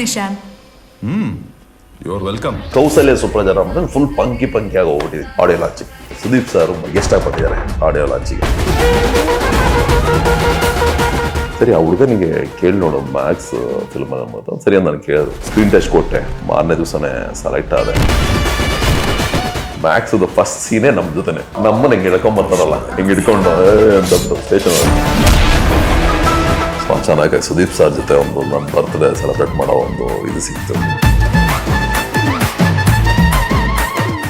Nishan. You are welcome. Kausalya Suprajaram full ಪಂಕಿ ಆಗಿ ಹೋಗ್ಬಿಟ್ಟಿದೆ ಆಡಿಯೋ ಲಾಂಚಿಗೆ. ಸುದೀಪ್ ಸರ್ ಗೆಸ್ಟ್ ಆಗಿಬಿಟ್ಟಿದ್ದಾರೆ ಆಡಿಯೋ ಲಾಂಚಿಗೆ. ಸರಿ ಆ ಹುಡುಗನಿಗೆ ಕೇಳಿ ನೋಡು ಮ್ಯಾಕ್ಸ್ ಫಿಲ್ಮ್ ಅನ್ನೋದು ಸರಿ ಅಂತ ನಾನು ಕೇಳಿದ್ರು. ಸ್ಕ್ರೀನ್ ಟೆಸ್ಟ್ ಕೊಟ್ಟೆ, ಮಾರನೇ ದಿವಸನೇ ಸೆಲೆಕ್ಟ್ ಆದೆ. ಮ್ಯಾಕ್ಸ್ ಫಸ್ಟ್ ಸೀನೇ ನಮ್ಮ ಜೊತೆನೆ ನಮ್ಮನ್ನ ಹಿಂಗೆ ಹಿಡ್ಕೊಂಬರ್ತಾರಲ್ಲ, ಹಿಂಗೆ ಹಿಡ್ಕೊಂಡು ಅಂತ ಸ್ಟೇಷನ್ ಚೆನ್ನಾಗಿ ಸುದೀಪ್ ಸರ್ ಜೊತೆ ಒಂದು ನನ್ನ ಬರ್ತ್ಡೇ ಸೆಲೆಬ್ರೇಟ್ ಮಾಡೋ ಒಂದು ಇದು ಸಿಕ್ತು.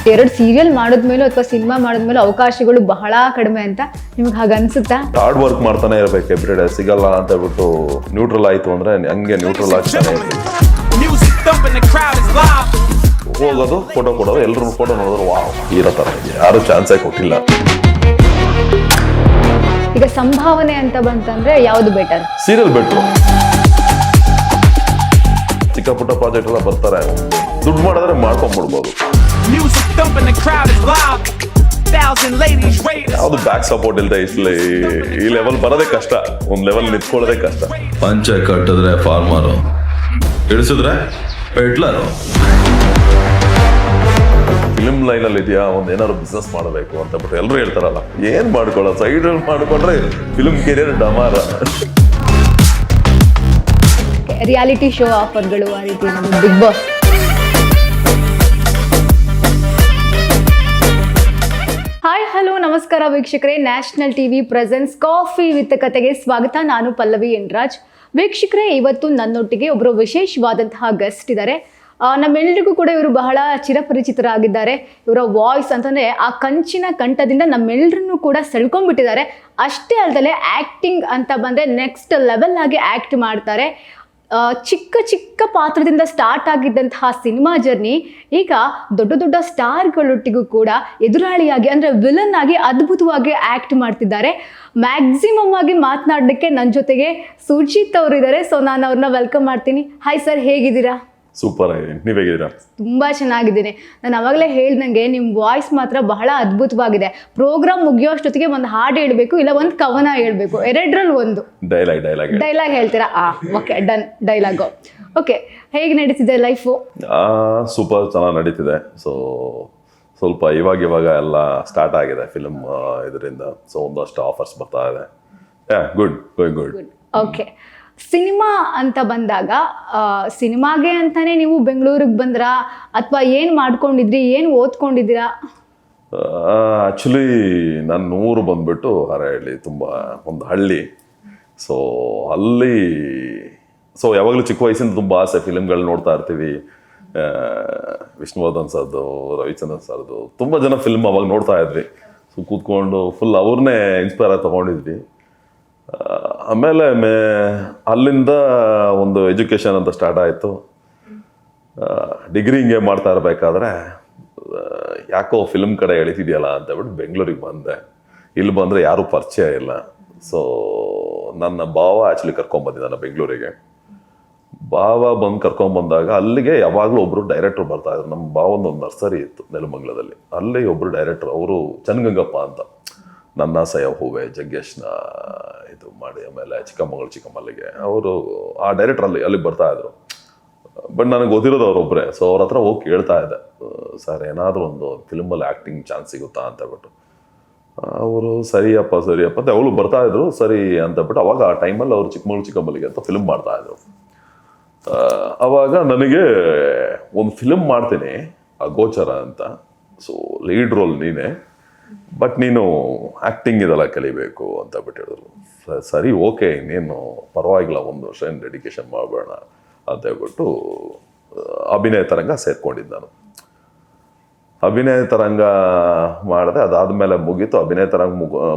2 ಸೀರಿಯಲ್ ಮಾಡಿದ್ಮೇಲೆ ಅಥವಾ ಸಿನಿಮಾ ಮಾಡಿದ್ಮೇಲೆ ಅವಕಾಶಗಳು ಬಹಳ ಕಡಿಮೆ ಅಂತ ನಿಮ್ಗೆ ಹಾಗೆ ಅನ್ಸುತ್ತಾ? ಹಾರ್ಡ್ ವರ್ಕ್ ಮಾಡ್ತಾನೆ ಇರ್ಬೇಕು, ಎವ್ರಿ ಡೇ ಸಿಗಲ್ಲ ಅಂತ ಹೇಳ್ಬಿಟ್ಟು ನ್ಯೂಟ್ರಲ್ ಆಯ್ತು ಅಂದ್ರೆ ಹಂಗೆ ನ್ಯೂಟ್ರಲ್ ಆಗ್ತಾನೆ ಹೋಗೋದು, ಫೋಟೋ ಕೊಡೋದು, ಎಲ್ಲರೂ ಫೋಟೋ ನೋಡಿದ್ರು ವಾವ್ ಇರೋ ತರ ಇದೆ. ಯಾರು ಚಾನ್ಸೇ ಕೊಟ್ಟಿಲ್ಲ. ಈಗ ಸಂಭಾವನೆ ಅಂತ ಬಂತಂದ್ರೆ ಯಾವ್ದು ಬೆಟರ್? Serial better. ಚಿಕ್ಕ ಪುಟ್ಟ ಪ್ರಾಜೆಕ್ಟ್ ಎಲ್ಲ ಬರ್ತಾರೆ, ದುಡ್ಡು ಮಾಡಿದ್ರೆ ಮಾಡ್ಕೊಂಡ್ಬಿಡ್ಬೋದು. ಯಾವ್ದು ಬ್ಯಾಕ್ ಸಪೋರ್ಟ್ ಇಲ್ಲದೆ ಈ ಲೆವೆಲ್ ಬರೋದೇ ಕಷ್ಟ, ಒಂದ್ ಲೆವೆಲ್ ನಿಂತ್ಕೊಳ್ಳೋದೇ ಕಷ್ಟ. ಪಂಚೆ ಕಟ್ಟಿದ್ರೆ ಫಾರ್ಮರು, ಇಳಿಸಿದ್ರೆ ಪೆಟ್ಲರು. ಫಿಲ್ಮ್ ಲೈನ್ ಅಲ್ಲಿ ಇದೆಯಾ, ಒಂದ್ ಏನಾದ್ರು ಬಿಸ್ನೆಸ್ ಮಾಡಬೇಕು ಅಂತ ಬಿಟ್ಟು ಎಲ್ಲರೂ ಹೇಳ್ತಾರಲ್ಲ, ಏನ್ ಮಾಡ್ಕೊಳ್ಳೋ ಸೈಡ್ ಮಾಡ್ಕೊಂಡ್ರೆ ಫಿಲ್ಮ್ ಕೆರಿಯರ್ ಡಮಾರ. ರಿಯಾಲಿಟಿ ಶೋ ಆಫರ್ಗಳು ಆ ರೀತಿ ಬಿಗ್ ಬಾಸ್. ಹಾಯ್ ಹಲೋ ನಮಸ್ಕಾರ ವೀಕ್ಷಕರೇ, national TV presence coffee with ಕತೆಗೆ ಸ್ವಾಗತ. ನಾನು ಪಲ್ಲವಿ ಎನ್ರಾಜ್. ವೀಕ್ಷಕರೇ, ಇವತ್ತು ನನ್ನೊಟ್ಟಿಗೆ ಒಬ್ಬರು ವಿಶೇಷವಾದಂತಹ ಗೆಸ್ಟ್ ಇದ್ದಾರೆ. ನಮ್ಮೆಲ್ಲರಿಗೂ ಕೂಡ ಇವರು ಬಹಳ ಚಿರಪರಿಚಿತರಾಗಿದ್ದಾರೆ. ಇವರ ವಾಯ್ಸ್ ಅಂತಂದರೆ ಆ ಕಂಚಿನ ಕಂಠದಿಂದ ನಮ್ಮೆಲ್ಲರನ್ನೂ ಕೂಡ ಸೆಳ್ಕೊಂಡ್ಬಿಟ್ಟಿದ್ದಾರೆ. ಅಷ್ಟೇ ಅಲ್ಲದೆ ಆ್ಯಕ್ಟಿಂಗ್ ಅಂತ ಬಂದರೆ ನೆಕ್ಸ್ಟ್ ಲೆವೆಲ್ ಆಗಿ ಆ್ಯಕ್ಟ್ ಮಾಡ್ತಾರೆ. ಚಿಕ್ಕ ಚಿಕ್ಕ ಪಾತ್ರದಿಂದ ಸ್ಟಾರ್ಟ್ ಆಗಿದ್ದಂತಹ ಸಿನಿಮಾ ಜರ್ನಿ ಈಗ ದೊಡ್ಡ ದೊಡ್ಡ ಸ್ಟಾರ್ಗಳೊಟ್ಟಿಗೂ ಕೂಡ ಎದುರಾಳಿಯಾಗಿ ಅಂದರೆ ವಿಲನ್ ಆಗಿ ಅದ್ಭುತವಾಗಿ ಆ್ಯಕ್ಟ್ ಮಾಡ್ತಿದ್ದಾರೆ. ಮ್ಯಾಕ್ಸಿಮಮ್ ಆಗಿ ಮಾತನಾಡಲಿಕ್ಕೆ ನನ್ನ ಜೊತೆಗೆ ಸುಜಿತ್ ಅವರು ಇದ್ದಾರೆ. ಸೊ ನಾನು ಅವ್ರನ್ನ ವೆಲ್ಕಮ್ ಮಾಡ್ತೀನಿ. ಹಾಯ್ ಸರ್, ಹೇಗಿದ್ದೀರಾ? ಸೂಪರ್ ಆಗಿದೆ, ನೀವ್ ಹೇಗಿದ್ದೀರಾ? ತುಂಬ ಚೆನ್ನಾಗಿದ್ದೀನಿ. ನಾನು ಅವಾಗಲೇ ಹೇಳ್ದಂಗೆ ನಿಮ್ಮ ವಾಯ್ಸ್ ಮಾತ್ರ ಬಹಳ ಅದ್ಭುತವಾಗಿದೆ. ಪ್ರೋಗ್ರಾಮ್ ಮುಗಿಯೋಷ್ಟೊತ್ತಿಗೆ ಒಂದು ಹಾಡು ಹೇಳ್ಬೇಕು, ಇಲ್ಲ ಒಂದು ಕವನ ಹೇಳ್ಬೇಕು, ಎರಡರಲ್ಲಿ ಒಂದು ಡೈಲಾಗ್ ಹೇಳ್ತೀರಾ? Okay, done. Dialogue okay. ಹೇಗೆ ನಡೀತಿದೆ ಲೈಫು? ಸೂಪರ್ ಚೆನ್ನಾಗಿ ನಡೀತಿದೆ. ಸೊ ಸ್ವಲ್ಪ ಇವಾಗ ಎಲ್ಲ ಸ್ಟಾರ್ಟ್ ಆಗಿದೆ ಫಿಲ್ಮ್ ಇದರಿಂದ. ಸೊ ಒಂದಷ್ಟು ಆಫರ್ಸ್ ಬರ್ತಾ ಇದೆ. ಗುಡ್. ಓಕೆ. ಸಿನಿಮಾ ಅಂತ ಬಂದಾಗ ಸಿನಿಮಾಗೆ ಅಂತಾನೆ ನೀವು ಬೆಂಗಳೂರಿಗೆ ಬಂದ್ರಾ ಅಥವಾ ಏನು ಮಾಡ್ಕೊಂಡಿದ್ರಿ, ಏನು ಓದ್ಕೊಂಡಿದ್ದೀರಾ? ಆ್ಯಕ್ಚುಲಿ ನನ್ನ ಊರು ಬಂದ್ಬಿಟ್ಟು ಹರಹಳ್ಳಿ, ತುಂಬ ಒಂದು ಹಳ್ಳಿ. ಸೊ ಅಲ್ಲಿ ಯಾವಾಗಲೂ ಚಿಕ್ಕ ವಯಸ್ಸಿಂದ ತುಂಬ ಆಸೆ, ಫಿಲ್ಮ್ಗಳು ನೋಡ್ತಾ ಇರ್ತೀವಿ. ವಿಷ್ಣುವರ್ಧನ್ ಸರ್ದು, ರವಿಚಂದ್ರನ್ ಸರ್ದು ತುಂಬ ಜನ ಫಿಲ್ಮ್ ಅವಾಗ ನೋಡ್ತಾ ಇದ್ವಿ. ಸೊ ಕೂತ್ಕೊಂಡು ಫುಲ್ ಅವ್ರನ್ನೇ ಇನ್ಸ್ಪೈರ್ ಆಗಿ ತೊಗೊಂಡಿದ್ವಿ. ಆಮೇಲೆ ಅಲ್ಲಿಂದ ಒಂದು ಎಜುಕೇಷನ್ ಅಂತ ಸ್ಟಾರ್ಟ್ ಆಯಿತು. ಡಿಗ್ರಿ ಹಿಂಗೆ ಮಾಡ್ತಾ ಇರಬೇಕಾದ್ರೆ ಯಾಕೋ ಫಿಲ್ಮ್ ಕಡೆ ಎಳಿತಿದೆಯಲ್ಲ ಅಂತ ಹೇಳ್ಬಿಟ್ಟು ಬೆಂಗಳೂರಿಗೆ ಬಂದೆ. ಇಲ್ಲಿ ಬಂದರೆ ಯಾರೂ ಪರಿಚಯ ಇಲ್ಲ. ಸೊ ನನ್ನ ಭಾವ ಆ್ಯಕ್ಚುಲಿ ಕರ್ಕೊಂಬಂದಿದ್ದಾನೆ ಬೆಂಗಳೂರಿಗೆ. ಭಾವ ಬಂದು ಕರ್ಕೊಂಬಂದಾಗ ಅಲ್ಲಿಗೆ ಯಾವಾಗಲೂ ಒಬ್ಬರು ಡೈರೆಕ್ಟ್ರು ಬರ್ತಾಯಿದ್ರು. ನಮ್ಮ ಭಾವೊಂದು ನರ್ಸರಿ ಇತ್ತು ನೆಲಮಂಗಲದಲ್ಲಿ. ಅಲ್ಲಿ ಒಬ್ಬರು ಡೈರೆಕ್ಟ್ರು, ಅವರು ಚನ್ನಗಂಗಪ್ಪ ಅಂತ, ನನ್ನ ಸಯ ಹೂವೆ ಜಗ್ಗೇಶ್ನ ಇದು ಮಾಡಿ, ಆಮೇಲೆ ಚಿಕ್ಕಮಲ್ಲಿಗೆ ಅವರು ಆ ಡೈರೆಕ್ಟರ್ ಅಲ್ಲಿ ಬರ್ತಾ ಇದ್ರು. ಬಟ್ ನನಗೆ ಗೊತ್ತಿರೋದು ಅವರೊಬ್ಬರೇ. ಸೊ ಅವ್ರ ಹತ್ರ ಹೋಗಿ ಕೇಳ್ತಾ ಇದ್ದೆ, ಸರ್ ಏನಾದರೂ ಒಂದು ಫಿಲ್ಮಲ್ಲಿ ಆ್ಯಕ್ಟಿಂಗ್ ಚಾನ್ಸ್ ಸಿಗುತ್ತಾ ಅಂತ ಹೇಳ್ಬಿಟ್ಟು. ಅವರು ಸರಿಯಪ್ಪ ಅಂತ ಅವಳು ಬರ್ತಾ ಇದ್ರು. ಸರಿ ಅಂತ ಹೇಳ್ಬಿಟ್ಟು ಅವಾಗ ಆ ಟೈಮಲ್ಲಿ ಅವರು ಚಿಕ್ಕಮಲ್ಲಿಗೆ ಅಂತ ಫಿಲ್ಮ್ ಮಾಡ್ತಾ ಇದ್ರು. ಅವಾಗ ನನಗೆ ಒಂದು ಫಿಲ್ಮ್ ಮಾಡ್ತೀನಿ ಅಗೋಚರ ಅಂತ. ಸೊ ಲೀಡ್ ರೋಲ್ ನೀನೇ, ಬಟ್ ನೀನು ಆ್ಯಕ್ಟಿಂಗ್ ಇದೆಲ್ಲ ಕಲಿಬೇಕು ಅಂತ ಬಿಟ್ಟು ಹೇಳಿದ್ರು. ಸರಿ ಓಕೆ, ಇನ್ನೇನು ಪರವಾಗಿಲ್ಲ, 1 ವರ್ಷ ಏನು ಡೆಡಿಕೇಶನ್ ಮಾಡಬೇಡ ಅಂತ ಹೇಳ್ಬಿಟ್ಟು ಅಭಿನಯ ತರಂಗ ಸೇರ್ಕೊಂಡಿದ್ದು ನಾನು. ಅಭಿನಯ ತರಂಗ ಮಾಡಿದೆ. ಅದಾದಮೇಲೆ ಮುಗೀತು. ಅಭಿನಯ ತರಂಗ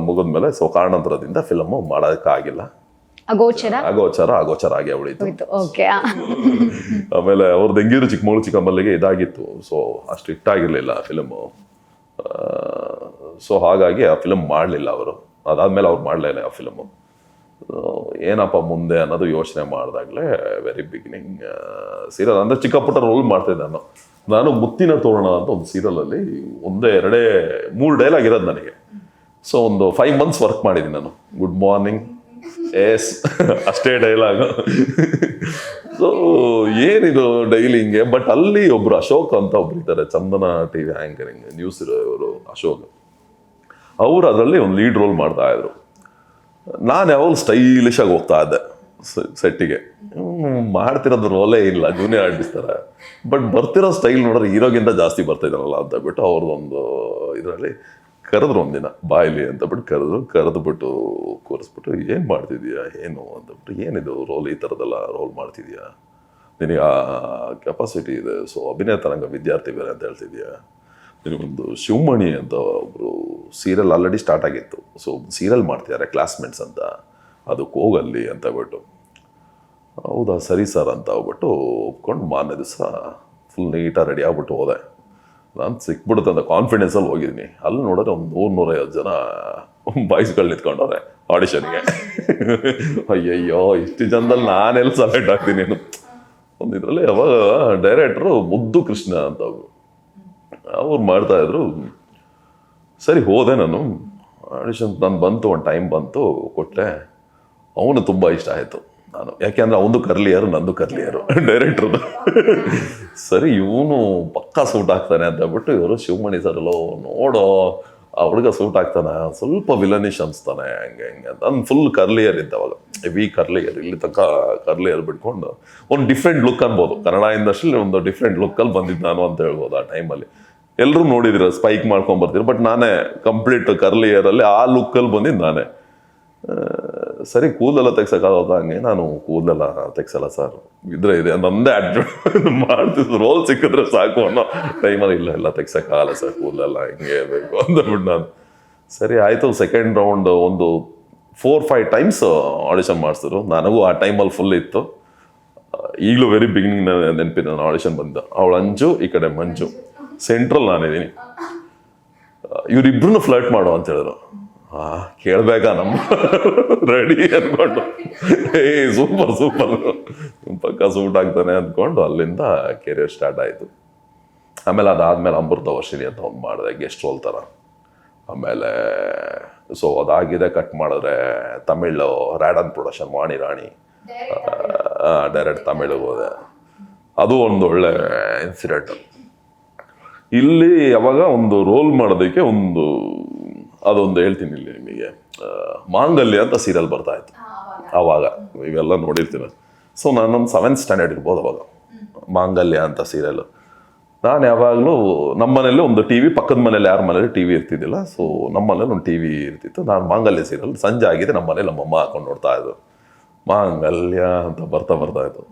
ಮುಗಿದ್ಮೇಲೆ ಸೊ ಕಾರಣಾಂತರದಿಂದ ಫಿಲಮು ಮಾಡೋದಕ್ಕಾಗಿಲ್ಲ. ಅಗೋಚರ ಆಗಿ ಅವಳಿತು. ಆಮೇಲೆ ಅವ್ರದ್ದು ಹೆಂಗಿದ್ರು ಚಿಕ್ಕಮಲ್ಲಿಗೆ ಇದಾಗಿತ್ತು. ಸೊ ಅಷ್ಟು ಹಿಟ್ಟಾಗಿರ್ಲಿಲ್ಲ ಫಿಲಮು. ಸೊ ಹಾಗಾಗಿ ಆ ಫಿಲಮ್ ಮಾಡಲಿಲ್ಲ ಅವರು. ಅದಾದಮೇಲೆ ಅವ್ರು ಮಾಡಲೇ ಇಲ್ಲ ಆ ಫಿಲಮು. ಏನಪ್ಪ ಮುಂದೆ ಅನ್ನೋದು ಯೋಚನೆ ಮಾಡಿದಾಗಲೇ ವೆರಿ ಬಿಗಿನಿಂಗ್ ಸೀರಿಯಲ್ ಅಂದರೆ ಚಿಕ್ಕ ಪುಟ್ಟ ರೋಲ್ ಮಾಡ್ತಿದ್ದೆ ನಾನು. ಮುತ್ತಿನ ತೋರಣ ಅಂತ ಒಂದು ಸೀರಿಯಲಲ್ಲಿ 3 ಡೈಲಾಗ್ ಇರೋದು ನನಗೆ. ಸೊ ಒಂದು 5 months ವರ್ಕ್ ಮಾಡಿದ್ದೀನಿ ನಾನು. ಗುಡ್ ಮಾರ್ನಿಂಗ್ ಎಸ್ ಅಷ್ಟೇ ಡೈಲಾಗು. ಸೊ ಏನಿದು ಡೈಲಿ ಹಿಂಗೆ. ಬಟ್ ಅಲ್ಲಿ ಒಬ್ರು ಅಶೋಕ್ ಅಂತ ಒಬ್ರು ಇದ್ದಾರೆ, ಚಂದನ ಟಿವಿ ಆಂಕರಿಂಗ್ ನ್ಯೂಸ್ ಇವರು ಅಶೋಕ್. ಅವರು ಅದರಲ್ಲಿ ಒಂದು ಲೀಡ್ ರೋಲ್ ಮಾಡ್ತಾ ಇದ್ರು. ನಾನು ಯಾವಾಗ ಸ್ಟೈಲಿಶ್ ಆಗಿ ಹೋಗ್ತಾ ಇದ್ದೆ ಸೆಟ್ಟಿಗೆ. ಮಾಡ್ತಿರೋದು ರೋಲೇ ಇಲ್ಲ, ಜೂನಿಯರ್ ಆರ್ಟಿಸ್ಟ್ ಥರ. ಬಟ್ ಬರ್ತಿರೋ ಸ್ಟೈಲ್ ನೋಡಿದ್ರೆ ಹೀರೋಗಿಂತ ಜಾಸ್ತಿ ಬರ್ತಾ ಇದ್ದಾನಲ್ಲ ಅಂತ ಬಿಟ್ಟು ಅವ್ರದ್ದೊಂದು ಇದರಲ್ಲಿ ಕರೆದ್ರು ಒಂದಿನ ಬಾಯ್ಲಿ ಅಂತ ಬಿಟ್ಟು ಕರೆದ್ಬಿಟ್ಟು ಕೂರಿಸ್ಬಿಟ್ಟು ಏನು ಮಾಡ್ತಿದ್ಯಾ ಏನು ಅಂತ ಬಿಟ್ಟು, ಏನಿದು ರೋಲ್ ಈ ಥರದ್ದೆಲ್ಲ ರೋಲ್ ಮಾಡ್ತಿದ್ಯಾ, ನಿನಗೆ ಆ ಕೆಪಾಸಿಟಿ ಇದೆ, ಸೊ ಅಭಿನಯ ತರಂಗ ವಿದ್ಯಾರ್ಥಿ ಬೇರೆ ಅಂತ ಹೇಳ್ತಿದ್ಯಾ, ನಿನಗೊಂದು ಶಿವಮಣಿ ಅಂತ ಒಬ್ಬರು ಸೀರಿಯಲ್ ಆಲ್ರೆಡಿ ಸ್ಟಾರ್ಟ್ ಆಗಿತ್ತು, ಸೊ ಸೀರಿಯಲ್ ಮಾಡ್ತಿದ್ದಾರೆ ಕ್ಲಾಸ್ಮೇಟ್ಸ್ ಅಂತ, ಅದಕ್ಕೆ ಹೋಗಲ್ಲಿ ಅಂತ ಬಿಟ್ಟು. ಹೌದಾ ಸರಿ ಸರ್ ಅಂತ ಹೋಗ್ಬಿಟ್ಟು ಒಪ್ಕೊಂಡು ಮಾರನೇ ದಿವಸ ಫುಲ್ ನೀಟಾಗಿ ರೆಡಿ ಆಗ್ಬಿಟ್ಟು ಹೋದೆ. ನಾನು ಸಿಕ್ಬಿಡುತ್ತೆ ಅಂತ ಕಾನ್ಫಿಡೆನ್ಸಲ್ಲಿ ಹೋಗಿದ್ದೀನಿ. ಅಲ್ಲಿ ನೋಡಿದ್ರೆ ಒಂದು 100-150 ಜನ ಬಾಯ್ಸ್ಗಳು ನಿಂತ್ಕೊಂಡವ್ರೆ ಆಡಿಷನ್ಗೆ. ಅಯ್ಯಯ್ಯೋ ಇಷ್ಟು ಜನದಲ್ಲಿ ನಾನೆಲ್ಲ ಸೆಲೆಕ್ಟ್ ಆಗ್ತೀನಿ. ಒಂದು ಇದರಲ್ಲಿ ಅವಾಗ ಡೈರೆಕ್ಟ್ರು ಮುದ್ದು ಕೃಷ್ಣ ಅಂತ ಅವ್ರು ಮಾಡ್ತಾಯಿದ್ರು. ಸರಿ ಹೋದೆ ನಾನು ಆಡಿಷನ್. ನಾನು ಬಂತು, ಒಂದು ಟೈಮ್ ಬಂತು, ಕೊಟ್ಟೆ. ಅವನು ತುಂಬ ಇಷ್ಟ ಆಯಿತು ನಾನು, ಯಾಕೆಂದ್ರೆ ಅವನು ಕರ್ಲಿಯರು ನಂದು ಕರ್ಲಿಯರು ಡೈರೆಕ್ಟ್ರದು. ಸರಿ ಇವನು ಪಕ್ಕಾ ಸೂಟ್ ಆಗ್ತಾನೆ ಅಂತ ಹೇಳ್ಬಿಟ್ಟು ಇವರು ಶಿವಮಣಿ ಸರಲ್ಲೋ ನೋಡೋ ಆ ಹುಡುಗ ಸೂಟ್ ಆಗ್ತಾನೆ, ಸ್ವಲ್ಪ ವಿಲನಿಶ್ ಅನಿಸ್ತಾನೆ ಹಂಗೆ ಹಿಂಗೆ ಅಂತ. ನಾನು ಫುಲ್ ಕರ್ಲಿಯರ್ ಇದ್ದ ಅವಾಗ, ಹೆವಿ ಕರ್ಲಿಯರ್, ಇಲ್ಲಿ ತನಕ ಕರ್ಲಿಯರ್ ಬಿಟ್ಕೊಂಡು ಒಂದು ಡಿಫ್ರೆಂಟ್ ಲುಕ್ ಅನ್ಬೋದು. ಕನ್ನಡ ಇಂಡಸ್ಟ್ರಿಲಿ ಒಂದು ಡಿಫ್ರೆಂಟ್ ಲುಕ್ಕಲ್ಲಿ ಬಂದಿದ್ದು ನಾನು ಅಂತ ಹೇಳ್ಬೋದು ಆ ಟೈಮಲ್ಲಿ. ಎಲ್ಲರೂ ನೋಡಿದಿರ ಸ್ಪೈಕ್ ಮಾಡ್ಕೊಂಬರ್ತೀರ, ಬಟ್ ನಾನೇ ಕಂಪ್ಲೀಟ್ ಕರ್ಲಿಯರಲ್ಲಿ ಆ ಲುಕ್ಕಲ್ಲಿ ಬಂದಿದ್ದು ನಾನೇ. ಸರಿ ಕೂದಲೆಲ್ಲ ತೆಗ್ಸೋಕ್ಕಾಗೋದ ಹಂಗೆ, ನಾನು ಕೂದಲೆಲ್ಲ ತೆಗ್ಸಲ್ಲ ಸರ್, ಇದ್ರೆ ಇದೆ ನಮ್ಮದೇ ಆ್ಯಕ್ಟ್ ಮಾಡ್ತಿದ್ದು, ರೋಲ್ ಸಿಕ್ಕಿದ್ರೆ ಸಾಕು ಅನ್ನೋ ಟೈಮಲ್ಲಿ ಇಲ್ಲ ತೆಗ್ಸೋಕ್ಕಾಗಲ್ಲ ಸರ್, ಕೂದಲೆಲ್ಲ ಹಿಂಗೆ ಬೇಕು ಅಂದ್ಬಿಟ್ಟು ನಾನು. ಸರಿ ಆಯಿತು. ಸೆಕೆಂಡ್ ರೌಂಡ್ ಒಂದು 4-5 ಟೈಮ್ಸ್ ಆಡಿಷನ್ ಮಾಡಿಸಿದ್ರು. ನನಗೂ ಆ ಟೈಮಲ್ಲಿ ಫುಲ್ ಇತ್ತು. ಈಗಲೂ ವೆರಿ ಬಿಗಿನಿಂಗ್ ನೆನಪಿದೆ, ನಾನು ಆಡಿಷನ್ ಬಂದ. ಅವಳು ಅಂಜು, ಈ ಕಡೆ ಮಂಜು, ಸೆಂಟ್ರಲ್ ನಾನಿದ್ದೀನಿ. ಇವರಿಬ್ರು ಫ್ಲರ್ಟ್ ಮಾಡು ಅಂತ ಹೇಳಿದ್ರು. ಕೇಳಬೇಕಾ ನಮ್ಮ ರೆಡಿ ಅಂದ್ಕೊಂಡು, ಸೂಪರ್ ಪಕ್ಕ ಸೂಟ್ ಆಗ್ತಾನೆ ಅಂದ್ಕೊಂಡು ಅಲ್ಲಿಂದ ಕೆರಿಯರ್ ಸ್ಟಾರ್ಟ್ ಆಯಿತು. ಆಮೇಲೆ ಅದಾದಮೇಲೆ ಅಮೃತ ವರ್ಷಿಣಿ ಅಂತ ಒಂದು ಮಾಡಿದೆ ಗೆಸ್ಟ್ ರೋಲ್ ಥರ. ಆಮೇಲೆ ಸೊ ಅದಾಗಿದೆ, ಕಟ್ ಮಾಡಿದ್ರೆ ತಮಿಳು ರ್ಯಾಡನ್ ಪ್ರೊಡಕ್ಷನ್ ವಾಣಿ ರಾಣಿ ಡೈರೆಕ್ಟ್ ತಮಿಳಿಗೆ ಹೋದೆ. ಅದು ಒಂದು ಒಳ್ಳೆ ಇನ್ಸಿಡೆಂಟ್. ಇಲ್ಲಿ ಯಾವಾಗ ಒಂದು ರೋಲ್ ಮಾಡೋದಕ್ಕೆ ಅದೊಂದು ಹೇಳ್ತೀನಿ ಇಲ್ಲಿ ನಿಮಗೆ. ಮಾಂಗಲ್ಯ ಅಂತ ಸೀರಿಯಲ್ ಬರ್ತಾ ಇತ್ತು ಆವಾಗ, ಇವೆಲ್ಲ ನೋಡಿರ್ತೀನಿ. ಸೊ ನಾನೊಂದು 7th ಸ್ಟ್ಯಾಂಡರ್ಡ್ ಇರ್ಬೋದು ಅವಾಗ. ಮಾಂಗಲ್ಯ ಅಂತ ಸೀರಿಯಲ್ ನಾನು ಯಾವಾಗಲೂ ನಮ್ಮ ಮನೇಲಿ ಒಂದು ಟಿ ವಿ, ಪಕ್ಕದ ಮನೇಲಿ ಯಾರ ಮನೇಲಿ ಟಿ ವಿ ಇರ್ತಿದ್ದಿಲ್ಲ, ಸೊ ನಮ್ಮ ಮನೇಲಿ ಒಂದು ಟಿ ವಿ ಇರ್ತಿತ್ತು. ನಾನು ಮಾಂಗಲ್ಯ ಸೀರಿಯಲ್ ಸಂಜೆ ಆಗಿದೆ ನಮ್ಮ ಮನೇಲಿ ನಮ್ಮಮ್ಮ ಹಾಕೊಂಡು ನೋಡ್ತಾ ಇದ್ದು, ಮಾಂಗಲ್ಯ ಅಂತ ಬರ್ತಾ ಇತ್ತು.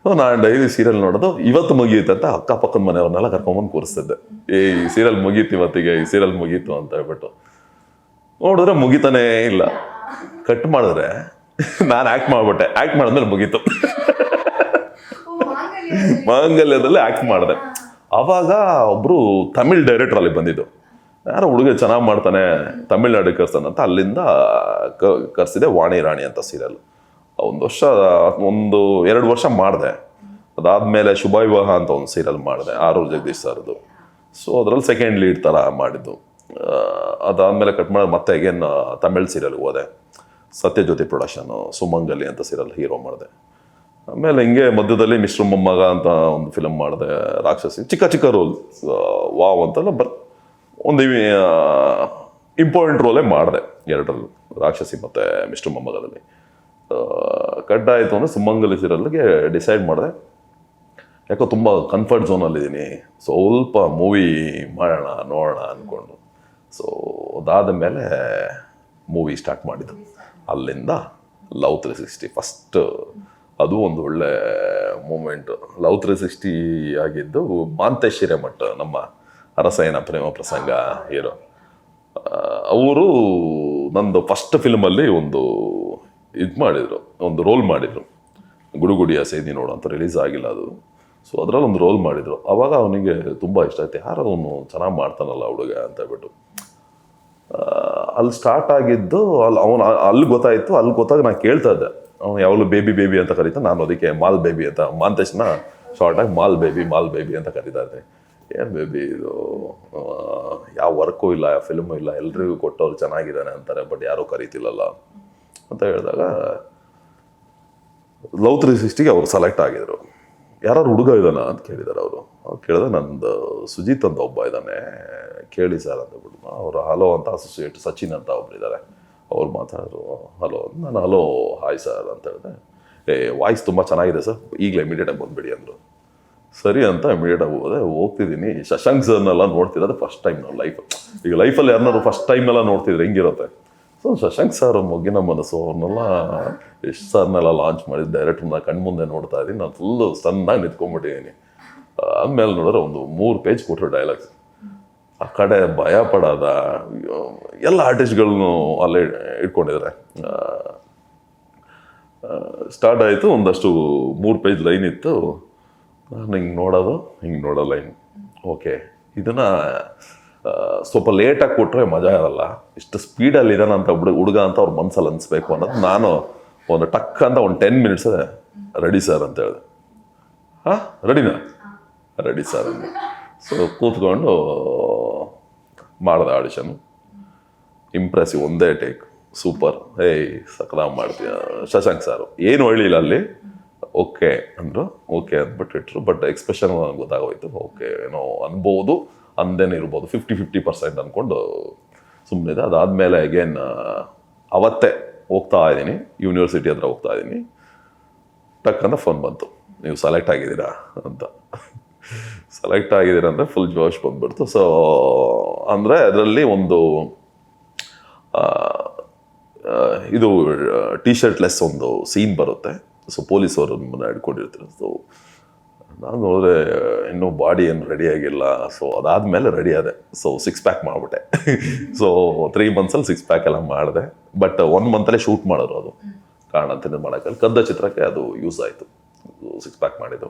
ಸೊ ನಾನು ಡೈಲಿ ಸೀರಿಯಲ್ ನೋಡೋದು. ಇವತ್ತು ಮುಗಿಯುತ್ತೆ ಅಂತ ಅಕ್ಕಪಕ್ಕದ ಮನೆಯವ್ರನ್ನೆಲ್ಲ ಕರ್ಕೊಂಬಂದು ಕೂರಿಸ್ತಿದ್ದೆ, ಈ ಸೀರಿಯಲ್ ಮುಗೀತು ಇವತ್ತಿಗೆ, ಈ ಸೀರಿಯಲ್ ಮುಗೀತು ಅಂತ ಹೇಳ್ಬಿಟ್ಟು. ನೋಡಿದ್ರೆ ಮುಗಿತಾನೇ ಇಲ್ಲ. ಕಟ್ ಮಾಡಿದ್ರೆ ನಾನು ಆ್ಯಕ್ಟ್ ಮಾಡಿಬಿಟ್ಟೆ. ಆ್ಯಕ್ಟ್ ಮಾಡಿದ್ಮೇಲೆ ಮುಗೀತು. ಮಾಂಗಲ್ಯದಲ್ಲಿ ಆ್ಯಕ್ಟ್ ಮಾಡಿದೆ. ಆವಾಗ ಒಬ್ಬರು ತಮಿಳ್ ಡೈರೆಕ್ಟರ್ ಅಲ್ಲಿ ಬಂದಿದ್ದು, ಯಾರೋ ಹುಡುಗ ಚೆನ್ನಾಗಿ ಮಾಡ್ತಾನೆ ತಮಿಳ್ನಾಡಿಗೆ ಕರ್ಸ್ತಾನೆ ಅಂತ ಅಲ್ಲಿಂದ ಕರ್ಸಿದೆ ವಾಣಿ ರಾಣಿ ಅಂತ ಸೀರಿಯಲ್. 2 ವರ್ಷ ಮಾಡಿದೆ. ಅದಾದಮೇಲೆ ಶುಭ ವಿವಾಹ ಅಂತ ಒಂದು ಸೀರಿಯಲ್ ಮಾಡಿದೆ, ಆರೂರ್ ಜಗದೀಶ್ ಸರ್ದು. ಸೊ ಅದರಲ್ಲಿ ಸೆಕೆಂಡ್ ಲೀಡ್ ಥರ ಮಾಡಿದ್ದು. ಅದಾದಮೇಲೆ ಕಟ್ ಮಾಡಿ ಮತ್ತೆ ಅಗೇನ್ ತಮಿಳ್ ಸೀರಿಯಲ್ಗೆ ಹೋದೆ, ಸತ್ಯಜ್ಯೋತಿ ಪ್ರೊಡಕ್ಷನು ಸುಮಂಗಲಿ ಅಂತ ಸೀರಿಯಲ್ ಹೀರೋ ಮಾಡಿದೆ. ಆಮೇಲೆ ಹಿಂಗೆ ಮಧ್ಯದಲ್ಲಿ ಮಿಸ್ಟರ್ ಮೊಮ್ಮಗ ಅಂತ ಒಂದು ಫಿಲಮ್ ಮಾಡಿದೆ, ರಾಕ್ಷಸಿ, ಚಿಕ್ಕ ರೋಲ್, ವಾವ್ ಅಂತೆಲ್ಲ ಒಂದು ಇಂಪಾರ್ಟೆಂಟ್ ರೋಲೇ ಮಾಡಿದೆ 2ರಲ್ಲೂ, ರಾಕ್ಷಸಿ ಮತ್ತು ಮಿಸ್ಟರ್ ಮೊಮ್ಮಗದಲ್ಲಿ. ಕಟ್ ಆಯಿತು ಅಂದರೆ ಸುಮಂಗಲಿ ಸೀರಿಯಲ್ಗೆ ಡಿಸೈಡ್ ಮಾಡಿದೆ. ಯಾಕೋ ತುಂಬ ಕಂಫರ್ಟ್ ಝೋನಲ್ಲಿದ್ದೀನಿ, ಸ್ವಲ್ಪ ಮೂವಿ ನೋಡೋಣ ಅಂದ್ಕೊಂಡು. ಸೊ ಅದಾದ ಮೇಲೆ ಮೂವಿ ಸ್ಟಾರ್ಟ್ ಮಾಡಿದ್ದು. ಅಲ್ಲಿಂದ ಲವ್ 360 ಫಸ್ಟ್. ಅದು ಒಂದು ಒಳ್ಳೆ ಮೂಮೆಂಟ್. ಲವ್ 360 ಆಗಿದ್ದು ಮಾಂತೇಶ್ ಹಿರೇಮಠ, ನಮ್ಮ ಅರಸಯ್ಯನ ಪ್ರೇಮ ಪ್ರಸಂಗ ಹೀರೋ. ಅವರು ನಂದು ಫಸ್ಟ್ ಫಿಲ್ಮಲ್ಲಿ ಒಂದು ರೋಲ್ ಮಾಡಿದರು, ಗುಡುಗುಡಿಯ ಸೇದಿ ನೋಡು ಅಂತ. ರಿಲೀಸ್ ಆಗಿಲ್ಲ ಅದು. ಸೊ ಅದರಲ್ಲಿ ಒಂದು ರೋಲ್ ಮಾಡಿದರು. ಆವಾಗ ಅವನಿಗೆ ತುಂಬ ಇಷ್ಟ ಆಯ್ತು, ಯಾರೋ ಅವನು ಚೆನ್ನಾಗಿ ಮಾಡ್ತಾನಲ್ಲ ಹುಡುಗ ಅಂತ ಹೇಳ್ಬಿಟ್ಟು. ಅಲ್ಲಿ ಸ್ಟಾರ್ಟ್ ಆಗಿದ್ದು ಅಲ್ಲಿ ಗೊತ್ತಾಯಿತು. ಅಲ್ಲಿ ಗೊತ್ತಾಗ ನಾನು ಕೇಳ್ತಾ ಇದ್ದೆ, ಅವನು ಯಾವಾಗಲೂ ಬೇಬಿ ಅಂತ ಕರೀತಾ, ನಾನು ಅದಕ್ಕೆ ಮಾಲ್ ಬೇಬಿ ಅಂತ, ಮಾಂತೇಶ್ನ ಶಾರ್ಟಾಗಿ ಮಾಲ್ ಬೇಬಿ ಅಂತ ಕರೀತಾ ಇದ್ದೆ. ಏನು ಬೇಬಿ ಇದು, ಯಾವ ವರ್ಕು ಇಲ್ಲ, ಯಾವ ಫಿಲ್ಮು ಇಲ್ಲ, ಎಲ್ರಿಗೂ ಕೊಟ್ಟವ್ರು ಚೆನ್ನಾಗಿದ್ದಾನೆ ಅಂತಾರೆ, ಬಟ್ ಯಾರೂ ಕರೀತಿಲ್ಲಲ್ಲ ಅಂತ ಹೇಳಿದಾಗ ಲವ್ 360ಗೆ ಅವ್ರು ಸೆಲೆಕ್ಟ್ ಆಗಿದ್ರು. ಯಾರು ಹುಡುಗ ಇದ್ದಾನ ಅಂತ ಕೇಳಿದ್ದಾರೆ ಅವರು. ಕೇಳಿದ್ರೆ ನಂದು ಸುಜಿತ್ ಅಂತ ಒಬ್ಬ ಇದ್ದಾನೆ, ಕೇಳಿ ಸರ್ ಅಂತ ಬಿಟ್ಟು ಅವರು ಹಲೋ ಅಂತ ಅಸೋಸಿಯೇಟ್ ಸಚಿನ್ ಅಂತ ಒಬ್ರು ಇದ್ದಾರೆ, ಅವ್ರು ಮಾತಾಡಿದ್ರು. ಹಲೋ, ನಾನು ಹಲೋ ಹಾಯ್ ಸರ್ ಅಂತ ಹೇಳಿದೆ. ವಾಯ್ಸ್ ತುಂಬ ಚೆನ್ನಾಗಿದೆ ಸರ್, ಈಗಲೇ ಇಮಿಡಿಯೇಟಾಗಿ ಬಂದುಬಿಡಿ ಅಂದರು. ಸರಿ ಅಂತ ಇಮಿಡಿಯೇಟಾಗಿ ಹೋಗ್ತಿದ್ದೀನಿ. ಶಶಾಂಕ್ ಸರ್ನೆಲ್ಲ ನೋಡ್ತಿರೋದು ಫಸ್ಟ್ ಟೈಮ್ ನಾವು ಈಗ ಲೈಫಲ್ಲಿ ಯಾರನ್ನಾರು ಫಸ್ಟ್ ಟೈಮ್ ಎಲ್ಲ ನೋಡ್ತಿದ್ರೆ ಹೆಂಗಿರುತ್ತೆ. ಸೊ ಶಶಾಂಕ್ ಸರ್ ಮೊಗ್ಗಿನ ಮನಸ್ಸು ಅವ್ರನ್ನೆಲ್ಲ ಎಷ್ಟು ಸರ್ನೆಲ್ಲ ಲಾಂಚ್ ಮಾಡಿದ್ದು ಡೈರೆಕ್ಟ್ರನ್ನ ಕಣ್ಮುಂದೆ ನೋಡ್ತಾ ಇದ್ದೀನಿ. ನಾನು ಫುಲ್ಲು ಸಣ್ಣಾಗಿ ನಿಂತ್ಕೊಂಡ್ಬಿಟ್ಟಿದ್ದೀನಿ. ಆಮೇಲೆ ನೋಡಿದ್ರೆ ಒಂದು 3 ಪೇಜ್ ಕೊಟ್ಟರು ಡೈಲಾಗ್ಸ್. ಆ ಕಡೆ ಭಯ ಪಡೋದ ಎಲ್ಲ ಆರ್ಟಿಸ್ಟ್ಗಳನ್ನು ಅಲ್ಲೇ ಇಟ್ಕೊಂಡಿದ್ದಾರೆ. ಸ್ಟಾರ್ಟ್ ಆಯಿತು, ಒಂದಷ್ಟು 3 ಪೇಜ್ ಲೈನ್ ಇತ್ತು. ನಾನು ಹಿಂಗೆ ನೋಡೋ ಲೈನ್, ಓಕೆ ಇದನ್ನು ಸ್ವಲ್ಪ ಲೇಟಾಗಿ ಕೊಟ್ಟರೆ ಮಜಾ ಇರಲ್ಲ, ಇಷ್ಟು ಸ್ಪೀಡಲ್ಲಿ ಇದ್ದಾನೆ ಅಂತ ಹುಡುಗ ಅಂತ ಅವ್ರ ಮನಸ್ಸಲ್ಲಿ ಅನಿಸ್ಬೇಕು ಅನ್ನೋದು. ನಾನು ಒಂದು ಟಕ್ ಅಂತ ಒಂದು 10 ಮಿನಿಟ್ಸ್ ರೆಡಿ ಸರ್ ಅಂತ ಹೇಳಿದೆ. ಹಾಂ ರೆಡಿನಾ? ರೆಡಿ ಸರ್ ಅಂದೆ. ಸೊ ಕೂತ್ಕೊಂಡು ಮಾಡಿದೆ ಆಡಿಷನ್. ಇಂಪ್ರೆಸಿವ್, ಒಂದೇ ಟೇಕ್, ಸೂಪರ್, ಸಕಲ ಮಾಡ್ತೀಯ. ಶಶಾಂಕ್ ಸಾರು ಏನು ಹೇಳಿಲ್ಲ ಅಲ್ಲಿ, ಓಕೆ ಅಂದರು. ಓಕೆ ಅಂದ್ಬಿಟ್ಟು ಇಟ್ರು. ಬಟ್ ಎಕ್ಸ್ಪ್ರೆಷನ್ ನನಗೆ ಗೊತ್ತಾಗೋಯ್ತು. ಓಕೆ ಏನೋ ಅನ್ಬೋದು, ಅಂದೇನೆ ಇರ್ಬೋದು, 50% ಅಂದ್ಕೊಂಡು ಸುಮ್ಮನೆ ಇದೆ. ಅದಾದಮೇಲೆ ಅಗೇನ್ ಅವತ್ತೇ ಹೋಗ್ತಾ ಇದ್ದೀನಿ, ಯೂನಿವರ್ಸಿಟಿ ಹತ್ರ ಹೋಗ್ತಾ ಇದ್ದೀನಿ. ಟಕ್ಕಂತ ಫೋನ್ ಬಂತು, ನೀವು ಸೆಲೆಕ್ಟ್ ಆಗಿದ್ದೀರಾ ಅಂತ. ಸೆಲೆಕ್ಟ್ ಆಗಿದ್ದೀರಾ ಅಂದರೆ ಫುಲ್ ಜೋಶ್ ಬಂದ್ಬಿಡ್ತು. ಸೊ ಅಂದರೆ ಅದರಲ್ಲಿ ಒಂದು ಇದು ಟಿ ಶರ್ಟ್ ಲೆಸ್ ಒಂದು ಸೀನ್ ಬರುತ್ತೆ. ಸೊ ಪೊಲೀಸವರು ನಮ್ಮನ್ನ ಹಿಡ್ಕೊಂಡಿರ್ತಾರೆ. ಸೊ ನಾನು ನೋಡಿದ್ರೆ ಇನ್ನೂ ಬಾಡಿ ಏನು ರೆಡಿ ಆಗಿಲ್ಲ. ಸೊ ಅದಾದಮೇಲೆ ರೆಡಿ ಆದೆ. ಸೊ 6 ಪ್ಯಾಕ್ ಮಾಡಿಬಿಟ್ಟೆ. ಸೊ 3 ಮಂತ್ಸಲ್ಲಿ 6 ಪ್ಯಾಕ್ ಎಲ್ಲ ಮಾಡಿದೆ. ಬಟ್ 1 ಮಂತಲ್ಲೇ ಶೂಟ್ ಮಾಡೋರು, ಅದು ಕಾರಣಂತ ಮಾಡೋಕ್ಕಲ್ಲಿ ಕದ್ದ ಚಿತ್ರಕ್ಕೆ ಅದು ಯೂಸ್ ಆಯಿತು, 6 ಪ್ಯಾಕ್ ಮಾಡಿದ್ದು.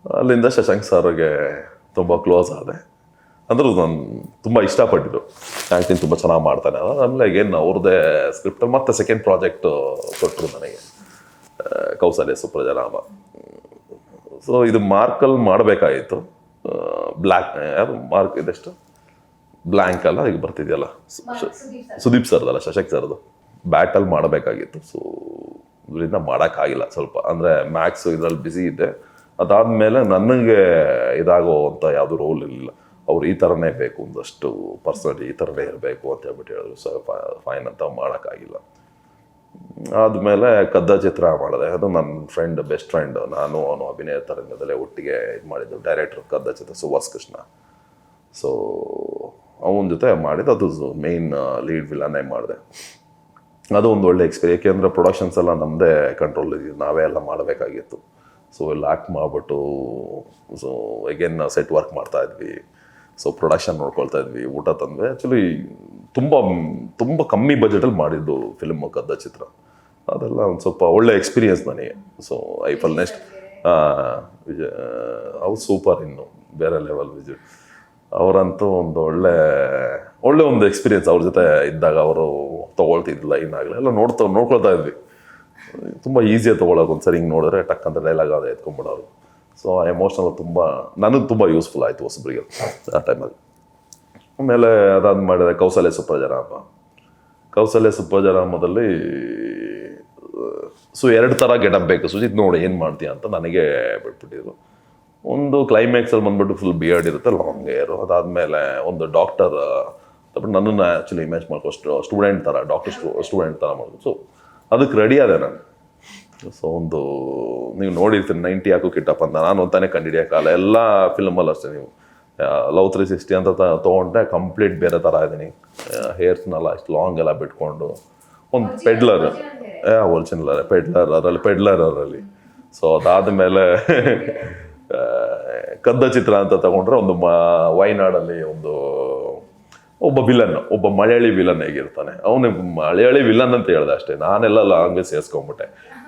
ಅಲ್ಲಿಂದ ಶಶಾಂಕ್ ಸರ್ಗೆ ತುಂಬ ಕ್ಲೋಸ್ ಆದೆ. ಅಂದರೂ ನಾನು ತುಂಬ ಇಷ್ಟಪಟ್ಟಿದ್ದು, ಆ್ಯಕ್ಟಿಂಗ್ ತುಂಬ ಚೆನ್ನಾಗಿ ಮಾಡ್ತಾನೆ. ಆಮೇಲೆ ಏನು ಅವ್ರದ್ದೇ ಸ್ಕ್ರಿಪ್ಟಲ್ಲಿ ಮತ್ತೆ ಸೆಕೆಂಡ್ ಪ್ರಾಜೆಕ್ಟ್ ಕೊಟ್ಟರು ನನಗೆ, ಕೌಸಲ್ಯ ಸುಪ್ರಜಾರಾಮ. ಸೊ ಇದು ಮಾರ್ಕಲ್ಲಿ ಮಾಡಬೇಕಾಗಿತ್ತು. ಬ್ಲ್ಯಾಕ್ ಯಾರು ಮಾರ್ಕ್ ಇದೆಷ್ಟು ಬ್ಲ್ಯಾಂಕ್ ಅಲ್ಲ, ಈಗ ಬರ್ತಿದೆಯಲ್ಲ ಸುದೀಪ್ ಸರ್ದಲ್ಲ, ಶಶಾಂಕ್ ಸರ್ದು ಬ್ಯಾಟಲ್ ಮಾಡಬೇಕಾಗಿತ್ತು. ಸೊ ಇದರಿಂದ ಮಾಡೋಕ್ಕಾಗಿಲ್ಲ ಸ್ವಲ್ಪ, ಅಂದರೆ ಮ್ಯಾಕ್ಸ್ ಇದರಲ್ಲಿ ಬ್ಯುಸಿ ಇದ್ದೆ. ಅದಾದಮೇಲೆ ನನಗೆ ಇದಾಗೋವಂಥ ಯಾವುದೂ ರೋಲ್ ಇರಲಿಲ್ಲ. ಅವ್ರು ಈ ಥರನೇ ಬೇಕು, ಒಂದಷ್ಟು ಪರ್ಸನಾಲಿಟಿ ಈ ಥರನೇ ಇರಬೇಕು ಅಂತ ಹೇಳ್ಬಿಟ್ಟು ಹೇಳಿದ್ರು. ಸೊ ಫೈನ್ ಅಂತ ಮಾಡೋಕ್ಕಾಗಿಲ್ಲ. ಆದಮೇಲೆ ಕದ್ದ ಚಿತ್ರ ಮಾಡಿದೆ. ಅದು ನನ್ನ ಫ್ರೆಂಡ್, ಬೆಸ್ಟ್ ಫ್ರೆಂಡ್, ನಾನು ಅವನು ಅಭಿನಯ ತರಂಗದಲ್ಲೇ ಒಟ್ಟಿಗೆ ಇದು ಮಾಡಿದ್ದು. ಡೈರೆಕ್ಟ್ರ್ ಕದ್ದ ಚಿತ್ರ ಸುಭಾಷ್ ಕೃಷ್ಣ. ಸೊ ಅವನ ಜೊತೆ ಮಾಡಿದ್ದು, ಅದು ಮೇಯ್ನ್ ಲೀಡ್ ವಿಲನ್ನೇ ಮಾಡಿದೆ. ಅದು ಒಂದು ಒಳ್ಳೆ ಎಕ್ಸ್ಪೀರಿಯನ್ಸ್. ಏಕೆಂದರೆ ಪ್ರೊಡಕ್ಷನ್ಸ್ ಎಲ್ಲ ನಮ್ಮದೇ ಕಂಟ್ರೋಲ್ ಇದ್ದೀವಿ, ನಾವೇ ಎಲ್ಲ ಮಾಡಬೇಕಾಗಿತ್ತು. ಸೊ ಎಲ್ಲ ಆ್ಯಕ್ಟ್ ಮಾಡಿಬಿಟ್ಟು, ಸೊ ಅಗೇನ್ ಸೆಟ್ ವರ್ಕ್ ಮಾಡ್ತಾಯಿದ್ವಿ. ಸೊ ಪ್ರೊಡಕ್ಷನ್ ನೋಡ್ಕೊಳ್ತಾ ಇದ್ವಿ, ಊಟ ತಂದ್ವಿ. ಆ್ಯಕ್ಚುಲಿ ತುಂಬ ಕಮ್ಮಿ ಬಜೆಟಲ್ಲಿ ಮಾಡಿದ್ದು ಫಿಲ್ಮ್ ಕದ್ದ ಚಿತ್ರ. ಅದೆಲ್ಲ ಒಂದು ಸ್ವಲ್ಪ ಒಳ್ಳೆ ಎಕ್ಸ್ಪೀರಿಯನ್ಸ್ ನನಗೆ. ಸೊ ಐಫಲ್ ನೆಕ್ಸ್ಟ್ ವಿಜಯ್ ಅವ್ರು ಸೂಪರ್, ಇನ್ನು ಬೇರೆ ಲೆವೆಲ್ ವಿಜಯ್ ಅವರಂತೂ ಒಂದು ಒಳ್ಳೆ ಒಂದು ಎಕ್ಸ್ಪೀರಿಯನ್ಸ್. ಅವ್ರ ಜೊತೆ ಇದ್ದಾಗ ಅವರು ತೊಗೊಳ್ತಿದ್ದಿಲ್ಲ, ಏನಾಗಲಿ ಎಲ್ಲ ನೋಡ್ಕೊಳ್ತಾ ಇದ್ವಿ. ತುಂಬ ಈಸಿಯಾಗಿ ತೊಗೊಳಕ್ಕೆ, ಒಂದ್ಸರಿ ಹಿಂಗೆ ನೋಡಿದ್ರೆ ಟಕ್ ಅಂತ ಡೈಲಾಗ್ ಅದೇ ಎತ್ಕೊಂಡ್ಬಿಡೋರು. ಸೊ ಆ ಎಮೋಷನಲ್ ತುಂಬ ನನಗೆ ತುಂಬ ಯೂಸ್ಫುಲ್ ಆಯಿತು ಹೊಸಬ್ರಿಗೆ ಆ ಟೈಮಲ್ಲಿ. ಆಮೇಲೆ ಅದಾದ ಮಾಡಿದೆ ಕೌಸಲ್ಯ ಸುಪ್ರಜಾರಾಮದಲ್ಲಿ. ಸೊ 2 ಥರ ಗೆಟಪ್ ಬೇಕು, ಸುಜಿತ್ ನೋಡಿ ಏನು ಮಾಡ್ತೀಯ ಅಂತ ನನಗೆ ಬಿಟ್ಬಿಟ್ಟಿದ್ರು. ಒಂದು ಕ್ಲೈಮ್ಯಾಕ್ಸಲ್ಲಿ ಬಂದ್ಬಿಟ್ಟು ಫುಲ್ ಬಿಯರ್ಡ್ ಇರುತ್ತೆ, ಲಾಂಗ್ ಏರು. ಅದಾದಮೇಲೆ ಒಂದು ಡಾಕ್ಟರ್ ನನ್ನನ್ನು ಆ್ಯಕ್ಚುಲಿ ಇಮೇಜ್ ಮಾಡ್ಕೊ, ಸ್ಟೂಡೆಂಟ್ ಥರ, ಸ್ಟೂಡೆಂಟ್ ಥರ ಮಾಡ್ಕೊ. ಸೊ ಅದಕ್ಕೆ ರೆಡಿ ಆದೆ ನಾನು. ಸೊ ಒಂದು ನೀವು ನೋಡಿರ್ತೀನಿ 90 ಯಾಕೋ ಕಿಟ್ಟಪ್ಪ ಅಂತ, ನಾನು ಅಂತಾನೆ ಕಂಡಿಡಿಯೋಕ್ಕಾಗಲ್ಲ. ಎಲ್ಲ ಫಿಲ್ಮಲ್ಲಿ ಅಷ್ಟೇ, ನೀವು ಲವ್ 360 ಅಂತ ತೊಗೊಂಡ್ರೆ ಕಂಪ್ಲೀಟ್ ಬೇರೆ ಥರ ಇದ್ದೀನಿ. ಹೇರ್ಸ್ನೆಲ್ಲ ಇಷ್ಟು ಲಾಂಗ್ ಎಲ್ಲ ಬಿಟ್ಕೊಂಡು ಒಂದು ಪೆಡ್ಲರ್, ಒರಿಜಿನಲ್ ಪೆಡ್ಲರ್ ಅದರಲ್ಲಿ. ಸೊ ಅದಾದಮೇಲೆ ಕದ್ದ ಚಿತ್ರ ಅಂತ ತಗೊಂಡ್ರೆ ಒಂದು ವೈನಾಡಲ್ಲಿ ಒಬ್ಬ ಮಲಯಾಳಿ ವಿಲನ್ ಹೇಗಿರ್ತಾನೆ, ಅವನು ಮಲಯಾಳಿ ವಿಲನ್ ಅಂತ ಹೇಳ್ದೆ ಅಷ್ಟೇ. ನಾನೆಲ್ಲ ಲಾಂಗ್ವೇಜ್ ಸೇರಿಸ್ಕೊಂಡ್ಬಿಟ್ಟೆ.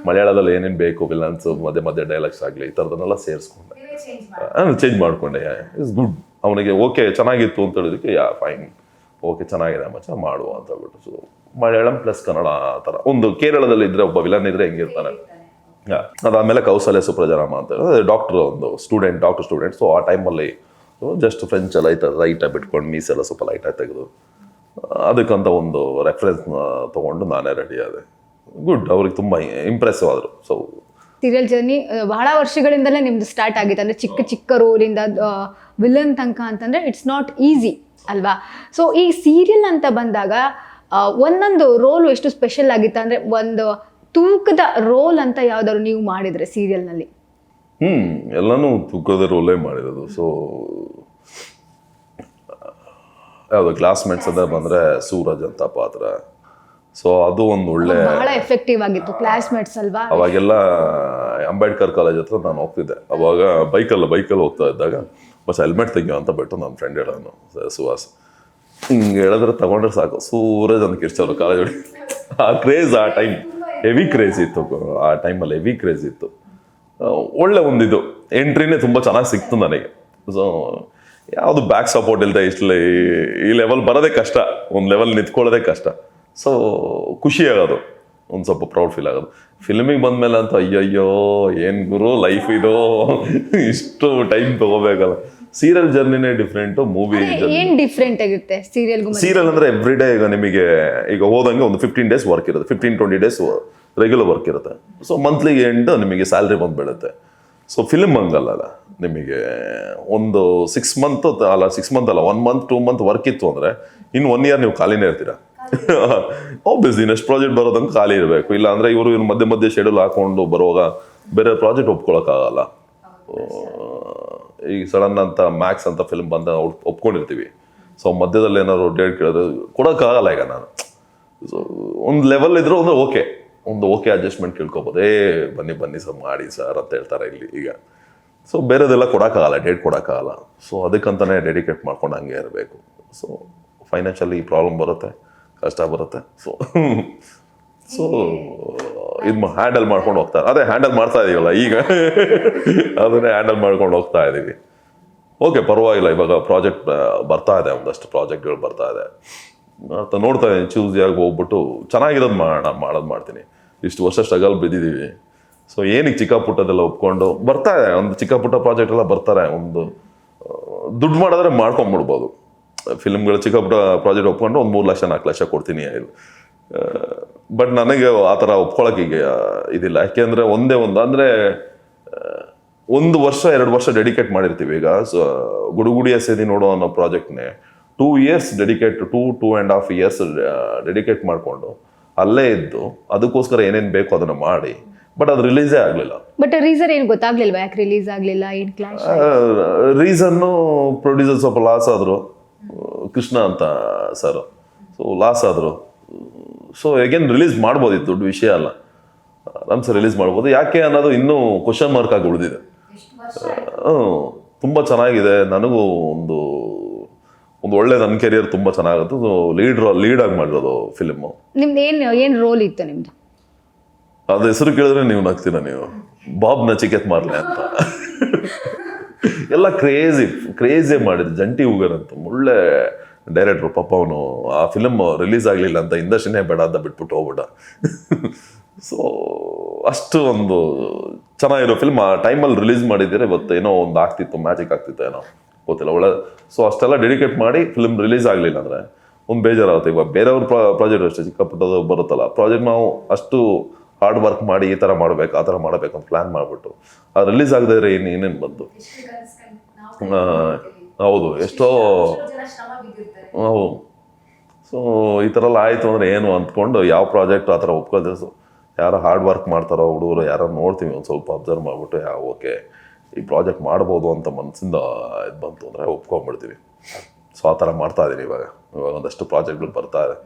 ಮಲಯಾಳದಲ್ಲಿ ಏನೇನು ಬೇಕು ವಿಲನ್ಸು, ಮಧ್ಯೆ ಡೈಲಾಗ್ಸ್ ಆಗಲಿ, ಈ ಥರದನ್ನೆಲ್ಲ ಸೇರಿಸ್ಕೊಂಡೆ, ಚೇಂಜ್ ಮಾಡಿಕೊಂಡೆ. It's good. ಅವನಿಗೆ ಓಕೆ ಚೆನ್ನಾಗಿತ್ತು ಅಂತ ಹೇಳಿದಕ್ಕೆ ಫೈನ್, ಓಕೆ ಚೆನ್ನಾಗಿದೆ ಮಚ್ಚ ಮಾಡುವ ಅಂತ ಹೇಳ್ಬಿಟ್ಟು. ಸೊ ಮಲಯಾಳಂ ಪ್ಲಸ್ ಕನ್ನಡ ಆ ಥರ ಒಂದು ಕೇರಳದಲ್ಲಿ ಇದ್ದರೆ ಒಬ್ಬ ವಿಲನ್ ಇದ್ದರೆ ಹೆಂಗಿರ್ತಾನೆ. ಅದಾದಮೇಲೆ ಕೌಸಲ್ಯ ಸುಪ್ರಜಾರಾಮ ಅಂತ ಹೇಳಿದ್ರೆ ಡಾಕ್ಟರ್ ಸ್ಟೂಡೆಂಟ್. ಸೊ ಆ ಟೈಮಲ್ಲಿ ಜಸ್ಟ್ ಫ್ರೆಂಚೆಲ್ಲ ಲೈಟಾಗಿ ಬಿಟ್ಕೊಂಡು ಮೀಸೆಲ್ಲ ಸ್ವಲ್ಪ ಲೈಟಾಗಿ ತೆಗೆದು ಅದಕ್ಕಂತ ಒಂದು ರೆಫರೆನ್ಸ್ನ ತೊಗೊಂಡು ನಾನೇ ರೆಡಿ ಆದೆ. ಗುಡ್, ಅವ್ರಿಗೆ ತುಂಬ ಇಂಪ್ರೆಸಿವ್ ಆದರು. ಸೊ ಸೀರಿಯಲ್ ಜರ್ನಿ ಬಹಳ ವರ್ಷಗಳಿಂದಲೇ ನಿಮ್ದು ಸ್ಟಾರ್ಟ್ ಆಗಿತ್ತು, ಅಂದರೆ ಚಿಕ್ಕ ಚಿಕ್ಕ ರೋಲಿಂದ ವಿಲನ್ ತನಕ ಅಂತಂದರೆ ಇಟ್ಸ್ ನಾಟ್ ಈಸಿ ಅಲ್ವಾ? ಸೊ ಈ ಸೀರಿಯಲ್ ಅಂತ ಬಂದಾಗ ಒಂದೊಂದು ರೋಲು ಎಷ್ಟು ಸ್ಪೆಷಲ್ ಆಗಿತ್ತು ಅಂದರೆ ಒಂದು ತೂಕದ ರೋಲ್ ಅಂತ ಯಾವ್ದಾದ್ರು ನೀವು ಮಾಡಿದ್ರೆ ಸೀರಿಯಲ್ನಲ್ಲಿ? ಎಲ್ಲನೂ ತೂಕದ ರೋಲೇ ಮಾಡಿರೋದು. ಸೊ ಯಾವುದು ಕ್ಲಾಸ್ಮೇಟ್ಸ್ ಅಂತ ಬಂದರೆ ಸೂರಜ್ ಅಂತ ಪಾತ್ರ. ಸೊ ಅದು ಒಂದು ಒಳ್ಳೆ ಬಹಳ ಎಫೆಕ್ಟಿವ್ ಆಗಿತ್ತು, ಕ್ಲಾಸ್ಮೇಟ್ಸ್ ಅಲ್ವಾ? ಅವಾಗೆಲ್ಲ ಅಂಬೇಡ್ಕರ್ ಕಾಲೇಜ್ ಹತ್ರ ನಾನು ಹೋಗ್ತಿದ್ದೆ. ಅವಾಗ ಬೈಕಲ್ಲಿ ಹೋಗ್ತಾ ಇದ್ದಾಗ ಬಸ್ ಹೆಲ್ಮೆಟ್ ತೆಗಿಯೋ ಅಂತ ಬಿಟ್ಟು ನನ್ನ ಫ್ರೆಂಡ್ ಹೇಳೋನು ಸುಹಾಸ್, ಹಿಂಗೆ ಹೇಳಿದ್ರೆ ತಗೊಂಡ್ರೆ ಸಾಕು ಸೂರಜ್ ಅಂತ ಕಿರ್ಚೋರು ಕಾಲೇಜ್ ಹೊಡಿ. ಆ ಕ್ರೇಜ್ ಆ ಟೈಮ್ ಹೆವಿ ಕ್ರೇಜ್ ಇತ್ತು, ಆ ಟೈಮಲ್ಲಿ ಹೆವಿ ಕ್ರೇಜ್ ಇತ್ತು. ಒಳ್ಳೆ ಒಂದಿದು ಎಂಟ್ರಿನೇ ತುಂಬ ಚೆನ್ನಾಗಿ ಸಿಕ್ತು ನನಗೆ. ಸೊ ಯಾವುದು ಬ್ಯಾಕ್ ಸಪೋರ್ಟ್ ಇಲ್ಲದೆ ಈ ಲೆವೆಲ್ ಬರೋದೇ ಕಷ್ಟ, ಒಂದು ಲೆವೆಲ್ ನಿಂತ್ಕೊಳ್ಳೋದೇ ಕಷ್ಟ. ಸೊ ಖುಷಿ ಆಗೋದು, ಒಂದು ಸ್ವಲ್ಪ ಪ್ರೌಡ್ ಫೀಲ್ ಆಗೋದು. ಫಿಲ್ಮಿಗೆ ಬಂದಮೇಲೆ ಅಂತ ಅಯ್ಯಯ್ಯೋ ಏನು ಗುರು ಲೈಫ್ ಇದು, ಇಷ್ಟು ಟೈಮ್ ತೊಗೋಬೇಕಲ್ಲ. ಸೀರಿಯಲ್ ಜರ್ನಿನೇ ಡಿಫ್ರೆಂಟು, ಮೂವಿ ಏನು ಡಿಫ್ರೆಂಟ್ ಆಗಿರುತ್ತೆ ಸೀರಿಯಲ್ಗೂ? ಸೀರಿಯಲ್ ಅಂದರೆ ಎವ್ರಿ ಡೇ ಈಗ ನಿಮಗೆ ಈಗ ಹೋದಂಗೆ ಒಂದು 15 days ವರ್ಕ್ ಇರುತ್ತೆ, 15-20 days ರೆಗ್ಯುಲರ್ ವರ್ಕ್ ಇರುತ್ತೆ. ಸೊ ಮಂತ್ಲಿ ಎಂಡ್ ನಿಮಗೆ ಸ್ಯಾಲ್ರಿ ಬಂದುಬಿಡುತ್ತೆ. ಸೊ ಫಿಲ್ಮ್ ಹಂಗಲ್ಲ, ನಿಮಗೆ ಒಂದು 6 month ಅಲ್ಲ 6 month ಅಲ್ಲ 1 month 2 month ವರ್ಕ್ ಇತ್ತು ಅಂದರೆ ಇನ್ನು 1 year ನೀವು ಖಾಲಿನೇ ಇರ್ತೀರ. ಆಬ್ವಿಯಸ್ಲಿ ನೆಕ್ಸ್ಟ್ ಪ್ರಾಜೆಕ್ಟ್ ಬರೋದಂಗೆ ಖಾಲಿ ಇರಬೇಕು. ಇಲ್ಲ ಅಂದರೆ ಇವರು ಮಧ್ಯೆ ಶೆಡ್ಯೂಲ್ ಹಾಕೊಂಡು ಬರುವಾಗ ಬೇರೆ ಪ್ರಾಜೆಕ್ಟ್ ಒಪ್ಕೊಳಕ್ಕಾಗಲ್ಲ. ಈಗ ಸಡನ್ ಅಂತ ಮ್ಯಾಕ್ಸ್ ಅಂತ ಫಿಲ್ಮ್ ಬಂದ ಒಪ್ಕೊಂಡಿರ್ತೀವಿ. ಸೊ ಮಧ್ಯದಲ್ಲಿ ಏನಾದ್ರು ಡೇಟ್ ಕೇಳಿದ್ರೆ ಕೊಡೋಕ್ಕಾಗಲ್ಲ. ಈಗ ನಾನು ಸೊ ಒಂದು ಲೆವೆಲ್ ಇದ್ರೂ ಅಂದರೆ ಓಕೆ ಅಡ್ಜಸ್ಟ್ಮೆಂಟ್ ಕೇಳ್ಕೊಬೋದು. ಬನ್ನಿ ಸರ್ ಮಾಡಿ ಸರ್ ಅಂತ ಹೇಳ್ತಾರೆ ಇಲ್ಲಿ ಈಗ. ಸೊ ಬೇರೆದೆಲ್ಲ ಕೊಡೋಕ್ಕಾಗಲ್ಲ, ಡೇಟ್ ಕೊಡೋಕ್ಕಾಗಲ್ಲ. ಸೊ ಅದಕ್ಕಂತಲೇ ಡೆಡಿಕೇಟ್ ಮಾಡ್ಕೊಂಡು ಹಂಗೆ ಇರಬೇಕು. ಸೊ ಫೈನಾನ್ಷಿಯಲಿ ಪ್ರಾಬ್ಲಮ್ ಬರುತ್ತೆ, ಕಷ್ಟ ಬರುತ್ತೆ. ಸೊ ಇದು ಹ್ಯಾಂಡಲ್ ಮಾಡ್ಕೊಂಡು ಹೋಗ್ತಾರೆ. ಅದೇ ಹ್ಯಾಂಡಲ್ ಮಾಡ್ತಾ ಇದೀವಲ್ಲ ಈಗ, ಅದನ್ನೇ ಹ್ಯಾಂಡಲ್ ಮಾಡ್ಕೊಂಡು ಹೋಗ್ತಾ ಇದ್ದೀವಿ. ಓಕೆ ಪರವಾಗಿಲ್ಲ. ಇವಾಗ ಪ್ರಾಜೆಕ್ಟ್ ಬರ್ತಾ ಇದೆ, ಒಂದಷ್ಟು ಪ್ರಾಜೆಕ್ಟ್ಗಳು ಬರ್ತಾ ಇದೆ ಅಂತ ನೋಡ್ತಾ ಇದ್ದೀನಿ. ಚೂಸಿಯಾಗಿ ಹೋಗ್ಬಿಟ್ಟು ಚೆನ್ನಾಗಿರೋದು ಮಾಡ್ತೀನಿ. ಇಷ್ಟು ವರ್ಷ ಸ್ಟ್ರಗಲ್ ಬಿದ್ದಿದ್ದೀವಿ. ಸೊ ಏನಕ್ಕೆ ಚಿಕ್ಕ ಪುಟ್ಟದೆಲ್ಲ ಒಪ್ಕೊಂಡು ಬರ್ತಾ ಇದೆ, ಒಂದು ಚಿಕ್ಕ ಪುಟ್ಟ ಪ್ರಾಜೆಕ್ಟ್ ಎಲ್ಲ ಬರ್ತಾರೆ. ಒಂದು ದುಡ್ಡು ಮಾಡಿದ್ರೆ ಮಾಡ್ಕೊಂಬಿಡ್ಬೋದು. ಫಿಲ್ಮ್ಗಳು ಚಿಕ್ಕ ಪುಟ್ಟ ಪ್ರಾಜೆಕ್ಟ್ ಒಪ್ಕೊಂಡು ಒಂದು 3 ಲಕ್ಷ 4 ಲಕ್ಷ ಕೊಡ್ತೀನಿ. ಬಟ್ ನನಗೆ ಆ ಥರ ಒಪ್ಕೊಳಕ್ಕೆ ಈಗ ಇದಿಲ್ಲ. ಯಾಕೆಂದರೆ ಅಂದರೆ 1 ವರ್ಷ 2 ವರ್ಷ ಡೆಡಿಕೇಟ್ ಮಾಡಿರ್ತೀವಿ. ಈಗ ಗುಡುಗುಡಿಯ ಸೇದಿ ನೋಡೋ ಅನ್ನೋ ಪ್ರಾಜೆಕ್ಟ್ನೇ 2 years ಡೆಡಿಕೇಟ್ 2.5 years ಡೆಡಿಕೇಟ್ ಮಾಡಿಕೊಂಡು ಅಲ್ಲೇ ಇದ್ದು ಅದಕ್ಕೋಸ್ಕರ ಏನೇನು ಬೇಕು ಅದನ್ನು ಮಾಡಿ, ಬಟ್ ಅದು ರಿಲೀಸೇ ಆಗಲಿಲ್ಲ. ಬಟ್ ರೀಸನ್ ಏನು ಗೊತ್ತಾಗ್ಲಿಲ್ವಾ, ಯಾಕೆ ರಿಲೀಸ್ ಆಗಲಿಲ್ಲ? ಏನು ಕ್ಲಾಶ್? ರೀಸನ್ನು ಪ್ರೊಡ್ಯೂಸರ್ ಸ್ವಲ್ಪ ಲಾಸ್ ಆದರು, ಕೃಷ್ಣ ಅಂತ ಸರ್. ಸೊ ಲಾಸ್ ಆದರು. ಸೊ ಅಗೇನ್ ರಿಲೀಸ್ ಮಾಡ್ಬೋದಿತ್ತು, ದೊಡ್ಡ ವಿಷಯ ಅಲ್ಲ, ಆರಾಮ್ಸೆ ರಿಲೀಸ್ ಮಾಡ್ಬೋದು. ಯಾಕೆ ಅನ್ನೋದು ಇನ್ನೂ ಕ್ವಶನ್ ಮಾರ್ಕ್ ಆಗಿ ಉಳಿದಿದೆ. ತುಂಬ ಚೆನ್ನಾಗಿದೆ. ನನಗೂ ಒಂದು ಒಳ್ಳೆ ನನ್ನ ಕೆರಿಯರ್ ತುಂಬ ಚೆನ್ನಾಗುತ್ತೆ. ಲೀಡ್ ಆಗಿ ಮಾಡಿರೋದು ಫಿಲ್ಮು. ನಿಮ್ದು ಏನು ರೋಲ್ ಇತ್ತು ನಿಮ್ದು? ಅದು ಹೆಸರು ಕೇಳಿದ್ರೆ ನೀವು ನಗ್ತೀರ, ನೀವು ಬಾಬ್ ನಚಿಕೇತ್ ಮಾರ್ಲೆ ಅಂತ. ಎಲ್ಲ ಕ್ರೇಜಿ ಮಾಡಿದ್ದು. ಜಂಟಿ ಹೂಗರ್ ಅಂತ ಒಳ್ಳೆ ಡೈರೆಕ್ಟ್ರು. ಪಾಪ ಅವನು ಆ ಫಿಲಮ್ ರಿಲೀಸ್ ಆಗಲಿಲ್ಲ ಅಂತ ಇಂಡಸ್ಟ್ರಿನೇ ಬೇಡ ಅಂತ ಬಿಟ್ಬಿಟ್ಟು ಹೋಗ್ಬಿಟ್ಟ. ಸೊ ಅಷ್ಟು ಒಂದು ಚೆನ್ನಾಗಿರೋ ಫಿಲ್ಮ್ ಆ ಟೈಮಲ್ಲಿ ರಿಲೀಸ್ ಮಾಡಿದ್ದೀರ. ಇವತ್ತು ಏನೋ ಒಂದು ಆಗ್ತಿತ್ತು, ಮ್ಯಾಜಿಕ್ ಆಗ್ತಿತ್ತು ಏನೋ ಗೊತ್ತಿಲ್ಲ, ಒಳ್ಳೆ. ಸೊ ಅಷ್ಟೆಲ್ಲ ಡೆಡಿಕೇಟ್ ಮಾಡಿ ಫಿಲ್ಮ್ ರಿಲೀಸ್ ಆಗಲಿಲ್ಲ ಅಂದರೆ ಒಂದು ಬೇಜಾರಾಗುತ್ತೆ. ಇವಾಗ ಬೇರೆಯವ್ರ ಪ್ರಾಜೆಕ್ಟ್ ಅಷ್ಟೇ ಚಿಕ್ಕ ಪುಟ್ಟದು ಬರುತ್ತಲ್ಲ, ಪ್ರಾಜೆಕ್ಟ್ ನಾವು ಅಷ್ಟು ಹಾರ್ಡ್ ವರ್ಕ್ ಮಾಡಿ ಈ ಥರ ಮಾಡಬೇಕು ಆ ಥರ ಮಾಡಬೇಕು ಅಂತ ಪ್ಲ್ಯಾನ್ ಮಾಡಿಬಿಟ್ಟು ಅದು ರಿಲೀಸ್ ಆಗದೆ ಇದ್ರೆ ಏನೇನು ಬಂತು. ಹೌದು, ಎಷ್ಟೋ. ಹೌದು. ಸೊ ಈ ಥರ ಎಲ್ಲ ಆಯಿತು ಅಂದರೆ ಏನು ಅಂದ್ಕೊಂಡು ಯಾವ ಪ್ರಾಜೆಕ್ಟ್ ಆ ಥರ ಒಪ್ಕೋದೆ. ಸೊ ಯಾರು ಹಾರ್ಡ್ ವರ್ಕ್ ಮಾಡ್ತಾರೋ ಹುಡುಗರು ಯಾರು ನೋಡ್ತೀವಿ, ಒಂದು ಸ್ವಲ್ಪ ಅಬ್ಸರ್ವ್ ಮಾಡಿಬಿಟ್ಟು ಓಕೆ ಈ ಪ್ರಾಜೆಕ್ಟ್ ಮಾಡ್ಬೋದು ಅಂತ ಮನಸ್ಸಿಂದ ಇದು ಬಂತು ಅಂದರೆ ಒಪ್ಕೊಂಡ್ಬಿಡ್ತೀವಿ. ಸೊ ಆ ಥರ ಮಾಡ್ತಾ ಇದ್ದೀನಿ ಇವಾಗ ಒಂದಷ್ಟು ಪ್ರಾಜೆಕ್ಟ್ಗಳು ಬರ್ತಾ ಇದೆ.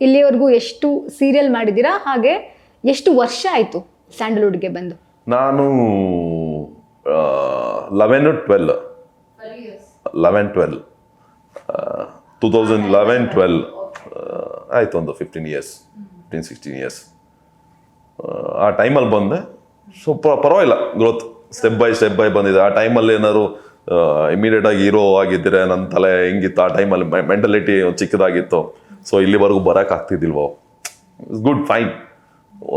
ಇಲ್ಲಿವರೆಗೂ ಎಷ್ಟು ಸೀರಿಯಲ್ ಮಾಡಿದ್ದೀರಾ, ಹಾಗೆ ಎಷ್ಟು ವರ್ಷ ಆಯಿತು ಸ್ಯಾಂಡಲ್ವುಡ್ಗೆ ಬಂದು? ನಾನು 11-12 2011-12 ಆಯಿತು, ಒಂದು 15-16 years ಆ ಟೈಮಲ್ಲಿ ಬಂದೆ. ಸೊ ಪರವಾಗಿಲ್ಲ, ಗ್ರೋತ್ ಸ್ಟೆಪ್ ಬೈ ಬಂದಿದೆ. ಆ ಟೈಮಲ್ಲಿ ಏನಾದ್ರು ಇಮಿಡಿಯೇಟಾಗಿ ಹೀರೋ ಆಗಿದ್ದರೆ ನನ್ನ ತಲೆ ಹೆಂಗಿತ್ತು, ಆ ಟೈಮಲ್ಲಿ ಮೆಂಟಲಿಟಿ ಚಿಕ್ಕದಾಗಿತ್ತು. ಸೊ ಇಲ್ಲಿವರೆಗೂ ಬರೋಕ್ಕಾಗ್ತಿದ್ದಿಲ್ವೋ, it's good, fine.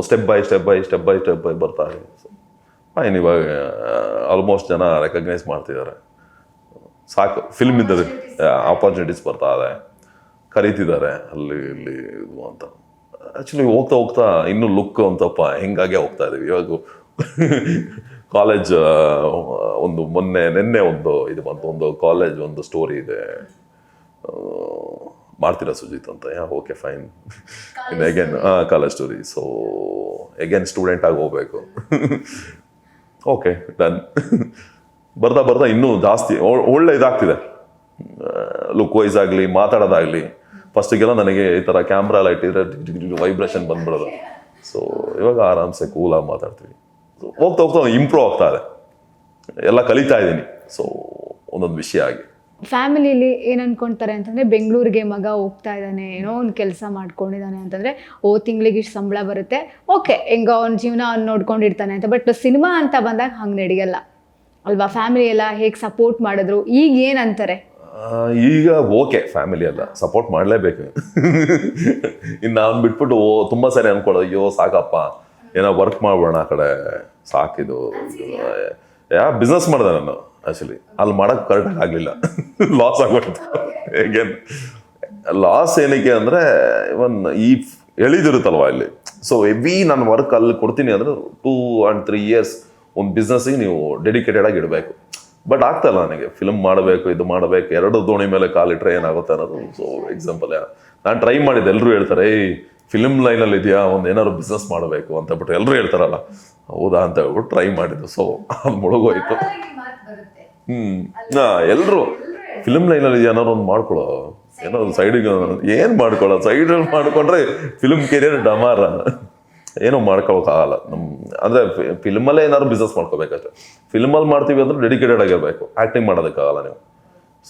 Step by ಬರ್ತಾ ಇದೆ. ಫೈನ್. ಇವಾಗ ಆಲ್ಮೋಸ್ಟ್ ಜನ ರೆಕಗ್ನೈಸ್ ಮಾಡ್ತಿದ್ದಾರೆ. ಸಾಕು, ಫಿಲ್ಮ್ ಇದ್ದದೆ ಆಪರ್ಚುನಿಟೀಸ್ ಬರ್ತಾ ಇದೆ, ಕರೀತಿದ್ದಾರೆ ಅಲ್ಲಿ ಇಲ್ಲಿ ಇದು ಅಂತ. ಆ್ಯಕ್ಚುಲಿ ಹೋಗ್ತಾ ಹೋಗ್ತಾ ಇನ್ನೂ ಲುಕ್ ಅಂತಪ್ಪ ಹೆಂಗಾಗೆ ಹೋಗ್ತಾ ಇದೀವಿ ಇವಾಗ. ಕಾಲೇಜ್ ಒಂದು ನಿನ್ನೆ ಒಂದು ಇದು ಬಂತು, ಒಂದು ಕಾಲೇಜ್ ಒಂದು ಸ್ಟೋರಿ ಇದೆ, ಮಾಡ್ತೀರಾ ಸುಜಿತ್ ಅಂತ. Okay fine. ಇನ್ನು again college story. So again student ಆಗಿ ಹೋಗ್ಬೇಕು. Okay done. ಬರ್ತಾ ಇನ್ನೂ ಜಾಸ್ತಿ ಒಳ್ಳೆ ಇದಾಗ್ತಿದೆ, ಲುಕ್ ವೈಸ್ ಆಗಲಿ ಮಾತಾಡೋದಾಗಲಿ. ಫಸ್ಟಿಗೆಲ್ಲ ನನಗೆ ಈ ಥರ ಕ್ಯಾಮ್ರಾ ಎಲ್ಲ ಇಟ್ಟಿದ್ರೆ ವೈಬ್ರೇಷನ್ ಬಂದ್ಬಿಡೋದು. ಸೊ ಇವಾಗ ಆರಾಮ್ಸೆ ಕೂಲಾಗಿ ಮಾತಾಡ್ತೀವಿ. ಸೊ ಹೋಗ್ತಾ ಇಂಪ್ರೂವ್ ಆಗ್ತಾ ಇದೆ, ಎಲ್ಲ ಕಲಿತಾ ಇದ್ದೀನಿ. ಸೊ ಒಂದೊಂದು ವಿಷಯ ಆಗಿ ಫ್ಯಾಮಿಲಿಲಿ ಏನು ಅನ್ಕೊಂತಾರೆ ಅಂತಂದರೆ, ಬೆಂಗಳೂರಿಗೆ ಮಗ ಹೋಗ್ತಾ ಇದ್ದಾನೆ, ಏನೋ ಒಂದು ಕೆಲಸ ಮಾಡ್ಕೊಂಡಿದ್ದಾನೆ ಅಂತಂದರೆ, ತಿಂಗಳಿಗೆ ಇಷ್ಟು ಸಂಬಳ ಬರುತ್ತೆ, ಓಕೆ ಹೆಂಗೋ ಅವ್ನ ಜೀವನ ಅವ್ನು ನೋಡ್ಕೊಂಡಿರ್ತಾನೆ ಅಂತ. ಬಟ್ ಸಿನಿಮಾ ಅಂತ ಬಂದಾಗ ಹಂಗೆ ನಡೆಯಲ್ಲ ಅಲ್ವಾ? ಫ್ಯಾಮಿಲಿ ಎಲ್ಲ ಹೇಗೆ ಸಪೋರ್ಟ್ ಮಾಡಿದ್ರು, ಈಗ ಏನಂತಾರೆ? ಈಗ ಓಕೆ, ಫ್ಯಾಮಿಲಿ ಎಲ್ಲ ಸಪೋರ್ಟ್ ಮಾಡಲೇಬೇಕು. ಇನ್ನು ಅವ್ನು ಬಿಟ್ಬಿಟ್ಟು ತುಂಬ ಸರಿ ಅನ್ಕೊಳ್ಳೋದು, ಅಯ್ಯೋ ಸಾಕಪ್ಪ ಏನೋ ವರ್ಕ್ ಮಾಡ್ಬೋಣ ಆ ಕಡೆ, ಸಾಕಿದು. ಬಿಸ್ನೆಸ್ ಮಾಡಿದೆ ನಾನು ಆ್ಯಕ್ಚುಲಿ, ಅಲ್ಲಿ ಮಾಡೋಕ್ಕೆ ಕರೆಕ್ಟಾಗಿ ಆಗಲಿಲ್ಲ, ಲಾಸ್ ಆಗ್ಬಿಡ್ತು. ಹೇಗೇನು ಲಾಸ್ ಏನಕ್ಕೆ ಅಂದರೆ, ಇವನ್ ಈ ಎಳಿದಿರುತ್ತಲ್ವ ಇಲ್ಲಿ. ಸೊ ಎವಿ ನಾನು ವರ್ಕ್ ಅಲ್ಲಿ ಕೊಡ್ತೀನಿ ಅಂದರೆ 2 and 3 years ಒಂದು ಬಿಸ್ನೆಸ್ಸಿಗೆ ನೀವು ಡೆಡಿಕೇಟೆಡ್ ಆಗಿ ಇಡಬೇಕು. ಬಟ್ ಆಗ್ತಾಯಿಲ್ಲ ನನಗೆ. ಫಿಲ್ಮ್ ಮಾಡಬೇಕು, ಇದು ಮಾಡಬೇಕು, 2 ದೋಣಿ ಮೇಲೆ ಕಾಲಿಟ್ರೆ ಏನಾಗುತ್ತೆ ಅನ್ನೋದು. ಸೊ ಎಕ್ಸಾಂಪಲ್ ನಾನು ಟ್ರೈ ಮಾಡಿದ್ದೆ, ಎಲ್ಲರೂ ಹೇಳ್ತಾರೆ ಫಿಲ್ಮ್ ಲೈನಲ್ಲಿ ಇದೆಯಾ, ಒಂದು ಏನಾದ್ರು ಬಿಸ್ನೆಸ್ ಮಾಡಬೇಕು ಅಂತ ಬಿಟ್ಟು ಎಲ್ಲರೂ ಹೇಳ್ತಾರಲ್ಲ, ಹೌದಾ ಅಂತ ಹೇಳ್ಬಿಟ್ಟು ಟ್ರೈ ಮಾಡಿದ್ದು. ಸೊ ಅದು ಮುಳುಗೋಯ್ತು. ಎಲ್ಲರೂ ಫಿಲ್ಮ್ ಲೈನಲ್ಲಿ ಇದೆಯಾ ಏನಾದ್ರು ಒಂದು ಮಾಡ್ಕೊಳ್ಳೋ, ಏನೋ ಸೈಡಿಗೆ ಏನು ಮಾಡ್ಕೊಳ್ಳೋ, ಸೈಡಲ್ಲಿ ಮಾಡ್ಕೊಂಡ್ರೆ ಫಿಲ್ಮ್ ಕೆರಿಯರ್ ಡಮಾರ, ಏನೋ ಮಾಡ್ಕೊಳಕ್ಕಾಗಲ್ಲ. ಅಂದರೆ ಫಿಲ್ಮಲ್ಲೇ ಏನಾದ್ರು ಬಿಸ್ನೆಸ್ ಮಾಡ್ಕೋಬೇಕಷ್ಟೆ. ಫಿಲ್ಮಲ್ಲಿ ಮಾಡ್ತೀವಿ ಅಂದ್ರೆ ಡೆಡಿಕೇಟೆಡ್ ಆಗಿರಬೇಕು, ಆ್ಯಕ್ಟಿಂಗ್ ಮಾಡೋದಕ್ಕಾಗಲ್ಲ ನೀವು.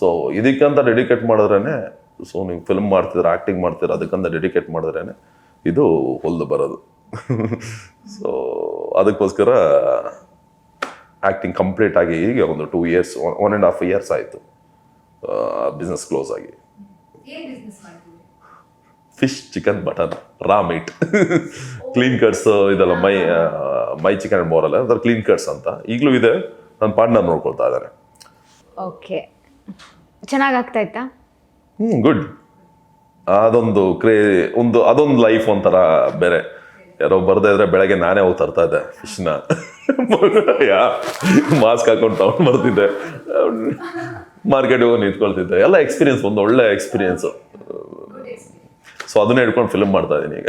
ಸೊ ಇದಕ್ಕಂತ ಡೆಡಿಕೇಟ್ ಮಾಡಿದ್ರೇ, ಸೊ ನೀವು ಫಿಲ್ಮ್ ಮಾಡ್ತಿದ್ರೆ, ಆ್ಯಕ್ಟಿಂಗ್ ಮಾಡ್ತೀರ, ಅದಕ್ಕಂತ ಡೆಡಿಕೇಟ್ ಮಾಡಿದ್ರೇ ಇದು ಹೊಲ್ದು ಬರೋದು. ಸೊ ಅದಕ್ಕೋಸ್ಕರ ಆ್ಯಕ್ಟಿಂಗ್ ಕಂಪ್ಲೀಟ್ ಆಗಿ ಈಗ ಒಂದು 2 years 1.5 years ಆಯಿತು ಬಿಸ್ನೆಸ್ ಕ್ಲೋಸ್ ಆಗಿ. ಫಿಶ್, ಚಿಕನ್, ಮಟನ್, ರಾ ಮೀಟ್, ಕ್ಲೀನ್ ಕಟ್ಸ್ ಇದೆಲ್ಲ, ಮೈ ಚಿಕನ್ ಅಂಡ್ ಮೋರ್ ಅಲ್ಲ, ಅದರ ಕ್ಲೀನ್ ಕಟ್ಸ್ ಅಂತ ಈಗಲೂ ಇದೆ. ನನ್ನ ಪಾರ್ಟ್ನರ್ ನೋಡ್ಕೊಳ್ತಾ ಇದ್ದಾನೆ. ಓಕೆ, ಚೆನ್ನಾಗಿ ಆಗ್ತಾ ಇತ್ತಾ? ಗುಡ್. ಅದೊಂದು ಅದೊಂದು ಲೈಫ್ ಒಂಥರ ಬೇರೆ. ಯಾರೋ ಬರ್ದೇ ಇದ್ರೆ ಬೆಳಗ್ಗೆ ನಾನೇ ಹೋಗಿ ತರ್ತಾ ಇದ್ದೆ ಫಿಶ್ನ, ಮಾಸ್ಕ್ ಹಾಕೊಂಡು ತಗೊಂಡು ಬರ್ತಿದ್ದೆ, ಮಾರ್ಕೆಟಿಗೆ ಹೋಗಿ ನಿಂತ್ಕೊಳ್ತಿದ್ದೆ. ಎಲ್ಲ ಎಕ್ಸ್ಪೀರಿಯನ್ಸ್, ಒಂದು ಒಳ್ಳೆ ಎಕ್ಸ್ಪೀರಿಯನ್ಸು. ಸೊ ಅದನ್ನೇ ಹಿಡ್ಕೊಂಡು ಫಿಲ್ಮ್ ಮಾಡ್ತಾ ಇದ್ದೀನಿ ಈಗ.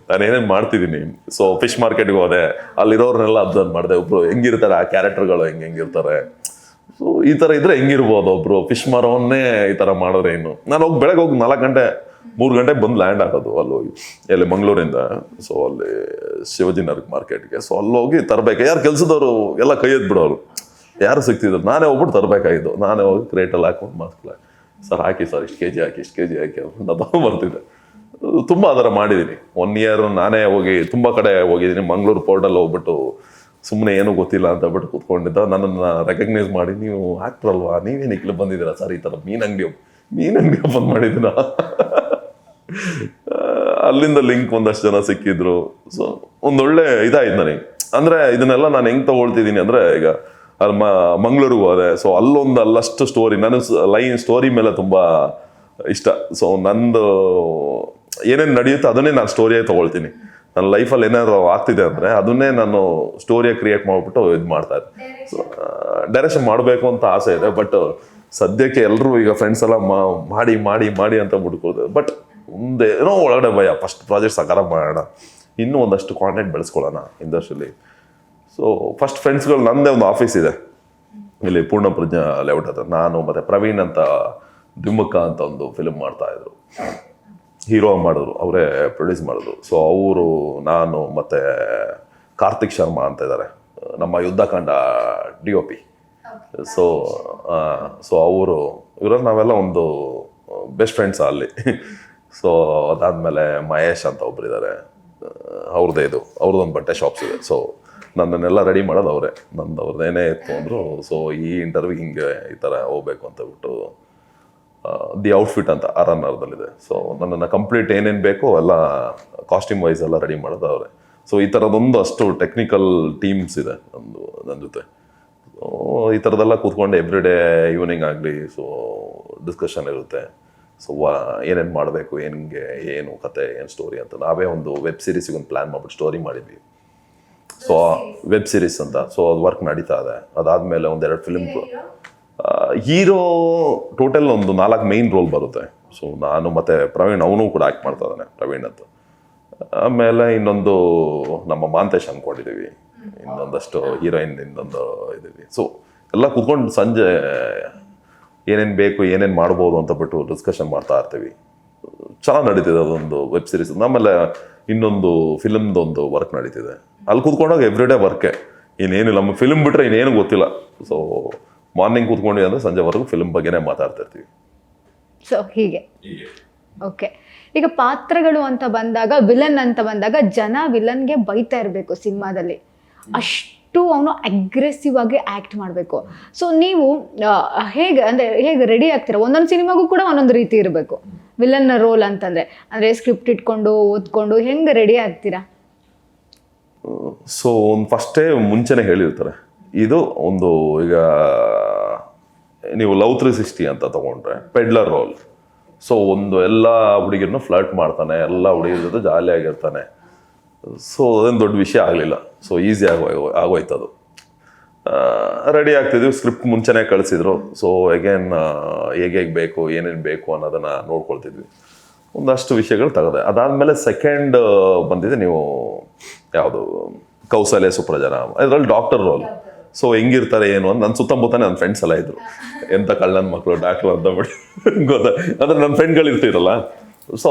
ನಾನು ಏನೇನು ಮಾಡ್ತಿದ್ದೀನಿ. ಸೊ ಫಿಶ್ ಮಾರ್ಕೆಟ್ಗೆ ಹೋದೆ, ಅಲ್ಲಿರೋರ್ನೆಲ್ಲ ಅಬ್ಸರ್ವ್ ಮಾಡಿದೆ. ಒಬ್ರು ಹೆಂಗಿರ್ತಾರೆ, ಆ ಕ್ಯಾರೆಕ್ಟರ್ಗಳು ಹೆಂಗಿರ್ತಾರೆ. ಸೊ ಈ ಥರ ಇದ್ರೆ ಹೆಂಗಿರ್ಬೋದು, ಒಬ್ರು ಫಿಶ್ ಮಾರೋನ್ನೇ ಈ ಥರ ಮಾಡಿದ್ರೆ ಇನ್ನು. ನಾನು ಬೆಳಗ್ಗೆ ಹೋಗಿ 4 ಗಂಟೆ 3 ಗಂಟೆಗೆ ಬಂದು ಲ್ಯಾಂಡ್ ಆಗೋದು ಅಲ್ಲಿ ಹೋಗಿ, ಎಲ್ಲಿ ಮಂಗಳೂರಿಂದ. ಸೊ ಅಲ್ಲಿ ಶಿವಾಜಿನಗರ ಮಾರ್ಕೆಟ್ಗೆ. ಸೊ ಅಲ್ಲಿ ಹೋಗಿ ತರಬೇಕು. ಯಾರು ಕೆಲಸದವರು ಎಲ್ಲ ಕೈ ಎದ್ಬಿಡೋರು, ಯಾರು ಸಿಗ್ತಿದ್ರು. ನಾನೇ ಹೋಗ್ಬಿಟ್ಟು ತರಬೇಕಾಗಿದ್ದು. ನಾನೇ ಹೋಗಿ ಕ್ರೇಟಲ್ಲಿ ಹಾಕೊಂಡು ಮಾಸ್ಕ್ ಸರ್ ಹಾಕಿ, ಸರ್ ಇಷ್ಟು ಕೆಜಿ ಹಾಕಿ, ಇಷ್ಟು ಕೆಜಿ ಹಾಕಿ ಅಂತ ಬರ್ತಿದ್ದೆ. ತುಂಬ ಆ ಥರ ಮಾಡಿದ್ದೀನಿ. 1 year ನಾನೇ ಹೋಗಿ ತುಂಬ ಕಡೆ ಹೋಗಿದ್ದೀನಿ. ಮಂಗಳೂರು ಪೋರ್ಟಲ್ಲಿ ಹೋಗ್ಬಿಟ್ಟು ಸುಮ್ಮನೆ ಏನೂ ಗೊತ್ತಿಲ್ಲ ಅಂತ ಬಿಟ್ಟು ಕೂತ್ಕೊಂಡಿದ್ದ. ನನ್ನನ್ನು ರೆಕಗ್ನೈಸ್ ಮಾಡಿ, ನೀವು ಆ್ಯಕ್ಟರ್ ಅಲ್ವಾ, ನೀವೇನು ಇಕ್ಲಿ ಬಂದಿದ್ದೀರಾ ಸರ್, ಈ ಥರ ಮೀನು ಅಂಗಡಿ ಓಪನ್ ಮಾಡಿದ್ದೀನ. ಅಲ್ಲಿಂದ ಲಿಂಕ್ ಒಂದಷ್ಟು ಜನ ಸಿಕ್ಕಿದ್ರು. ಸೊ ಒಂದೊಳ್ಳೆ ಇದಾಯ್ತು ನನಗೆ. ಅಂದರೆ ಇದನ್ನೆಲ್ಲ ನಾನು ಹೆಂಗೆ ತಗೊಳ್ತಿದ್ದೀನಿ ಅಂದರೆ, ಈಗ ಅಲ್ಲಿ ಮಂಗಳೂರಿಗೆ ಹೋದೆ. ಸೊ ಅಲ್ಲಷ್ಟು ಸ್ಟೋರಿ, ನನಗೆ ಸ್ಟೋರಿ ಮೇಲೆ ತುಂಬ ಇಷ್ಟ. ಸೊ ನಂದು ಏನೇನು ನಡೆಯುತ್ತೆ ಅದನ್ನೇ ನಾನು ಸ್ಟೋರಿಯಾಗಿ ತೊಗೊಳ್ತೀನಿ. ನನ್ನ ಲೈಫಲ್ಲಿ ಏನಾದ್ರು ಆಗ್ತಿದೆ ಅಂದರೆ ಅದನ್ನೇ ನಾನು ಸ್ಟೋರಿಯಾಗಿ ಕ್ರಿಯೇಟ್ ಮಾಡಿಬಿಟ್ಟು ಇದು ಮಾಡ್ತಾ ಇದ್ದೆ. ಸೊ ಡೈರೆಕ್ಷನ್ ಮಾಡಬೇಕು ಅಂತ ಆಸೆ ಇದೆ. ಬಟ್ ಸದ್ಯಕ್ಕೆ ಎಲ್ಲರೂ ಈಗ ಫ್ರೆಂಡ್ಸ್ ಎಲ್ಲ ಮಾಡಿ ಮಾಡಿ ಮಾಡಿ ಅಂತ ಬಿಟ್ಕೊಳ್ತಾರೆ. ಬಟ್ ಮುಂದೆ ಏನೋ ಒಳಗಡೆ ಭಯ, ಫಸ್ಟ್ ಪ್ರಾಜೆಕ್ಟ್ ಸಕಾರ ಮಾಡೋಣ, ಇನ್ನೂ ಒಂದಷ್ಟು ಕಾಂಟೆಂಟ್ ಬೆಳೆಸ್ಕೊಳ್ಳೋಣ ಇಂಡಸ್ಟ್ರಿಯಲ್ಲಿ. ಸೊ ಫಸ್ಟ್ ಫ್ರೆಂಡ್ಸ್ಗಳು, ನನ್ನದೇ ಒಂದು ಆಫೀಸ್ ಇದೆ ಇಲ್ಲಿ ಪೂರ್ಣಪ್ರಜ್ಞಾ ಲೇಔಟ್ ಹತ್ರ. ನಾನು ಮತ್ತು ಪ್ರವೀಣ್ ಅಂತ ದ್ವಿಮುಖ ಅಂತ ಒಂದು ಫಿಲ್ಮ್ ಮಾಡ್ತಾಯಿದ್ರು, ಹೀರೋ ಮಾಡಿದ್ರು, ಅವರೇ ಪ್ರೊಡ್ಯೂಸ್ ಮಾಡಿದ್ರು. ಸೊ ಅವರು, ನಾನು ಮತ್ತು ಕಾರ್ತಿಕ್ ಶರ್ಮಾ ಅಂತ ಇದ್ದಾರೆ, ನಮ್ಮ ಯುದ್ಧಕಾಂಡ DOP. ಸೊ ಅವರು ಇವರಲ್ಲಿ ನಾವೆಲ್ಲ ಒಂದು ಬೆಸ್ಟ್ ಫ್ರೆಂಡ್ಸ್ ಅಲ್ಲಿ. ಸೊ ಅದಾದಮೇಲೆ ಮಹೇಶ್ ಅಂತ ಒಬ್ರು ಇದ್ದಾರೆ, ಅವ್ರದ್ದೊಂದು ಬಟ್ಟೆ ಶಾಪ್ಸ್ ಇದೆ. ಸೊ ನನ್ನನ್ನೆಲ್ಲ ರೆಡಿ ಮಾಡೋದು ಅವರೇ. ಅವ್ರದ್ದು ಏನೇ ಇತ್ತು ಅಂದರು, ಸೊ ಈ ಇಂಟರ್ವ್ಯೂಗೆ ಹಿಂಗೆ ಈ ಥರ ಹೋಗ್ಬೇಕು ಅಂತ ಬಿಟ್ಟು ದಿ ಔಟ್ಫಿಟ್ ಅಂತ RNRದಲ್ಲಿದೆ. ಸೊ ನನ್ನನ್ನು ಕಂಪ್ಲೀಟ್ ಏನೇನು ಬೇಕೋ ಎಲ್ಲ ಕಾಸ್ಟ್ಯೂಮ್ ವೈಸ್ ಎಲ್ಲ ರೆಡಿ ಮಾಡೋದು ಅವರೇ. ಸೊ ಈ ಥರದೊಂದು ಅಷ್ಟು ಟೆಕ್ನಿಕಲ್ ಟೀಮ್ಸ್ ಇದೆ ನನ್ನ ಜೊತೆ. ಈ ಥರದ್ದೆಲ್ಲ ಕೂತ್ಕೊಂಡು ಎವ್ರಿ ಡೇ ಈವ್ನಿಂಗ್ ಆಗಲಿ ಸೊ ಡಿಸ್ಕಷನ್ ಇರುತ್ತೆ. ಸೊ ಏನೇನು ಮಾಡಬೇಕು, ಏನು ಕತೆ, ಏನು ಸ್ಟೋರಿ ಅಂತ ನಾವೇ ಒಂದು ವೆಬ್ ಸೀರೀಸಿಗೆ ಒಂದು ಪ್ಲ್ಯಾನ್ ಮಾಡ್ಬಿಟ್ಟು ಸ್ಟೋರಿ ಮಾಡಿದ್ವಿ. ಸೊ ವೆಬ್ ಸೀರೀಸ್ ಅಂತ. ಸೊ ಅದು ವರ್ಕ್ ನಡೀತಾ ಇದೆ. ಅದಾದಮೇಲೆ ಒಂದೆರಡು ಫಿಲ್ಮ್ ಹೀರೋ ಟೋಟಲ್ ಒಂದು 4 ಮೇಯ್ನ್ ರೋಲ್ ಬರುತ್ತೆ. ಸೊ ನಾನು ಮತ್ತು ಪ್ರವೀಣ್, ಅವನು ಕೂಡ ಆ್ಯಕ್ಟ್ ಮಾಡ್ತಾ ಇದ್ದಾನೆ, ಪ್ರವೀಣ್ ಅಂತ. ಆಮೇಲೆ ಇನ್ನೊಂದು ನಮ್ಮ ಮಾಂತೇಶ್ ಅಂದ್ಕೊಂಡಿದ್ದೀವಿ, ಇನ್ನೊಂದಷ್ಟು ಹೀರೋಯಿನ್ ಇನ್ನೊಂದು ಇದ್ದೀವಿ. ಸೊ ಎಲ್ಲ ಕೂತ್ಕೊಂಡು ಸಂಜೆ ಏನೇನು ಬೇಕು, ಏನೇನು ಮಾಡ್ಬೋದು ಅಂತ ಬಿಟ್ಟು ಡಿಸ್ಕಷನ್ ಮಾಡ್ತಾ ಇರ್ತೀವಿ. ಚೆನ್ನಾಗಿ ನಡೀತಿದೆ ಅದೊಂದು ವೆಬ್ ಸೀರೀಸ್. ಆಮೇಲೆ ಇನ್ನೊಂದು ಫಿಲಮ್ದೊಂದು ವರ್ಕ್ ನಡೀತಿದೆ. ಅಲ್ಲಿ ಕೂತ್ಕೊಂಡಾಗ ಎವ್ರಿಡೇ ವರ್ಕೆ, ಇನ್ನೇನಿಲ್ಲ. ನಮ್ಮ ಫಿಲ್ಮ್ ಬಿಟ್ಟರೆ ಇನ್ನೇನು ಗೊತ್ತಿಲ್ಲ. ಸೊ ಮಾರ್ನಿಂಗ್ ಕೂತ್ಕೊಂಡ್ವಿ ಅಂದರೆ ಸಂಜೆವರೆಗೂ ಫಿಲ್ಮ್ ಬಗ್ಗೆನೇ ಮಾತಾಡ್ತಾ ಇರ್ತೀವಿ. ಸೊ ಹೀಗೆ ಓಕೆ. ಈಗ ಪಾತ್ರಗಳು ಅಂತ ಬಂದಾಗ, ವಿಲನ್ ಅಂತ ಬಂದಾಗ ಜನ ವಿಲನ್ಗೆ ಬೈತಾ ಇರಬೇಕು ಸಿನಿಮಾದಲ್ಲಿ, ಅಷ್ಟು ಅವನು ಅಗ್ರೆಸಿವ್ ಆಗಿ ಆ್ಯಕ್ಟ್ ಮಾಡಬೇಕು. ಸೊ ನೀವು ಹೇಗೆ ರೆಡಿ ಆಗ್ತೀರಾ? ಒಂದೊಂದು ಸಿನಿಮಾಗೂ ಕೂಡ ಒಂದೊಂದು ರೀತಿ ಇರಬೇಕು ವಿಲನ್ ರೋಲ್ ಅಂತಂದರೆ. ಅಂದರೆ ಸ್ಕ್ರಿಪ್ಟ್ ಇಟ್ಕೊಂಡು ಓದ್ಕೊಂಡು ಹೆಂಗೆ ರೆಡಿ ಆಗ್ತೀರಾ? ಸೊ ಒಂದು ಫಸ್ಟೇ ಮುಂಚೆನೇ ಹೇಳಿರ್ತಾರೆ. ಇದು ಒಂದು ಈಗ ನೀವು ಲವ್ 360 ಅಂತ ತೊಗೊಂಡ್ರೆ ಪೆಡ್ಲರ್ ರೋಲ್. ಸೊ ಒಂದು ಎಲ್ಲ ಹುಡುಗಿರನ್ನು ಫ್ಲರ್ಟ್ ಮಾಡ್ತಾನೆ, ಎಲ್ಲ ಹುಡುಗಿರ ಜೊತೆ ಜಾಲಿಯಾಗಿರ್ತಾನೆ. ಸೊ ಅದೇನು ದೊಡ್ಡ ವಿಷಯ ಆಗಲಿಲ್ಲ. ಸೊ ಈಸಿ ಆಗೋಯ್ತು ಅದು. ರೆಡಿ ಆಗ್ತಿದ್ವಿ, ಸ್ಕ್ರಿಪ್ಟ್ ಮುಂಚೆನೇ ಕಳಿಸಿದ್ರು. ಸೊ ಅಗೇನ್ ಹೇಗೆ ಬೇಕು, ಏನೇನು ಬೇಕು ಅನ್ನೋದನ್ನು ನೋಡ್ಕೊಳ್ತಿದ್ವಿ. ಒಂದಷ್ಟು ವಿಷಯಗಳು ತೆಗೆದೆ. ಅದಾದಮೇಲೆ ಸೆಕೆಂಡ್ ಬಂದಿದೆ ನೀವು ಯಾವುದು ಕೌಸಲ್ಯ ಸುಪ್ರಜನ, ಇದರಲ್ಲಿ ಡಾಕ್ಟರ್ ರೋಲ್. ಸೊ ಹೆಂಗಿರ್ತಾರೆ ಏನು ಅಂತ ನನ್ನ ಸುತ್ತಮುತ್ತನೇ ನನ್ನ ಫ್ರೆಂಡ್ಸ್ ಎಲ್ಲ ಇದ್ರು, ಎಂಥ ಕಳ್ಳನ ಮಕ್ಕಳು ಡಾಕ್ಟ್ರು ಅಂತ ಬಿಡಿ ಗೊತ್ತಾ. ಅಂದರೆ ನನ್ನ ಫ್ರೆಂಡ್ಗಳು ಇರ್ತಿರಲ್ಲ, ಸೊ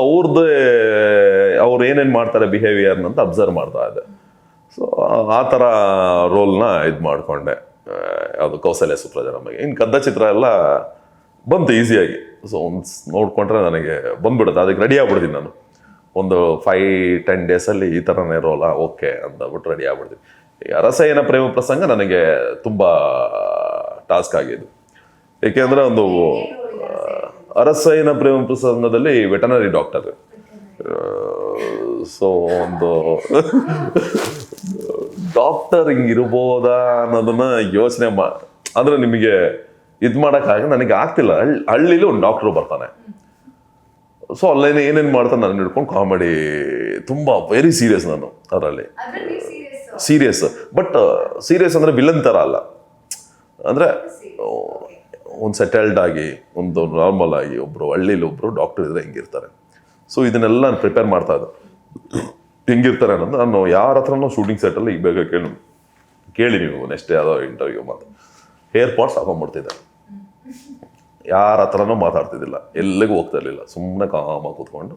ಅವ್ರು ಏನೇನು ಮಾಡ್ತಾರೆ ಬಿಹೇವಿಯರ್ನ ಅಂತ ಅಬ್ಸರ್ವ್ ಮಾಡ್ತಾ ಇದ್ದೆ. ಸೊ ಆ ಥರ ರೋಲ್ನ ಇದು ಮಾಡಿಕೊಂಡೆ, ಯಾವುದು ಕೌಸಲ್ಯ ಸುಪ್ರಜನ ಬಗ್ಗೆ. ಇನ್ನು ಕದ್ದ ಚಿತ್ರ ಎಲ್ಲ ಬಂತು ಈಸಿಯಾಗಿ. ಸೊ ಒಂದು ನೋಡಿಕೊಂಡ್ರೆ ನನಗೆ ಬಂದ್ಬಿಡುತ್ತೆ, ಅದಕ್ಕೆ ರೆಡಿ ಆಗ್ಬಿಡ್ತೀನಿ ನಾನು. ಒಂದು 5-10 ಡೇಸಲ್ಲಿ ಈ ಥರನೇ ರೋಲಾ ಓಕೆ ಅಂದ್ಬಿಟ್ಟು ರೆಡಿ ಆಗ್ಬಿಡ್ತೀನಿ. ಈ ಅರಸಯ್ಯನ ಪ್ರೇಮ ಪ್ರಸಂಗ ನನಗೆ ತುಂಬ ಟಾಸ್ಕ್ ಆಗಿದ್ದು. ಏಕೆಂದರೆ ಒಂದು ಅರಸಯ್ಯನ ಪ್ರೇಮ ಪ್ರಸಂಗದಲ್ಲಿ ವೆಟನರಿ ಡಾಕ್ಟರ್. ಸೊ ಒಂದು ಡಾಕ್ಟರ್ ಹಿಂಗಿರ್ಬೋದಾ ಅನ್ನೋದನ್ನ ಯೋಚನೆ ಅಂದರೆ ನಿಮಗೆ ಇದು ಮಾಡೋಕ್ಕಾಗ ನನಗೆ ಆಗ್ತಿಲ್ಲ. ಹಳ್ಳಿಲಿ ಒಂದು ಡಾಕ್ಟ್ರು ಬರ್ತಾನೆ. ಸೊ ಅಲ್ಲೇನು ಏನೇನು ಮಾಡ್ತಾನೆ ನಾನು ಹಿಡ್ಕೊಂಡು ಕಾಮಿಡಿ, ತುಂಬ ವೆರಿ ಸೀರಿಯಸ್ ನಾನು ಅದರಲ್ಲಿ. ಸೀರಿಯಸ್, ಬಟ್ ಸೀರಿಯಸ್ ಅಂದರೆ ವಿಲನ್ ಥರ ಅಲ್ಲ. ಅಂದರೆ ಒಂದು ಸೆಟಲ್ಡ್ ಆಗಿ, ಒಂದು ನಾರ್ಮಲ್ ಆಗಿ ಒಬ್ಬರು ಹಳ್ಳಿಲಿ ಒಬ್ಬರು ಡಾಕ್ಟರ್ ಇದ್ರೆ ಹೆಂಗಿರ್ತಾರೆ. ಸೊ ಇದನ್ನೆಲ್ಲ ನಾನು ಪ್ರಿಪೇರ್ ಮಾಡ್ತಾ ಇದ್ದೆ, ಹೆಂಗಿರ್ತಾರೆ ಅನ್ನೋದು. ನಾನು ಯಾರ ಹತ್ರನೂ ಶೂಟಿಂಗ್ ಸೆಟ್ಟಲ್ಲಿ ಈಗ ಬೇಗ ಕೇಳಿ ನೀವು ನೆಕ್ಸ್ಟ್ ಯಾವುದೋ ಇಂಟರ್ವ್ಯೂ ಮಾತು ಹೇರ್ ಪಾಟ್ಸ್ ಹಾಕೊಂಡ್ಬಿಡ್ತಿದ್ದೆ. ಯಾರ ಹತ್ರನೂ ಮಾತಾಡ್ತಿದ್ದಿಲ್ಲ, ಎಲ್ಲಿಗೂ ಹೋಗ್ತಾ ಇರಲಿಲ್ಲ. ಸುಮ್ಮನೆ ಕಾಮಾಗಿ ಕೂತ್ಕೊಂಡು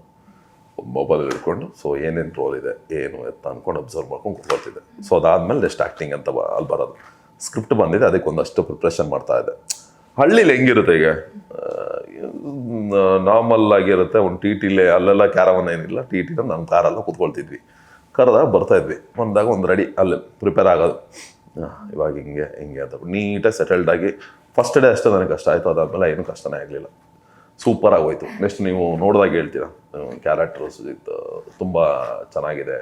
ಮೊಬೈಲ್ ಹಿಡ್ಕೊಂಡು ಸೊ ಏನೇನು ರೋಲ್ ಇದೆ ಏನು ಎತ್ತ ಅಂದ್ಕೊಂಡು ಅಬ್ಸರ್ವ್ ಮಾಡ್ಕೊಂಡು ಕೂತ್ಕೊಳ್ತಿದ್ದೆ. ಸೊ ಅದಾದಮೇಲೆ ನೆಕ್ಸ್ಟ್ ಆ್ಯಕ್ಟಿಂಗ್ ಅಂತ ಅಲ್ಲಿ ಬರೋದು. ಸ್ಕ್ರಿಪ್ಟ್ ಬಂದಿದೆ, ಅದಕ್ಕೆ ಒಂದಷ್ಟು ಪ್ರಿಪ್ರೇಷನ್ ಮಾಡ್ತಾ ಇದ್ದೆ. ಹಳ್ಳಿಲಿ ಹೆಂಗಿರುತ್ತೆ ಈಗ ನಾರ್ಮಲ್ ಆಗಿರುತ್ತೆ. ಒಂದು ಟಿಲೇ ಅಲ್ಲೆಲ್ಲ ಕ್ಯಾರವನ್ ಏನಿಲ್ಲ, ಟಿನ ನಮ್ಮ ಕಾರೆಲ್ಲ ಕೂತ್ಕೊಳ್ತಿದ್ವಿ. ಕರೆದಾಗ ಬರ್ತಾಯಿದ್ವಿ, ಬಂದಾಗ ಒಂದು ರೆಡಿ ಅಲ್ಲಿ ಪ್ರಿಪೇರ್ ಆಗೋದು. ಇವಾಗ ಹಿಂಗೆ ಅಂತ ನೀಟಾಗಿ ಸೆಟಲ್ಡ್ ಆಗಿ ಫಸ್ಟ್ ಡೇ ಅಷ್ಟೇ ನನಗೆ ಕಷ್ಟ ಆಯಿತು. ಅದಾದಮೇಲೆ ಏನೂ ಕಷ್ಟನೇ ಆಗಲಿಲ್ಲ, ಸೂಪರ್ ಆಗೋಯ್ತು. ನೆಕ್ಸ್ಟ್ ನೀವು ನೋಡಿದಾಗ ಹೇಳ್ತೀರಾ ಕ್ಯಾರೆಕ್ಟರ್ಸ್ ತುಂಬ ಚೆನ್ನಾಗಿದೆ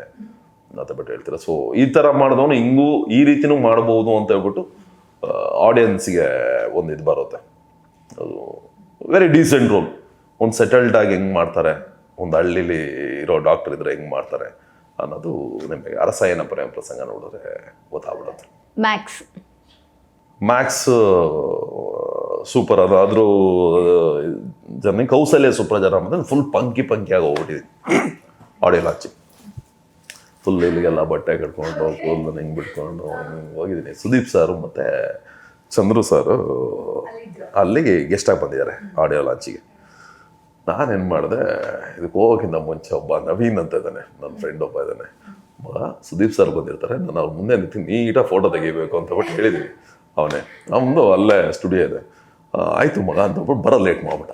ಅಂತ ಬಿಟ್ಟು ಹೇಳ್ತೀರಾ. ಸೊ ಈ ಥರ ಮಾಡಿದವನು ಹಿಂಗೂ ಈ ರೀತಿನೂ ಮಾಡ್ಬೋದು ಅಂತ ಹೇಳ್ಬಿಟ್ಟು ಆಡಿಯನ್ಸ್ಗೆ ಒಂದು ಇದು ಬರುತ್ತೆ. ಅದು ವೆರಿ ಡೀಸೆಂಟ್ ರೋಲ್. ಒಂದು ಸೆಟಲ್ಡ್ ಆಗಿ ಹೆಂಗೆ ಮಾಡ್ತಾರೆ, ಒಂದು ಹಳ್ಳಿಲಿ ಇರೋ ಡಾಕ್ಟರ್ ಇದ್ರೆ ಹೆಂಗೆ ಮಾಡ್ತಾರೆ ಅನ್ನೋದು ನಿಮಗೆ ಅರಸಯ್ಯನ ಪ್ರೇಮ ಪ್ರಸಂಗ ನೋಡಿದ್ರೆ ಗೊತ್ತಾಗ್ಬಿಡುತ್ತೆ. Max super. ಅದು ಆದರೂ ಜನ ಕೌಸಲ್ಯ ಸುಪ್ರಜನ ಅಂದರೆ ಫುಲ್ ಪಂಕಿ ಆಗಿ ಹೋಗ್ಬಿಟ್ಟಿದ್ದೀನಿ. ಆಡಿಯೋ ಲಾಂಚಿ ಫುಲ್ ಇಲ್ಲಿಗೆಲ್ಲ ಬಟ್ಟೆ ಕಟ್ಕೊಂಡು ಫುಲ್ ಹಿಂಗೆ ಬಿಟ್ಕೊಂಡು ಹೋಗಿದ್ದೀನಿ. ಸುದೀಪ್ ಸರ್ ಮತ್ತು ಚಂದ್ರು ಸರ್ ಅಲ್ಲಿಗೆ ಗೆಸ್ಟಾಗಿ ಬಂದಿದ್ದಾರೆ ಆಡಿಯೋ ಲಾಂಚಿಗೆ. ನಾನೇನು ಮಾಡಿದೆ, ಇದಕ್ಕೆ ಹೋಗೋಕ್ಕಿಂತ ಮುಂಚೆ ಒಬ್ಬ ನವೀನ್ ಅಂತ ಇದ್ದಾನೆ, ನನ್ನ ಫ್ರೆಂಡ್ ಒಬ್ಬ ಇದ್ದಾನೆ. ಮಗ ಸುದೀಪ್ ಸರ್ ಬಂದಿರ್ತಾರೆ, ನಾನು ಅವ್ರ ಮುಂದೆ ನಿಂತು ನೀಟಾಗಿ ಫೋಟೋ ತೆಗಿಬೇಕು ಅಂತ ಬಿಟ್ಟು ಹೇಳಿದ್ದೀನಿ. ಅವನೇ ನಮ್ಮದು ಅಲ್ಲೇ ಸ್ಟುಡಿಯೋ ಇದೆ. ಆಯಿತು ಮಗ ಅಂತ ಬಿಟ್ಟು ಬರೋ ಲೇಟ್ ಮಾಡ್ಬಿಟ್ಟ.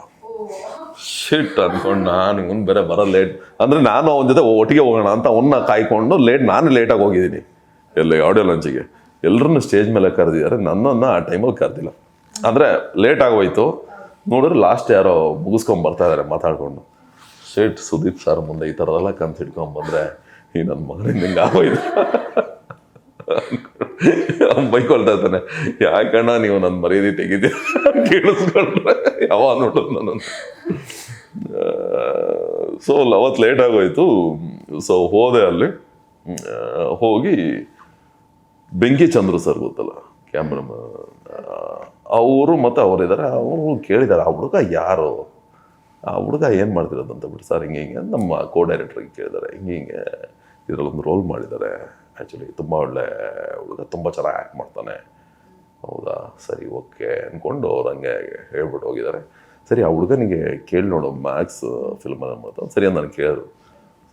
ಶಿಟ್ ಅಂದ್ಕೊಂಡು ನಾನು ಇವನು ಬೇರೆ ಬರೋ ಲೇಟ್ ಅಂದರೆ ನಾನು ಅವನ ಜೊತೆ ಒಟ್ಟಿಗೆ ಹೋಗೋಣ ಅಂತ ಅವನ್ನ ಕಾಯ್ಕೊಂಡು ನಾನು ಲೇಟಾಗಿ ಹೋಗಿದ್ದೀನಿ ಎಲ್ಲಿ ಆಡಿಯೋ ಲಾಂಚಿಗೆ. ಎಲ್ಲರನ್ನೂ ಸ್ಟೇಜ್ ಮೇಲೆ ಕರೆದಿದ್ದಾರೆ, ನನ್ನನ್ನು ಆ ಟೈಮಲ್ಲಿ ಕರೆದಿಲ್ಲ. ಅಂದರೆ ಲೇಟ್ ಆಗೋಯ್ತು. ನೋಡಿದ್ರೆ ಲಾಸ್ಟ್ ಯಾರೋ ಮುಗಿಸ್ಕೊಂಡು ಬರ್ತಾ ಇದ್ದಾರೆ ಮಾತಾಡ್ಕೊಂಡು. ಶೇಟ್ ಸುದೀಪ್ ಸರ್ ಮುಂದೆ ಈ ಥರದೆಲ್ಲ ಕನ್ಸು ಹಿಡ್ಕೊಂಬಂದರೆ ಈ ನನ್ನ ಮಗನಿಂದ ಹಿಂಗೆ ಆಗೋಯ್ತು. ಅವ್ನು ಬೈಕೊಳ್ತಾ ಇರ್ತಾನೆ, ಯಾಕಣ್ಣ ನೀವು ನನ್ನ ಮರ್ಯಾದೆ ತೆಗಿದ್ದೀರ ಕೇಳಿಸ್ಕೊಂಡ್ರೆ ಯಾವ ನೋಡೋದು ನನ್ನನ್ನು. ಸೊ ಅವತ್ತು ಲೇಟ್ ಆಗೋಯ್ತು. ಸೊ ಹೋದೆ ಅಲ್ಲಿ, ಹೋಗಿ ಬೆಂಕಿ ಚಂದ್ರು ಸರ್ ಗೊತ್ತಲ್ಲ ಕ್ಯಾಮ್ರಾಮನ್, ಅವರು ಮತ್ತು ಅವರಿದ್ದಾರೆ. ಅವರು ಕೇಳಿದ್ದಾರೆ ಆ ಹುಡುಗ ಯಾರು, ಆ ಹುಡುಗ ಏನು ಮಾಡ್ತಿರೋದು ಅಂತ ಬಿಟ್ಟು. ಸರ್ ಹಿಂಗೆ ಹಿಂಗೆ ನಮ್ಮ ಕೋ ಡೈರೆಕ್ಟ್ರಿಗೆ ಕೇಳಿದ್ದಾರೆ, ಹಿಂಗೆ ಇದರಲ್ಲೊಂದು ರೋಲ್ ಮಾಡಿದ್ದಾರೆ, ಆ್ಯಕ್ಚುಲಿ ತುಂಬ ಒಳ್ಳೆ ಹುಡುಗ, ತುಂಬ ಚೆನ್ನಾಗಿ ಆ್ಯಕ್ಟ್ ಮಾಡ್ತಾನೆ. ಹೌದಾ, ಸರಿ ಓಕೆ ಅಂದ್ಕೊಂಡು ಅವ್ರು ಹಂಗೆ ಹೇಳ್ಬಿಟ್ಟು ಹೋಗಿದ್ದಾರೆ. ಸರಿ ಆ ಹುಡುಗನಿಗೆ ಕೇಳಿ ನೋಡು ಮ್ಯಾಕ್ಸ್ ಫಿಲ್ಮಲ್ಲಿ ಮಾಡ್ತಾರೆ. ಸರಿ ಅಂತ ನಾನು ಕೇಳಿದ್ರು.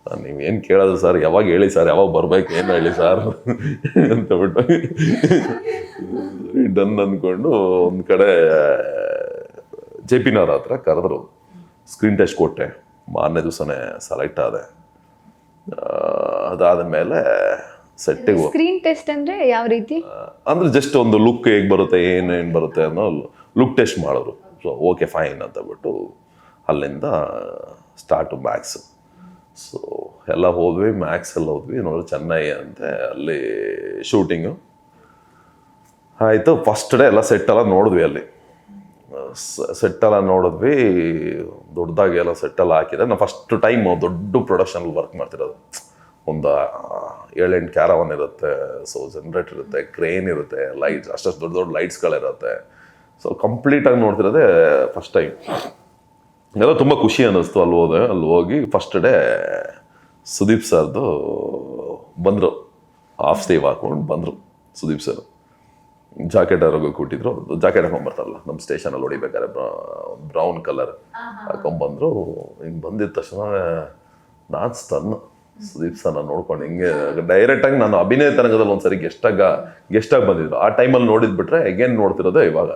ಸರ್ ನೀವೇನು ಕೇಳೋದು ಸರ್, ಯಾವಾಗ ಹೇಳಿ ಸರ್, ಯಾವಾಗ ಬರ್ಬೇಕು, ಏನು ಹೇಳಿ ಸರ್ ಅಂತ ಬಿಟ್ಟು ಡನ್ ಅಂದ್ಕೊಂಡು ಒಂದು ಕಡೆ JP ನಗರ ಹತ್ರ ಕರೆದ್ರು. ಸ್ಕ್ರೀನ್ ಟೆಸ್ಟ್ ಕೊಟ್ಟೆ, ಮಾರನೇ ದಿವಸನೇ ಸೆಲೆಕ್ಟ್ ಆದೆ. ಅದಾದ ಮೇಲೆ ಸೆಟ್ಟಿಗೆ ಸ್ಕ್ರೀನ್ ಟೆಸ್ಟ್ ಅಂದ್ರೆ ಯಾವ ರೀತಿ? ಅಂದ್ರೆ ಜಸ್ಟ್ ಒಂದು ಲುಕ್ ಹೇಗೆ ಬರುತ್ತೆ, ಏನೇನು ಬರುತ್ತೆ ಅನ್ನೋ ಲುಕ್ ಟೆಸ್ಟ್ ಮಾಡೋರು. ಸೊ ಓಕೆ ಫೈನ್ ಅಂತ ಬಿಟ್ಟು ಅಲ್ಲಿಂದ ಸ್ಟಾರ್ಟು ಮ್ಯಾಕ್ಸ್. ಸೊ ಎಲ್ಲ ಹೋದ್ವಿ, ಮ್ಯಾಕ್ಸ್ ಎಲ್ಲ ಹೋದ್ವಿ. ನೋಡಿದ್ರೆ ಚೆನ್ನೈ ಅಂತೆ, ಅಲ್ಲಿ ಶೂಟಿಂಗು ಆಯಿತು. ಫಸ್ಟ್ ಡೇ ಎಲ್ಲ ಸೆಟ್ಟೆಲ್ಲ ನೋಡಿದ್ವಿ. ಅಲ್ಲಿ ಸೆಟ್ಟೆಲ್ಲ ನೋಡಿದ್ವಿ, ದೊಡ್ಡದಾಗಿ ಎಲ್ಲ ಸೆಟ್ಟೆಲ್ಲ ಹಾಕಿದ್ರೆ. ನಾವು ಫಸ್ಟ್ ಟೈಮ್ ದೊಡ್ಡ ಪ್ರೊಡಕ್ಷನಲ್ಲಿ ವರ್ಕ್ ಮಾಡ್ತಿರೋದು. ಒಂದು 7-8 ಕ್ಯಾರವನ್ ಇರುತ್ತೆ, ಸೊ ಜನ್ರೇಟರ್ ಇರುತ್ತೆ, ಕ್ರೇನ್ ಇರುತ್ತೆ, ಲೈಟ್ಸ್, ಅಷ್ಟು ದೊಡ್ಡ ದೊಡ್ಡ ಲೈಟ್ಸ್ಗಳಿರುತ್ತೆ. ಸೊ ಕಂಪ್ಲೀಟಾಗಿ ನೋಡ್ತಿರೋದೇ ಫಸ್ಟ್ ಟೈಮ್. ಎಲ್ಲ ತುಂಬ ಖುಷಿ ಅನ್ನಿಸ್ತು. ಅಲ್ಲಿ ಹೋದೆ, ಅಲ್ಲಿ ಹೋಗಿ ಫಸ್ಟ್ ಡೇ ಸುದೀಪ್ ಸರ್ದು ಬಂದರು, ಹಾಫ್ ಸ್ಲೀವ್ ಹಾಕೊಂಡು ಬಂದರು ಸುದೀಪ್ ಸರ್. ಜಾಕೆಟ್ ಅವ್ರಿಗೆ ಕೊಟ್ಟಿದ್ರು, ಜಾಕೆಟ್ ಹಾಕೊಂಡ್ಬರ್ತಾರಲ್ಲ ನಮ್ಮ ಸ್ಟೇಷನಲ್ಲಿ ಹೊಡಿಬೇಕಾದ್ರೆ, ಬ್ರೌನ್ ಕಲರ್ ಹಾಕೊಂಡ್ಬಂದರು. ಹಿಂಗೆ ಬಂದಿದ್ದ ತಕ್ಷಣ ನಾನು ಸ್ಟನ್. ಸುದೀಪ್ ಸರ್ ನಾನು ನೋಡ್ಕೊಂಡು ಹಿಂಗೆ ಡೈರೆಕ್ಟಾಗಿ ನಾನು ಅಭಿನಯ ತರಂಗದಲ್ಲಿ ಒಂದ್ಸರಿ ಗೆಸ್ಟಾಗಿ ಬಂದಿದ್ರು. ಆ ಟೈಮಲ್ಲಿ ನೋಡಿದ್ಬಿಟ್ರೆ ಅಗೇನ್ ನೋಡ್ತಿರೋದೇ ಇವಾಗ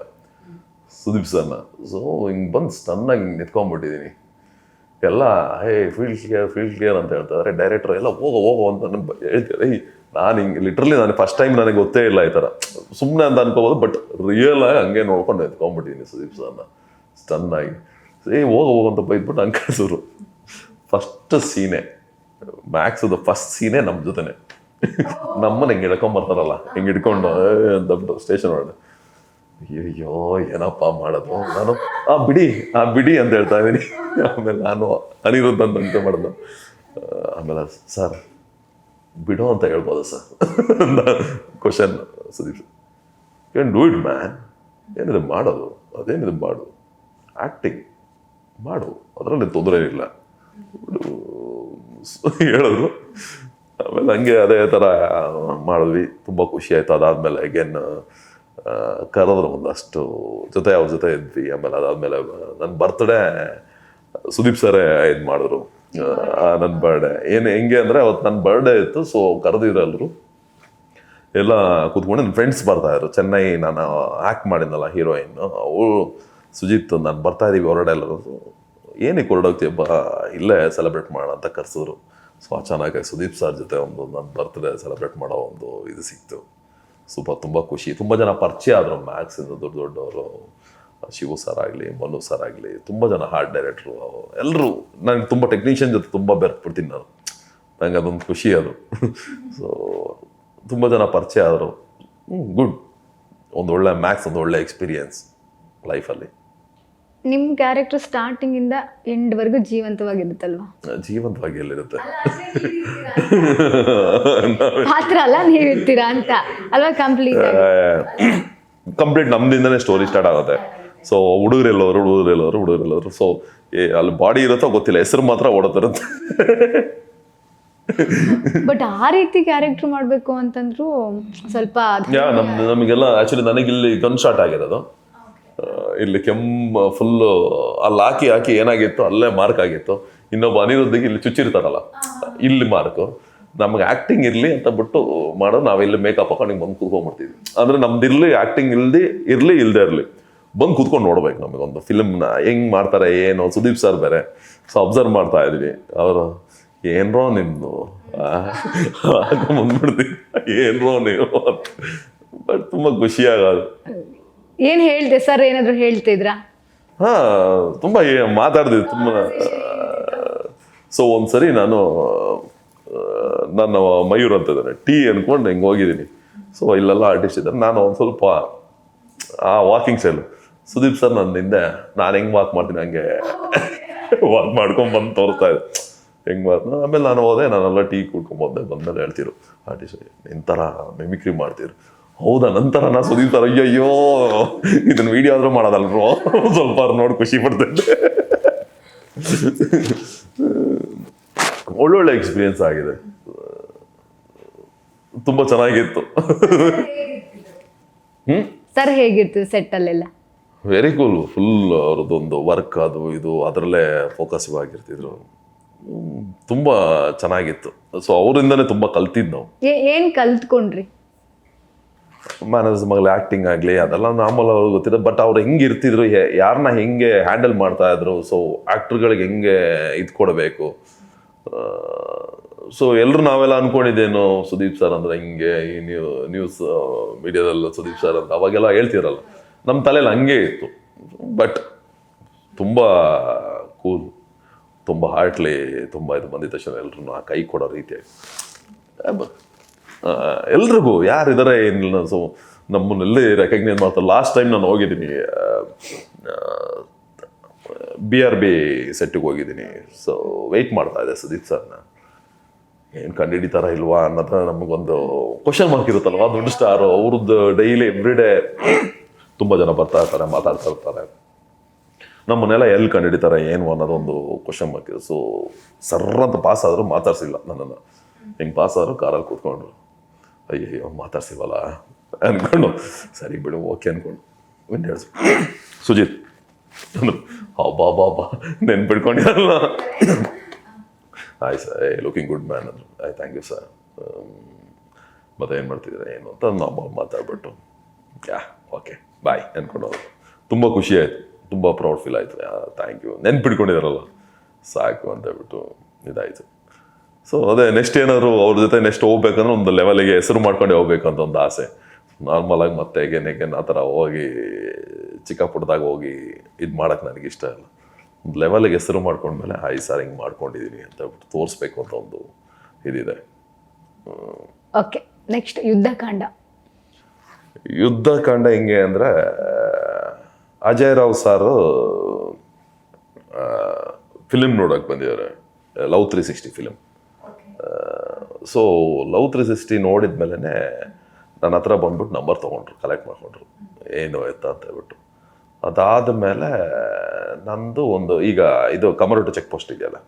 ಸುದೀಪ್ ಸರ್ನ. ಸೊ ಹಿಂಗೆ ಬಂದು ಸ್ಟನ್ನಾಗಿ ಹಿಂಗೆ ನಿಂತ್ಕೊಂಡ್ಬಿಟ್ಟಿದ್ದೀನಿ. ಎಲ್ಲ ಫೀಲ್ಡ್ ಕ್ಲಿಯರ್ ಅಂತ ಹೇಳ್ತಾರೆ. ಡೈರೆಕ್ಟರ್ ಎಲ್ಲ ಹೋಗೋ ಅಂತ ಹೇಳ್ತಾರೆ. ನಾನು ಹಿಂಗೆ ಲಿಟ್ರಲಿ ನಾನು ಫಸ್ಟ್ ಟೈಮ್ ನನಗೆ ಗೊತ್ತೇ ಇಲ್ಲ ಈ ಥರ, ಸುಮ್ಮನೆ ಅಂತ ಅನ್ಕೋಬೋದು, ಬಟ್ ರಿಯಲ್ ಆಗಿ ಹಂಗೆ ನೋಡ್ಕೊಂಡು ನಿಂತ್ಕೊಂಡ್ಬಿಟ್ಟಿದ್ದೀನಿ ಸುದೀಪ್ ಸರ್ನ ಸ್ಟನ್ನಾಗಿ. ಹೋಗೋ ಅಂತ ಬೈದ್ಬಿಟ್ಟು ಹಂಗೆ ಕಳಿಸಿದ್ರು. ಫಸ್ಟ್ ಸೀನೆ ಮ್ಯಾಕ್ಸ್ದು ಫಸ್ಟ್ ಸೀನೇ ನಮ್ಮ ಜೊತೆನೆ. ನಮ್ಮನ್ನ ಹಿಂಗೆ ಹಿಡ್ಕೊಂಬರ್ತಾರಲ್ಲ, ಹಿಂಗೆ ಹಿಡ್ಕೊಂಡು ಅಂತ ಸ್ಟೇಷನ್ ಒಳಗೆ. ಅಯ್ಯೋ ಏನಪ್ಪ ಮಾಡೋದು, ನಾನು ಆ ಬಿಡಿ ಅಂತ ಹೇಳ್ತಾ ಇದ್ದೀನಿ. ಆಮೇಲೆ ನಾನು ಅನಿರುದ್ಧ ಅಂತ ಮಾಡೋದು. ಆಮೇಲೆ ಸರ್ ಬಿಡೋ ಅಂತ ಹೇಳ್ಬೋದು sir question. Sudeep can do it man, ಏನಿದೆ ಮಾಡೋದು, ಅದೇನಿದೆ ಮಾಡು, ಆ್ಯಕ್ಟಿಂಗ್ ಮಾಡು, ಅದರಲ್ಲಿ ತೊಂದರೆ ಇಲ್ಲ ಹೇಳಿದ್ರು. ಆಮೇಲೆ ಹಂಗೆ ಅದೇ ಥರ ಮಾಡಿದ್ವಿ. ತುಂಬ ಖುಷಿ ಆಯಿತು. ಅದಾದಮೇಲೆ ಅಗೇನ್ ಕರೆದ್ರು, ಒಂದಷ್ಟು ಜೊತೆ ಅವ್ರ ಜೊತೆ ಇದ್ವಿ. ಆಮೇಲೆ ಅದಾದಮೇಲೆ ನನ್ನ ಬರ್ತ್ಡೇ ಸುದೀಪ್ ಸರೇ ಇದು ಮಾಡಿದ್ರು. ನನ್ನ ಬರ್ಡೇ ಹೆಂಗೆ ಅಂದರೆ ಅವತ್ತು ನನ್ನ ಬರ್ಡೇ ಇತ್ತು. ಸೊ ಕರೆದಿದ್ರು ಎಲ್ಲ ಕೂತ್ಕೊಂಡು. ನನ್ನ ಫ್ರೆಂಡ್ಸ್ ಬರ್ತಾಯಿದ್ರು. ಚೆನ್ನೈ ನಾನು ಆ್ಯಕ್ಟ್ ಮಾಡಿದ್ನಲ್ಲ ಹೀರೋಯಿನ್, ಅವಳು ಸುಜಿತ್, ನಾನು ಬರ್ತಾಯಿದ್ದೀವಿ ಹೊರಗಡೆ ಎಲ್ಲರೂ. ಏನಕ್ಕೆ ಹೊರಡೋಗ್ತೀಯಪ್ಪ, ಇಲ್ಲೇ ಸೆಲೆಬ್ರೇಟ್ ಮಾಡೋಣ ಅಂತ ಕರೆಸಿದ್ರು. ಸೊ ಚೆನ್ನಾಗಿ ಸುದೀಪ್ ಸರ್ ಜೊತೆ ಒಂದು ನನ್ನ ಬರ್ತ್ಡೇ ಸೆಲೆಬ್ರೇಟ್ ಮಾಡೋ ಒಂದು ಇದು ಸಿಕ್ತು. ತುಂಬ ಖುಷಿ. ತುಂಬ ಜನ ಪರಿಚಯ ಆದರು ಮ್ಯಾಕ್ಸಿಂದ, ದೊಡ್ಡವರು. ಶಿವು ಸರ್ ಆಗಲಿ, ಮನು ಸರ್ ಆಗಲಿ, ತುಂಬ ಜನ ಹಾರ್ಟ್ ಡೈರೆಕ್ಟ್ರು, ಎಲ್ಲರೂ. ನನಗೆ ತುಂಬ ಟೆಕ್ನಿಷಿಯನ್ ಜೊತೆ ತುಂಬ ಬೆರೆತ್ಬಿಡ್ತೀನಿ ನಾನು, ನಂಗೆ ಅದೊಂದು ಖುಷಿ ಅದು. ಸೊ ತುಂಬ ಜನ ಪರಿಚಯ ಆದರು. ಗುಡ್, ಒಂದು ಒಳ್ಳೆ ಮ್ಯಾಕ್ಸ್, ಒಂದು ಒಳ್ಳೆ ಎಕ್ಸ್ಪೀರಿಯನ್ಸ್ ಲೈಫಲ್ಲಿ. ನಿಮ್ಮ ಕ್ಯಾರೆಕ್ಟರ್ ಸ್ಟಾರ್ಟಿಂಗಿಂದ ಎಂಡ್ವರೆಗೂ ಜೀವಂತವಾಗಿರುತ್ತಲ್ವಾ? ಜೀವಂತವಾಗಿ ಎಲ್ಲಿರುತ್ತೆ, ಆ ಥರ ಅಲ್ಲ ನೀವಿರ್ತೀರಾ ಅಂತ ಅಲ್ವಾ? ಕಂಪ್ಲೀಟ್ ನಮ್ದಿಂದನೇ ಸ್ಟೋರಿ ಸ್ಟಾರ್ಟ್ ಆಗುತ್ತೆ. ಸೊ ಹುಡುಗರೆಲ್ಲವರು. ಸೊ ಅಲ್ಲಿ ಬಾಡಿ ಇರುತ್ತೋ ಗೊತ್ತಿಲ್ಲ, ಹೆಸರು ಮಾತ್ರ ಓಡೋತಿರುತ್ತೆ. ಬಟ್ ಆ ರೀತಿ ಕ್ಯಾರೆಕ್ಟರ್ ಮಾಡಬೇಕು ಅಂತಂದ್ರು ಸ್ವಲ್ಪ ನಮಗೆಲ್ಲ ಆ್ಯಕ್ಚುಲಿ ನನಗಿಲ್ಲಿ ಗನ್ ಶಾಟ್ ಆಗಿರೋದು. ಇಲ್ಲಿ ಕೆಮ್ಮು ಫುಲ್ಲು ಅಲ್ಲಿ ಹಾಕಿ ಏನಾಗಿತ್ತು ಅಲ್ಲೇ ಮಾರ್ಕ್ ಆಗಿತ್ತು. ಇನ್ನೊಬ್ಬ ಅನಿರುದ್ಧಿಗೆ ಇಲ್ಲಿ ಚುಚ್ಚಿರ್ತಾರಲ್ಲ, ಇಲ್ಲಿ ಮಾರ್ಕು. ನಮ್ಗೆ ಆ್ಯಕ್ಟಿಂಗ್ ಇರಲಿ ಅಂತ ಬಿಟ್ಟು ಮಾಡೋ, ನಾವಿಲ್ಲಿ ಮೇಕಪ್ ಹಾಕೊಂಡು ಹಿಂಗೆ ಬಂದು ಕೂತ್ಕೊಂಡ್ಬಿಡ್ತೀವಿ. ಅಂದರೆ ನಮ್ದಿರಲಿ ಆ್ಯಕ್ಟಿಂಗ್ ಇಲ್ಲದೆ ಇರಲಿ ಬಂದು ಕೂತ್ಕೊಂಡು ನೋಡ್ಬೇಕು. ನಮಗೊಂದು ಫಿಲ್ಮ್ನ ಹೆಂಗೆ ಮಾಡ್ತಾರೆ ಏನು. ಸುದೀಪ್ ಸರ್ ಬೇರೆ. ಸೊ ಅಬ್ಸರ್ವ್ ಮಾಡ್ತಾ ಇದ್ವಿ. ಅವರು ಏನ್ರೋ ನಿಮ್ಮದು ಬಂದ್ಬಿಡ್ತೀವಿ, ಏನ್ರೋ ನೀವು. ಬಟ್ ತುಂಬ ಖುಷಿಯಾಗೋದು. ಏನು ಹೇಳಿದೆ ಸರ್? ಏನಾದರೂ ಹೇಳ್ತಿದ್ರಾ? ತುಂಬ ಮಾತಾಡಿದ್ವಿ ತುಂಬ. ಸೊ ಒಂದ್ಸರಿ ನಾನು ನನ್ನ ಮಯೂರ್ ಅಂತ ಇದ್ದಾನೆ, ಟೀ ಅನ್ಕೊಂಡು ಹಿಂಗೆ ಹೋಗಿದ್ದೀನಿ. ಸೊ ಇಲ್ಲೆಲ್ಲ ಆರ್ಟಿಸ್ಟ್ ಇದ್ದಾರೆ. ನಾನು ಒಂದು ಸ್ವಲ್ಪ ವಾಕಿಂಗ್ ಸ್ಟೈಲು. ಸುದೀಪ್ ಸರ್ ನನ್ನ ಹಿಂದೆ ನಾನು ಹೆಂಗೆ ವಾಕ್ ಮಾಡ್ತೀನಿ ಹಂಗೆ ವರ್ಕ್ ಮಾಡ್ಕೊಂಡ್ ಬಂದು ತೋರಿಸ್ತಾ ಇದ್ದೆ ಹೆಂಗ್ ಮಾಡ್ತಾರೆ. ಆಮೇಲೆ ನಾನು ಹೋದೆ, ನಾನೆಲ್ಲ ಟೀ ಕುಡ್ಕೊಂಡ್ ಬಂದ್ಮೇಲೆ ಹೇಳ್ತಿರು ಆರ್ಟಿಸ್ಟ್ ನಿಂತರ ಮಿಮಿಕ್ರಿ ಮಾಡ್ತಿರು. ಹೌದಾ ನಂತರ ನಾ ಸುದೀಪ್ ಸರ್ ಅಯ್ಯಯ್ಯೋ ಇದನ್ನ ವಿಡಿಯೋ ಆದ್ರೂ ಮಾಡೋದಲ್ರು ಸ್ವಲ್ಪ ನೋಡಿ ಖುಷಿ ಪಡ್ತಿದ್ದೆ. ಒಳ್ಳೊಳ್ಳೆ ಎಕ್ಸ್ಪೀರಿಯನ್ಸ್ ಆಗಿದೆ, ತುಂಬಾ ಚೆನ್ನಾಗಿತ್ತು. ಸರ್ ಹೇಗಿರ್ತೀವಿ ಸೆಟ್ ಅಲ್ಲೆಲ್ಲ? ವೆರಿ ಕೂಲ್, ಫುಲ್ ಅವ್ರದ್ದೊಂದು ವರ್ಕ್ ಅದು ಇದು ಅದರಲ್ಲೇ ಫೋಕಸ್ ಆಗಿರ್ತಿದ್ರು. ತುಂಬ ಚೆನ್ನಾಗಿತ್ತು. ಸೊ ಅವರಿಂದನೇ ತುಂಬ ಕಲ್ತಿದ್ದು ನಾವು. ಏನ್ ಕಲ್ತ್ಕೊಂಡ್ರಿ? ಮ್ಯಾನರ್ಸ್ ಮಗಳ ಆ್ಯಕ್ಟಿಂಗ್ ಆಗಲಿ ಅದೆಲ್ಲ ನಾರ್ಮಲ್ ಅವ್ರಿಗೆ ಗೊತ್ತಿದೆ. ಬಟ್ ಅವ್ರು ಹೆಂಗೆ ಇರ್ತಿದ್ರು, ಯಾರನ್ನ ಹೆಂಗೆ ಹ್ಯಾಂಡಲ್ ಮಾಡ್ತಾ ಇದ್ರು, ಸೊ ಆ್ಯಕ್ಟ್ರುಗಳಿಗೆ ಹೆಂಗೆ ಇದು ಕೊಡಬೇಕು. ಸೊ ಎಲ್ಲರೂ ನಾವೆಲ್ಲ ಅನ್ಕೊಂಡಿದ್ದೇನು ಸುದೀಪ್ ಸರ್ ಅಂದರೆ ಹಿಂಗೆ ಈ ನ್ಯೂಸ್ ಮೀಡಿಯಾದಲ್ಲ ಸುದೀಪ್ ಸರ್ ಅಂತ ಅವಾಗೆಲ್ಲ ಹೇಳ್ತಿರಲ್ಲ, ನಮ್ಮ ತಲೆಯಲ್ಲಿ ಹಂಗೆ ಇತ್ತು. ಬಟ್ ತುಂಬ ಕೂಲ್, ತುಂಬ ಹಾರ್ಟ್ಲಿ, ತುಂಬ ಇದು ಬಂದಿದ್ದ ತಕ್ಷಣ ಎಲ್ರೂ ಆ ಕೈ ಕೊಡೋ ರೀತಿಯಾಗಿ ಎಲ್ರಿಗೂ ಯಾರಿದ್ದಾರೆ ಏನಿಲ್ಲ. ಸೊ ನಮ್ಮನ್ನೆಲ್ಲಿ ರೆಕಗ್ನೈಸ್ ಮಾಡ್ತಾರೆ. ಲಾಸ್ಟ್ ಟೈಮ್ ನಾನು ಹೋಗಿದ್ದೀನಿ BRB ಸೆಟ್ಟಿಗೆ ಹೋಗಿದ್ದೀನಿ. ಸೊ ವೆಯ್ಟ್ ಮಾಡ್ತಾ ಇದ್ದೆ ಸುದೀಪ್ ಸರ್ನ, ಏನು ಕಂಡುಹಿಡಿತಾರ ಇಲ್ವಾ ಅನ್ನೋದು ನಮಗೊಂದು ಕ್ವಶನ್ ಮಾರ್ಕ್ ಇರುತ್ತಲ್ವ. ದೊಡ್ಡ ಸ್ಟಾರು ಅವ್ರದ್ದು ಡೈಲಿ ಎವ್ರಿಡೇ ತುಂಬ ಜನ ಬರ್ತಾ ಇರ್ತಾರೆ, ಮಾತಾಡ್ತಾ ಇರ್ತಾರೆ. ನಮ್ಮನ್ನೆಲ್ಲ ಎಲ್ಲಿ ಕಂಡುಹಿಡಿತಾರೆ ಏನು ಅನ್ನೋದೊಂದು ಕ್ವಶನ್ ಮಾರ್ಕ್ ಇದೆ. ಸೊ ಸರ್ರಂತ ಪಾಸ್ ಆದರೂ ಮಾತಾಡ್ಸಿಲ್ಲ ನನ್ನನ್ನು. ಹಿಂಗೆ ಪಾಸ್ ಆದರೂ ಕಾರಲ್ಲಿ ಕೂತ್ಕೊಂಡ್ರು, ಅಯ್ಯಯ್ಯೋ ಮಾತಾಡ್ಸಿಲ್ವಲ್ಲ ಅಂದ್ಕೊಂಡು ಸರಿ ಬಿಡು ಓಕೆ ಅಂದ್ಕೊಂಡು ಒಂದು ಹೇಳಿ ಸುಜಿತ್ ಅಂದರು. ಬಾಬಾ ನೆನ್ಪಿಡ್ಕೊಂಡಿರಲ್ಲ. ಆಯ್ತು ಸರ್, ಲುಕಿಂಗ್ ಗುಡ್ ಮ್ಯಾನ್ ಅಂದರು. ಆಯ್ತು ಥ್ಯಾಂಕ್ ಯು ಸರ್, ಮತ್ತೆ ಏನು ಮಾಡ್ತಿದ್ದಾರೆ ಏನು ಅಂತ ನಾವು ಮಾತಾಡ್ಬಿಟ್ಟು ಓಕೆ ಬಾಯ್ ಅಂದ್ಕೊಂಡು ತುಂಬ ಖುಷಿ ಆಯಿತು, ತುಂಬ ಪ್ರೌಡ್ ಫೀಲ್ ಆಯಿತು. ಥ್ಯಾಂಕ್ ಯು, ನೆನ್ಪಿಡ್ಕೊಂಡಿದ್ದಾರಲ್ಲ ಸಾಕು ಅಂತ ಹೇಳ್ಬಿಟ್ಟು ಇದಾಯಿತು. ಸೊ ಅದೇ ನೆಕ್ಸ್ಟ್ ಏನಾದ್ರು ಅವ್ರ ಜೊತೆ ನೆಕ್ಸ್ಟ್ ಹೋಗ್ಬೇಕಂದ್ರೆ ಒಂದು ಲೆವೆಲಿಗೆ ಹೆಸರು ಮಾಡ್ಕೊಂಡೆ ಹೋಗ್ಬೇಕಂತ ಒಂದು ಆಸೆ. ನಾರ್ಮಲಾಗಿ ಮತ್ತೆ ಹೇಗೇನು ಆ ಥರ ಹೋಗಿ ಚಿಕ್ಕ ಪುಟ್ಟದಾಗ ಹೋಗಿ ಇದು ಮಾಡೋಕ್ಕೆ ನನಗೆ ಇಷ್ಟ ಇಲ್ಲ. ಒಂದು ಲೆವೆಲಿಗೆ ಹೆಸರು ಮಾಡ್ಕೊಂಡ್ಮೇಲೆ ಹಾಯ್ ಸರ್ ಹಿಂಗೆ ಮಾಡ್ಕೊಂಡಿದ್ದೀನಿ ಅಂತ ಹೇಳ್ಬಿಟ್ಟು ತೋರಿಸ್ಬೇಕು ಅಂತ ಒಂದು ಇದಿದೆ. Okay, next Yuddhakanda. ಯುದ್ಧಕಾಂಡ ಹೆಂಗೆ ಅಂದರೆ ಅಜಯ್ ರಾವ್ ಸಾರು ಫಿಲಿಮ್ ನೋಡೋಕೆ ಬಂದಿದ್ದಾರೆ, ಲವ್ 360 ಫಿಲಿಮ್. ಸೊ ಲವ್ 360 ನೋಡಿದ ಮೇಲೇ ನನ್ನ ಹತ್ರ ಬಂದ್ಬಿಟ್ಟು ನಂಬರ್ ತೊಗೊಂಡ್ರು, ಕಲೆಕ್ಟ್ ಮಾಡಿಕೊಂಡ್ರು ಏನು ಎತ್ತ ಅಂತ ಹೇಳ್ಬಿಟ್ಟು. ಅದಾದ ಮೇಲೆ ನಂದು ಒಂದು ಈಗ ಇದು ಕಮರೊಟ್ಟು ಚೆಕ್ ಪೋಸ್ಟ್ ಇದೆಯಲ್ಲ,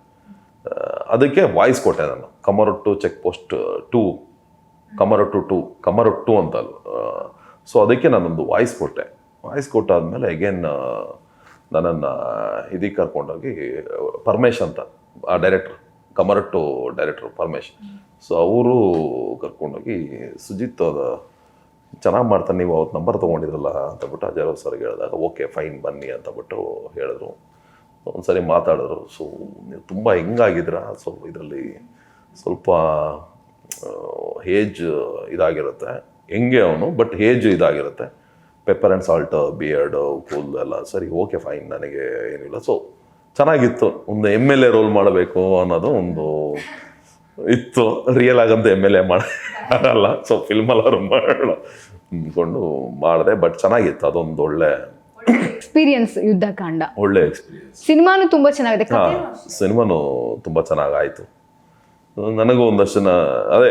ಅದಕ್ಕೆ ವಾಯ್ಸ್ ಕೊಟ್ಟೆ ನಾನು. ಕಮರೊಟ್ಟು ಚೆಕ್ ಪೋಸ್ಟ್ 2, ಕಮರೊಟ್ಟು ಅಂತಲ್ಲ. ಸೊ ಅದಕ್ಕೆ ನಾನೊಂದು ವಾಯ್ಸ್ ಕೊಟ್ಟೆ. ವಾಯ್ಸ್ ಕೊಟ್ಟಾದ್ಮೇಲೆ ಅಗೇನ್ ನನ್ನನ್ನು ಇದಕ್ಕೆ ಕರ್ಕೊಂಡೋಗಿ ಪರಮೇಶ್ ಅಂತ ಆ ಡೈರೆಕ್ಟ್ರು, ಕಮರಟ್ಟು ಡೈರೆಕ್ಟ್ರು ಪರಮೇಶ್. ಸೊ ಅವರು ಕರ್ಕೊಂಡೋಗಿ ಸುಜಿತ್ ಚೆನ್ನಾಗಿ ಮಾಡ್ತಾನೆ, ನೀವು ಅವತ್ತು ನಂಬರ್ ತೊಗೊಂಡಿದ್ರಲ್ಲ ಅಂತಬಿಟ್ಟು ಅಜಯ್ ರಾವ್ ಸರ್ಗೆ ಹೇಳಿದಾಗ ಓಕೆ ಫೈನ್ ಬನ್ನಿ ಅಂತಬಿಟ್ಟು ಹೇಳಿದ್ರು. ಒಂದ್ಸರಿ ಮಾತಾಡಿದ್ರು. ಸೊ ನೀವು ತುಂಬ ಹೆಂಗಾಗಿದ್ದೀರಾ, ಸೊ ಇದರಲ್ಲಿ ಸ್ವಲ್ಪ ಏಜ್ ಇದಾಗಿರುತ್ತೆ, ಹೆಂಗೆ ಅವನು ಬಟ್ ಏಜ್ ಇದಾಗಿರುತ್ತೆ, ಪೆಪ್ಪರ್ ಆ್ಯಂಡ್ ಸಾಲ್ಟ್, ಬಿಯರ್ಡು, ಕೂಲ್ ಎಲ್ಲ. ಸರಿ ಓಕೆ ಫೈನ್, ನನಗೆ ಏನಿಲ್ಲ. ಸೊ ಚೆನ್ನಾಗಿತ್ತು. ಒಂದು MLA ರೋಲ್ ಮಾಡಬೇಕು ಅನ್ನೋದು ಒಂದು ಇತ್ತು. ರಿಯಲ್ ಆಗಂತ MLA ಮಾಡಲ್ಲ, ಸೊ ಫಿಲ್ಮಲ್ಲಿ ಅವರು ಮಾಡೋ ಅಂದ್ಕೊಂಡು ಮಾಡಿದೆ. ಬಟ್ ಚೆನ್ನಾಗಿತ್ತು, ಅದೊಂದು ಒಳ್ಳೆ ಎಕ್ಸ್ಪೀರಿಯನ್ಸ್ ಯುದ್ಧಕಾಂಡ. ಒಳ್ಳೆ ಎಕ್ಸ್ಪೀರಿಯನ್ಸ್. ಸಿನಿಮಾನು ತುಂಬಾ ಚೆನ್ನಾಗಿದೆ. ಸಿನಿಮಾನು ತುಂಬ ಚೆನ್ನಾಗಾಯಿತು. ನನಗೂ ಒಂದಷ್ಟು ಜನ ಅದೇ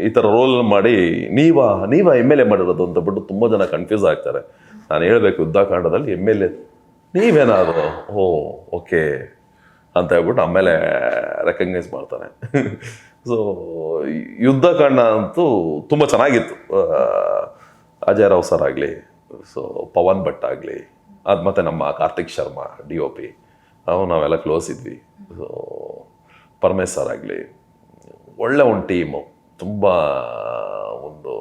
ಈ ಥರ ರೋಲ್ ಮಾಡಿ ನೀವಾ MLA ಮಾಡಿರೋದು ಅಂತ ಬಿಟ್ಟು ತುಂಬ ಜನ ಕನ್ಫ್ಯೂಸ್ ಆಗ್ತಾರೆ. ನಾನು ಹೇಳಬೇಕು ಯುದ್ಧಕಾಂಡದಲ್ಲಿ MLA ನೀವೇನಾದ್ರು ಓಕೆ ಅಂತ ಹೇಳ್ಬಿಟ್ಟು ಆಮೇಲೆ ರೆಕಗ್ನೈಸ್ ಮಾಡ್ತಾನೆ. ಸೊ ಯುದ್ಧಕಾಂಡ ಅಂತೂ ತುಂಬ ಚೆನ್ನಾಗಿತ್ತು. ಅಜಯ್ ರಾವ್ ಸರ್ ಆಗಲಿ, ಸೊ ಪವನ್ ಭಟ್ ಆಗಲಿ, ಅದು ಮತ್ತು ನಮ್ಮ ಕಾರ್ತಿಕ್ ಶರ್ಮಾ DOP, ನಾವೆಲ್ಲ ಕ್ಲೋಸ್ ಇದ್ವಿ. ಸೊ ಪರಮೇಶ್ ಸರ್ ಆಗಲಿ, ಒಳ್ಳೆ ಒಂದು ಟೀಮು, ತುಂಬ ಒಂದು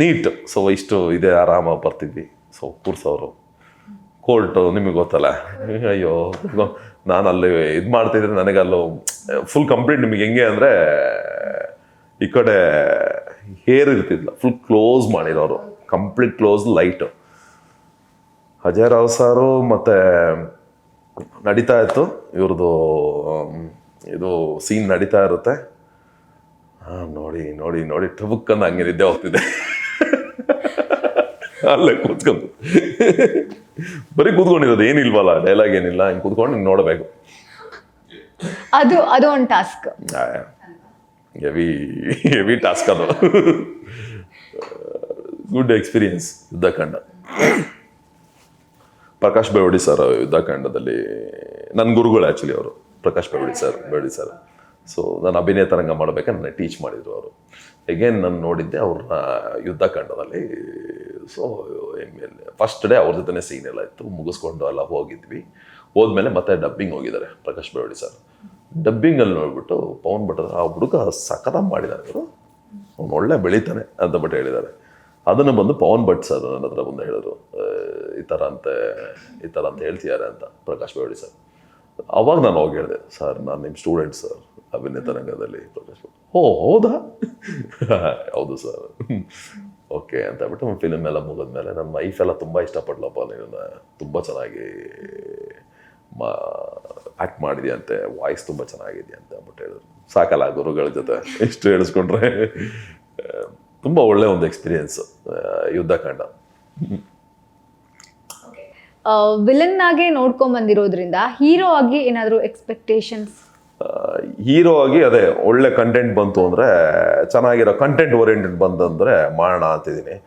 ನೀಟ್. ಸೊ ಇಷ್ಟು ಇದೆ ಆರಾಮಾಗಿ ಬರ್ತಿದ್ವಿ. ಸೊ ಕೂರ್ಸೋರು ಕೋರ್ಟು ನಿಮಗೆ ಗೊತ್ತಲ್ಲ, ಅಯ್ಯೋ ನಾನು ಅಲ್ಲಿ ಇದು ಮಾಡ್ತಿದ್ರೆ ನನಗೆ ಅಲ್ಲೂ ಫುಲ್ ಕಂಪ್ಲೀಟ್ ನಿಮಗೆ ಹೆಂಗೆ ಅಂದರೆ ಈ ಕಡೆ ಹೇರ್ ಇರ್ತಿದ್ಲ, ಫುಲ್ ಕ್ಲೋಸ್ ಮಾಡಿರೋರು, complete close light. Ajay Rao sir ಮತ್ತು ನಡೀತಾ ಇತ್ತು ಇವ್ರದ್ದು ಇದು ಸೀನ್ ನಡೀತಾ ಇರುತ್ತೆ. ನೋಡಿ ನೋಡಿ ನೋಡಿ ಟಬುಕ್ಕಂದು ಹಂಗೆ ನಿದ್ದೆ ಹೋಗ್ತಿದೆ ಅಲ್ಲೇ ಕೂತ್ಕೊಂಡು. ಬರೀ ಕೂತ್ಕೊಂಡಿರೋದು ಏನಿಲ್ವಲ್ಲ, ಡೈಲಾಗ್ ಏನಿಲ್ಲ, ಹಿಂಗೆ ಕೂತ್ಕೊಂಡು ಹಿಂಗೆ ನೋಡಬೇಕು. ಅದು ಒಂದು ಟಾಸ್ಕ್. ಹೆವಿ ಟಾಸ್ಕ್ ಅದು. Good experience Yuddhakanda. Prakash Belawadi sir ಯುದ್ಧಕಾಂಡದಲ್ಲಿ ನನ್ನ ಗುರುಗಳು ಆ್ಯಕ್ಚುಲಿ ಅವರು, ಪ್ರಕಾಶ್ ಬೇವಡಿ ಸರ್. ಸೊ ನಾನು ಅಭಿನಯ ತರಂಗ ಮಾಡ್ಬೇಕಾದ್ರೆ ನನಗೆ ಟೀಚ್ ಮಾಡಿದರು ಅವರು. ಎಗೇನ್ ನಾನು ನೋಡಿದ್ದೆ ಅವ್ರನ್ನ ಯುದ್ಧಕಾಂಡದಲ್ಲಿ. ಸೊ ಫಸ್ಟ್ ಡೇ ಅವ್ರ ಜೊತೆ ಸೀನ್ ಎಲ್ಲ ಇತ್ತು, ಮುಗಿಸ್ಕೊಂಡು ಎಲ್ಲ ಹೋಗಿದ್ವಿ. ಹೋದ್ಮೇಲೆ ಮತ್ತೆ ಡಬ್ಬಿಂಗ್ ಹೋಗಿದ್ದಾರೆ ಪ್ರಕಾಶ್ ಬೇವಡಿ ಸರ್. ಡಬ್ಬಿಂಗಲ್ಲಿ ನೋಡ್ಬಿಟ್ಟು ಪವನ್ ಭಟ್ ಆ ಹುಡುಗ ಸಖತ್ತಾಗಿ ಮಾಡಿದ್ದಾರೆ ಅವರು, ಅವ್ನು ಒಳ್ಳೆ ಬೆಳೀತಾನೆ ಅಂತ ಬಟ್ ಹೇಳಿದ್ದಾರೆ. ಅದನ್ನು ಬಂದು ಪವನ್ ಭಟ್ ಸರ್ ನನ್ನ ಹತ್ರ ಬಂದು ಹೇಳಿದ್ರು, ಈ ಥರ ಅಂತ ಹೇಳ್ತಿದ್ದಾರೆ ಅಂತ ಪ್ರಕಾಶ್ ಬೇವಡಿ ಸರ್. ಅವಾಗ ನಾನು ಹೋಗಿ ಹೇಳಿದೆ, ಸರ್ ನಾನು ನಿಮ್ಮ ಸ್ಟೂಡೆಂಟ್ ಸರ್ ಅಭಿನಯ ತರಂಗದಲ್ಲಿ. ಪ್ರಕಾಶ್ ಭಟ್ ಓ ಹೌದಾ ಹೌದು ಸರ್ ಓಕೆ ಅಂತ ಹೇಳ್ಬಿಟ್ಟು ಫಿಲ್ಮ್ ಎಲ್ಲ ಮುಗಿದ್ಮೇಲೆ ನನ್ನ ವೈಫ್ ಎಲ್ಲ ತುಂಬ ಇಷ್ಟಪಡ್ಲಪ್ಪ, ನೀನು ತುಂಬ ಚೆನ್ನಾಗಿ ಆ್ಯಕ್ಟ್ ಮಾಡಿದ್ಯಂತೆ, ವಾಯ್ಸ್ ತುಂಬ ಚೆನ್ನಾಗಿದೆಯಾ ಅಂತ ಅಂದ್ಬಿಟ್ಟು ಹೇಳಿದ್ರು. ಸಾಕಲ್ಲ ಗುರುಗಳ ಜೊತೆ ಎಷ್ಟು ಹೇಳಿಸ್ಕೊಂಡ್ರೆ. ತುಂಬ ಒಳ್ಳೆ ಒಂದು ಎಕ್ಸ್ಪೀರಿಯನ್ಸ್ ಯುದ್ಧಕಾಂಡ. ವಿಲನ್ ಆಗಿ ನೋಡ್ಕೊಂಡ್ ಬಂದಿರೋದ್ರಿಂದ ಹೀರೋ ಆಗಿ ಏನಾದರೂ ಎಕ್ಸ್ಪೆಕ್ಟೇಷನ್ಸ್? ಹೀರೋ ಆಗಿ ಅದೇ ಒಳ್ಳೆ ಕಂಟೆಂಟ್ ಬಂತು ಅಂದರೆ, ಚೆನ್ನಾಗಿರೋ ಕಂಟೆಂಟ್ ಓರಿಯೆಂಟೆಡ್ ಬಂತಂದರೆ ಮಾಡೋಣ ಅಂತಿದ್ದೀನಿ.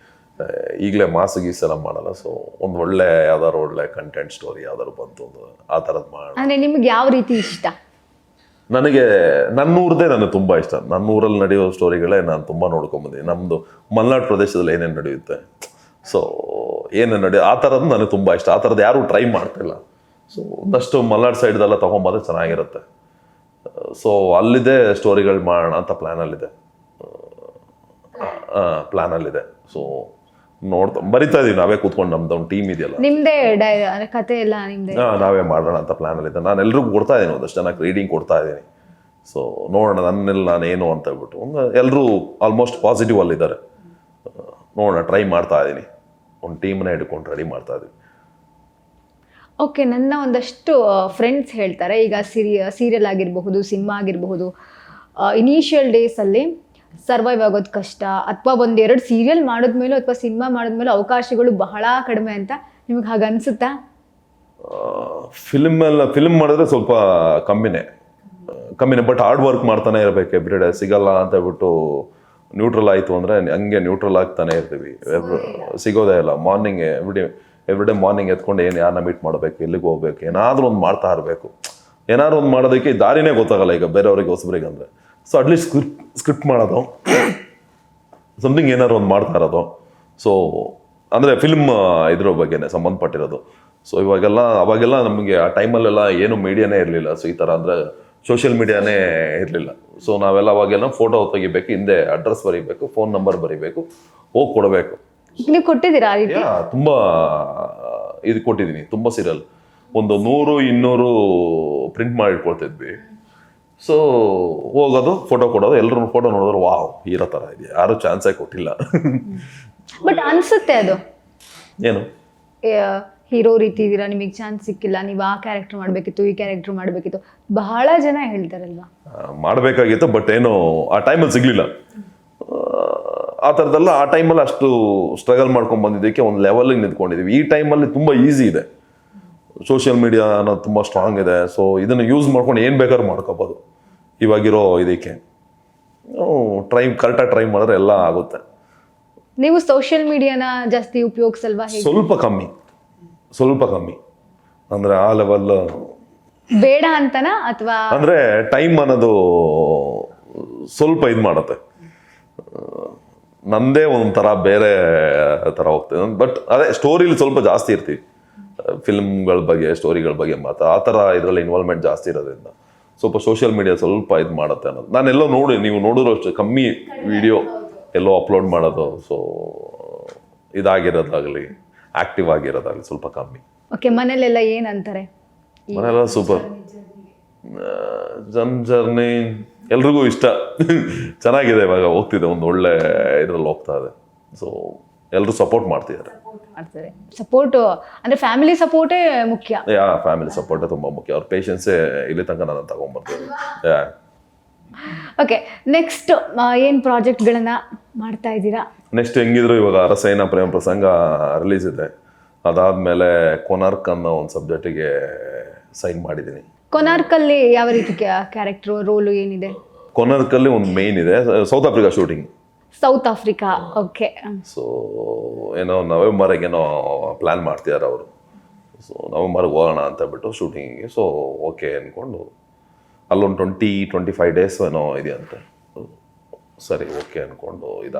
ಈಗಲೇ ಮಾಸು ಗೀಸೆಲ್ಲ ಮಾಡಲ್ಲ. ಸೊ ಒಂದು ಒಳ್ಳೆ ಯಾವ್ದಾದ್ರು ಒಳ್ಳೆ ಕಂಟೆಂಟ್ ಸ್ಟೋರಿ ಯಾವ್ದಾದ್ರು ಬಂತು ಅಂದ್ರೆ ಆ ಥರದ್ದು ಮಾಡೋಣ. ಅಂದರೆ ನಿಮ್ಗೆ ಯಾವ ರೀತಿ ಇಷ್ಟ? ನನಗೆ ನನ್ನೂರದೇ ನನಗೆ ತುಂಬ ಇಷ್ಟ. ನನ್ನೂರಲ್ಲಿ ನಡೆಯೋ ಸ್ಟೋರಿಗಳೇ ನಾನು ತುಂಬ ನೋಡ್ಕೊಂಬಂದಿದ್ದೀನಿ. ನಮ್ಮದು ಮಲೆನಾಡು ಪ್ರದೇಶದಲ್ಲಿ ಏನೇನು ನಡೆಯುತ್ತೆ, ಸೊ ಏನೇನು ನಡೆಯೋ ಆ ಥರದ್ದು ನನಗೆ ತುಂಬ ಇಷ್ಟ. ಆ ಥರದ್ದು ಯಾರೂ ಟ್ರೈ ಮಾಡ್ತಿಲ್ಲ. ಸೊ ಒಂದಷ್ಟು ಮಲೆನಾಡು ಸೈಡ್ದೆಲ್ಲ ತೊಗೊಂಬಂದ್ರೆ ಚೆನ್ನಾಗಿರುತ್ತೆ. ಸೊ ಅಲ್ಲಿದೆ ಸ್ಟೋರಿಗಳು ಮಾಡೋಣ ಅಂತ ಪ್ಲ್ಯಾನಲ್ಲಿದೆ. ಸೊ ಬರಿತಾ ಇದೀವಿ ನಾವೇ ಕೂತ್ಕೊಂಡು. ನಮ್ದು ಒಂದು ಟೀಮ್ ಇದೆಯಲ್ಲ, ನಿಮ್ದೇ ಕತೆ ಎಲ್ಲ ನಿಮ್ದೇ? ನಾವೇ ಮಾಡೋಣ ಅಂತ ಪ್ಲ್ಯಾನಲ್ಲಿದೆ. ನಾನು ಎಲ್ರಿಗೂ ಕೊಡ್ತಾ ಇದ್ದೀನಿ, ಒಂದಷ್ಟು ಜನಕ್ಕೆ ರೀಡಿಂಗ್ ಕೊಡ್ತಾ ಇದ್ದೀನಿ. ಸೊ ನೋಡೋಣ ನನ್ನೆಲ್ಲ ನಾನೇನು ಅಂತ ಹೇಳ್ಬಿಟ್ಟು ಎಲ್ಲರೂ ಆಲ್ಮೋಸ್ಟ್ ಪಾಸಿಟಿವ್ ಅಲ್ಲಿದ್ದಾರೆ. ನೋಡೋಣ, ಟ್ರೈ ಮಾಡ್ತಾ ಇದ್ದೀನಿ. ಒಂದು ಟೀಮ್ನ ಹಿಡ್ಕೊಂಡು ರೆಡಿ ಮಾಡ್ತಾ ಇದ್ದೀವಿ. ಓಕೆ, ನನ್ನ ಒಂದಷ್ಟು ಫ್ರೆಂಡ್ಸ್ ಹೇಳ್ತಾರೆ, ಈಗ ಸೀರಿಯಲ್ ಆಗಿರಬಹುದು, ಸಿನಿಮಾ ಆಗಿರಬಹುದು, ಇನಿಷಿಯಲ್ ಡೇಸಲ್ಲಿ ಸರ್ವೈವ್ ಆಗೋದು ಕಷ್ಟ, ಅಥವಾ ಒಂದೆರಡು ಸೀರಿಯಲ್ ಮಾಡಿದ್ಮೇಲೂ ಅಥವಾ ಸಿನಿಮಾ ಮಾಡಿದ್ಮೇಲೂ ಅವಕಾಶಗಳು ಬಹಳ ಕಡಿಮೆ ಅಂತ. ನಿಮ್ಗೆ ಹಾಗೆ ಅನಿಸುತ್ತಾ? ಫಿಲ್ಮ್ ಮಾಡಿದ್ರೆ ಸ್ವಲ್ಪ ಕಮ್ಮಿನೇ. ಬಟ್ ಹಾರ್ಡ್ ವರ್ಕ್ ಮಾಡ್ತಾನೆ ಇರಬೇಕು. ಎವ್ರಿ ಡೇ ಸಿಗಲ್ಲ ಅಂತ ಹೇಳ್ಬಿಟ್ಟು ನ್ಯೂಟ್ರಲ್ ಆಯಿತು ಅಂದರೆ ಹಂಗೆ ನ್ಯೂಟ್ರಲ್ ಆಗ್ತಾನೆ ಇರ್ತೀವಿ. ಸಿಗೋದೇ ಇಲ್ಲ. ಮಾರ್ನಿಂಗ್ ಎವ್ರಿ ಡೇ ಮಾರ್ನಿಂಗ್ ಎತ್ಕೊಂಡು ಯಾರನ್ನ ಮೀಟ್ ಮಾಡಬೇಕು, ಎಲ್ಲಿಗೆ ಹೋಗ್ಬೇಕು, ಏನಾದರೂ ಒಂದು ಮಾಡ್ತಾ ಇರಬೇಕು. ಏನಾದ್ರು ಒಂದು ಮಾಡೋದಕ್ಕೆ ದಾರಿನೇ ಗೊತ್ತಾಗಲ್ಲ ಈಗ ಬೇರೆಯವ್ರಿಗೆ, ಹೊಸಬ್ರಿಗೆ ಅಂದರೆ. ಸೊ ಅಟ್ಲೀಸ್ಟ್ ಸ್ಕ್ರಿಪ್ಟ್ ಮಾಡೋದು, ಸಮಥಿಂಗ್ ಏನಾದ್ರು ಒಂದು ಮಾಡ್ತಾ ಇರೋದು. ಸೊ ಅಂದರೆ ಫಿಲ್ಮ್ ಇದ್ರ ಬಗ್ಗೆನೇ ಸಂಬಂಧಪಟ್ಟಿರೋದು. ಸೊ ಅವಾಗೆಲ್ಲ ನಮಗೆ ಆ ಟೈಮಲ್ಲೆಲ್ಲ ಏನು ಮೀಡಿಯಾನೇ ಇರಲಿಲ್ಲ. ಸೊ ಈ ಥರ ಅಂದರೆ ಸೋಷಿಯಲ್ ಮೀಡಿಯಾನೇ ಇರಲಿಲ್ಲ. ಸೊ ನಾವೆಲ್ಲ ಅವಾಗೆಲ್ಲ ಫೋಟೋ ತೆಗಿಬೇಕು, ಹಿಂದೆ ಅಡ್ರೆಸ್ ಬರೀಬೇಕು, ಫೋನ್ ನಂಬರ್ ಬರೀಬೇಕು, ಹೋಗಿ ಕೊಡಬೇಕು. ನೀವು ಕೊಟ್ಟಿದ್ದೀರಾ? ತುಂಬ ಇದು ಕೊಟ್ಟಿದ್ದೀನಿ. ತುಂಬ ಸೀರಿಯಲ್ ಒಂದು 100-200 ಪ್ರಿಂಟ್ ಮಾಡಿ ಇಟ್ಕೊಳ್ತಿದ್ವಿ. ಸೊ ಹೋಗೋದು, ಫೋಟೋ ಕೊಡೋದು, ಎಲ್ಲರೂ ಫೋಟೋ ನೋಡಿದ್ರು ವಾವ್ ಹೀರೋ ಥರ ಇದೆಯಾ, ಯಾರು ಚಾನ್ಸೇ ಕೊಟ್ಟಿಲ್ಲ. ಬಟ್ ಅನ್ಸುತ್ತೆ ಅದು ಏನು ಹೀರೋ ರೀತಿ ಇದ್ದೀರಾ, ನಿಮಗೆ ಚಾನ್ಸ್ ಸಿಕ್ಕಿಲ್ಲ, ನೀವು ಆ ಕ್ಯಾರೆಕ್ಟರ್ ಮಾಡಬೇಕಿತ್ತು, ಈ ಕ್ಯಾರೆಕ್ಟರ್ ಮಾಡಬೇಕಿತ್ತು, ಬಹಳ ಜನ ಹೇಳ್ತಾರಲ್ವಾ. ಮಾಡಬೇಕಾಗಿತ್ತು, ಬಟ್ ಏನು ಆ ಟೈಮಲ್ಲಿ ಸಿಗಲಿಲ್ಲ. ಆ ಥರದ್ದೆಲ್ಲ ಆ ಟೈಮಲ್ಲಿ ಅಷ್ಟು ಸ್ಟ್ರಗಲ್ ಮಾಡ್ಕೊಂಡು ಬಂದಿದ್ದಕ್ಕೆ ಒಂದು ಲೆವೆಲಿಗೆ ನಿಂತ್ಕೊಂಡಿದ್ದೀವಿ. ಈ ಟೈಮಲ್ಲಿ ತುಂಬ ಈಸಿ ಇದೆ, ಸೋಷಿಯಲ್ ಮೀಡಿಯಾ ಅನ್ನೋದು ತುಂಬ ಸ್ಟ್ರಾಂಗ್ ಇದೆ. ಸೊ ಇದನ್ನು ಯೂಸ್ ಮಾಡ್ಕೊಂಡು ಏನು ಬೇಕಾದ್ರೂ ಮಾಡ್ಕೋಬೋದು ಇವಾಗಿರೋ ಇದಕ್ಕೆ. ಕರೆಕ್ಟಾಗಿ ಟ್ರೈ ಮಾಡಿದ್ರೆ ಎಲ್ಲ ಆಗುತ್ತೆ. ನೀವು ಸೋಷಿಯಲ್ ಮೀಡಿಯಾನ ಜಾಸ್ತಿ ಉಪಯೋಗಿಸಲ್ವಾ? ಸ್ವಲ್ಪ ಕಮ್ಮಿ ಅಂದರೆ ಆ ಲೆವೆಲ್ ಬೇಡ ಅಂತನಾ, ಅಥವಾ ಅಂದರೆ ಟೈಮ್ ಅನ್ನೋದು ಸ್ವಲ್ಪ ಇದು ಮಾಡುತ್ತೆ. ನಂದೇ ಒಂಥರ ಬೇರೆ ಥರ ಹೋಗ್ತದೆ. ಬಟ್ ಅದೇ ಸ್ಟೋರಿಲಿ ಸ್ವಲ್ಪ ಜಾಸ್ತಿ ಇರ್ತೀವಿ, ಫಿಲ್ಮ್ಗಳ ಬಗ್ಗೆ, ಸ್ಟೋರಿಗಳ ಬಗ್ಗೆ ಮಾತ್ರ. ಆ ಥರ ಇದರಲ್ಲಿ ಇನ್ವಾಲ್ವ್ಮೆಂಟ್ ಜಾಸ್ತಿ ಇರೋದ್ರಿಂದ ಸ್ವಲ್ಪ ಸೋಷಿಯಲ್ ಮೀಡಿಯಾ ಸ್ವಲ್ಪ ಇದು ಮಾಡುತ್ತೆ ಅನ್ನೋದು. ನಾನೆಲ್ಲೋ ನೀವು ನೋಡಿರೋ ಅಷ್ಟು ಕಮ್ಮಿ ವಿಡಿಯೋ ಎಲ್ಲೋ ಅಪ್ಲೋಡ್ ಮಾಡೋದು. ಸೊ ಇದಾಗಿರೋದಾಗಲಿ, ಆ್ಯಕ್ಟಿವ್ ಆಗಿರೋದಾಗಲಿ ಸ್ವಲ್ಪ ಕಮ್ಮಿ. ಓಕೆ, ಮನೇಲೆಲ್ಲ ಏನಂತಾರೆ? ಮನೆಯೆಲ್ಲ ಸೂಪರ್. ಜರ್ನಿ ಎಲ್ರಿಗೂ ಇಷ್ಟ. ಚೆನ್ನಾಗಿದೆ, ಇವಾಗ ಹೋಗ್ತಿದೆ, ಒಂದು ಒಳ್ಳೆ ಇದರಲ್ಲಿ ಹೋಗ್ತಾ ಇದೆ. ಸೊ ಎಲ್ಲರೂ ಸಪೋರ್ಟ್ ಮಾಡ್ತಿದ್ದಾರೆ. ಸಪೋರ್ಟ್ ಅಂದ್ರೆ ಫ್ಯಾಮಿಲಿ ಸಪೋರ್ಟೇ ಮುಖ್ಯ. ಫ್ಯಾಮಿಲಿ ಸಪೋರ್ಟೇ ತುಂಬ ಮುಖ್ಯ. ಅವ್ರ ಪೇಷನ್ಸೇ ಇಲ್ಲಿ ತನಕ ನಾನು ತಗೊಂಡ್ಬರ್ತೀನಿ. ಓಕೆ, ನೆಕ್ಸ್ಟ್ ಏನು ಪ್ರಾಜೆಕ್ಟ್ಗಳನ್ನ ಮಾಡ್ತಾ ಇದ್ದೀರಾ? ನೆಕ್ಸ್ಟ್ ಹೆಂಗಿದ್ರು ಇವಾಗ ಅರಸೇನ ಪ್ರೇಮ ಪ್ರಸಂಗ ರಿಲೀಸ್ ಇದೆ. ಅದಾದಮೇಲೆ ಕೊನಾರ್ಕ್ ಅನ್ನೋ ಒಂದು ಸಬ್ಜೆಕ್ಟಿಗೆ ಸೈನ್ ಮಾಡಿದ್ದೀನಿ. ಕೊನಾರ್ಕಲ್ಲಿ ಯಾವ ರೀತಿ ಕ್ಯಾರೆಕ್ಟರ್ ರೋಲು ಏನಿದೆ? ಕೊನಾರ್ಕಲ್ಲಿ ಒಂದು ಮೇನ್ ಇದೆ, south Africa shooting. South Africa, okay. So ಏನೋ ನವೆಂಬರ್ಗೆ ಏನೋ ಪ್ಲ್ಯಾನ್ ಮಾಡ್ತಿದ್ದಾರೆ ಅವರು. ಸೊ ನವೆಂಬರ್ಗೆ ಹೋಗೋಣ ಅಂತ ಬಿಟ್ಟು ಶೂಟಿಂಗಿಗೆ. ಸೊ ಓಕೆ ಅಂದ್ಕೊಂಡು ಅಲ್ಲೊಂದು 20-25 ಡೇಸ್ ಏನೋ ಇದೆಯಂತೆ. ಸರಿ ಓಕೆ ಅಂದ್ಕೊಂಡು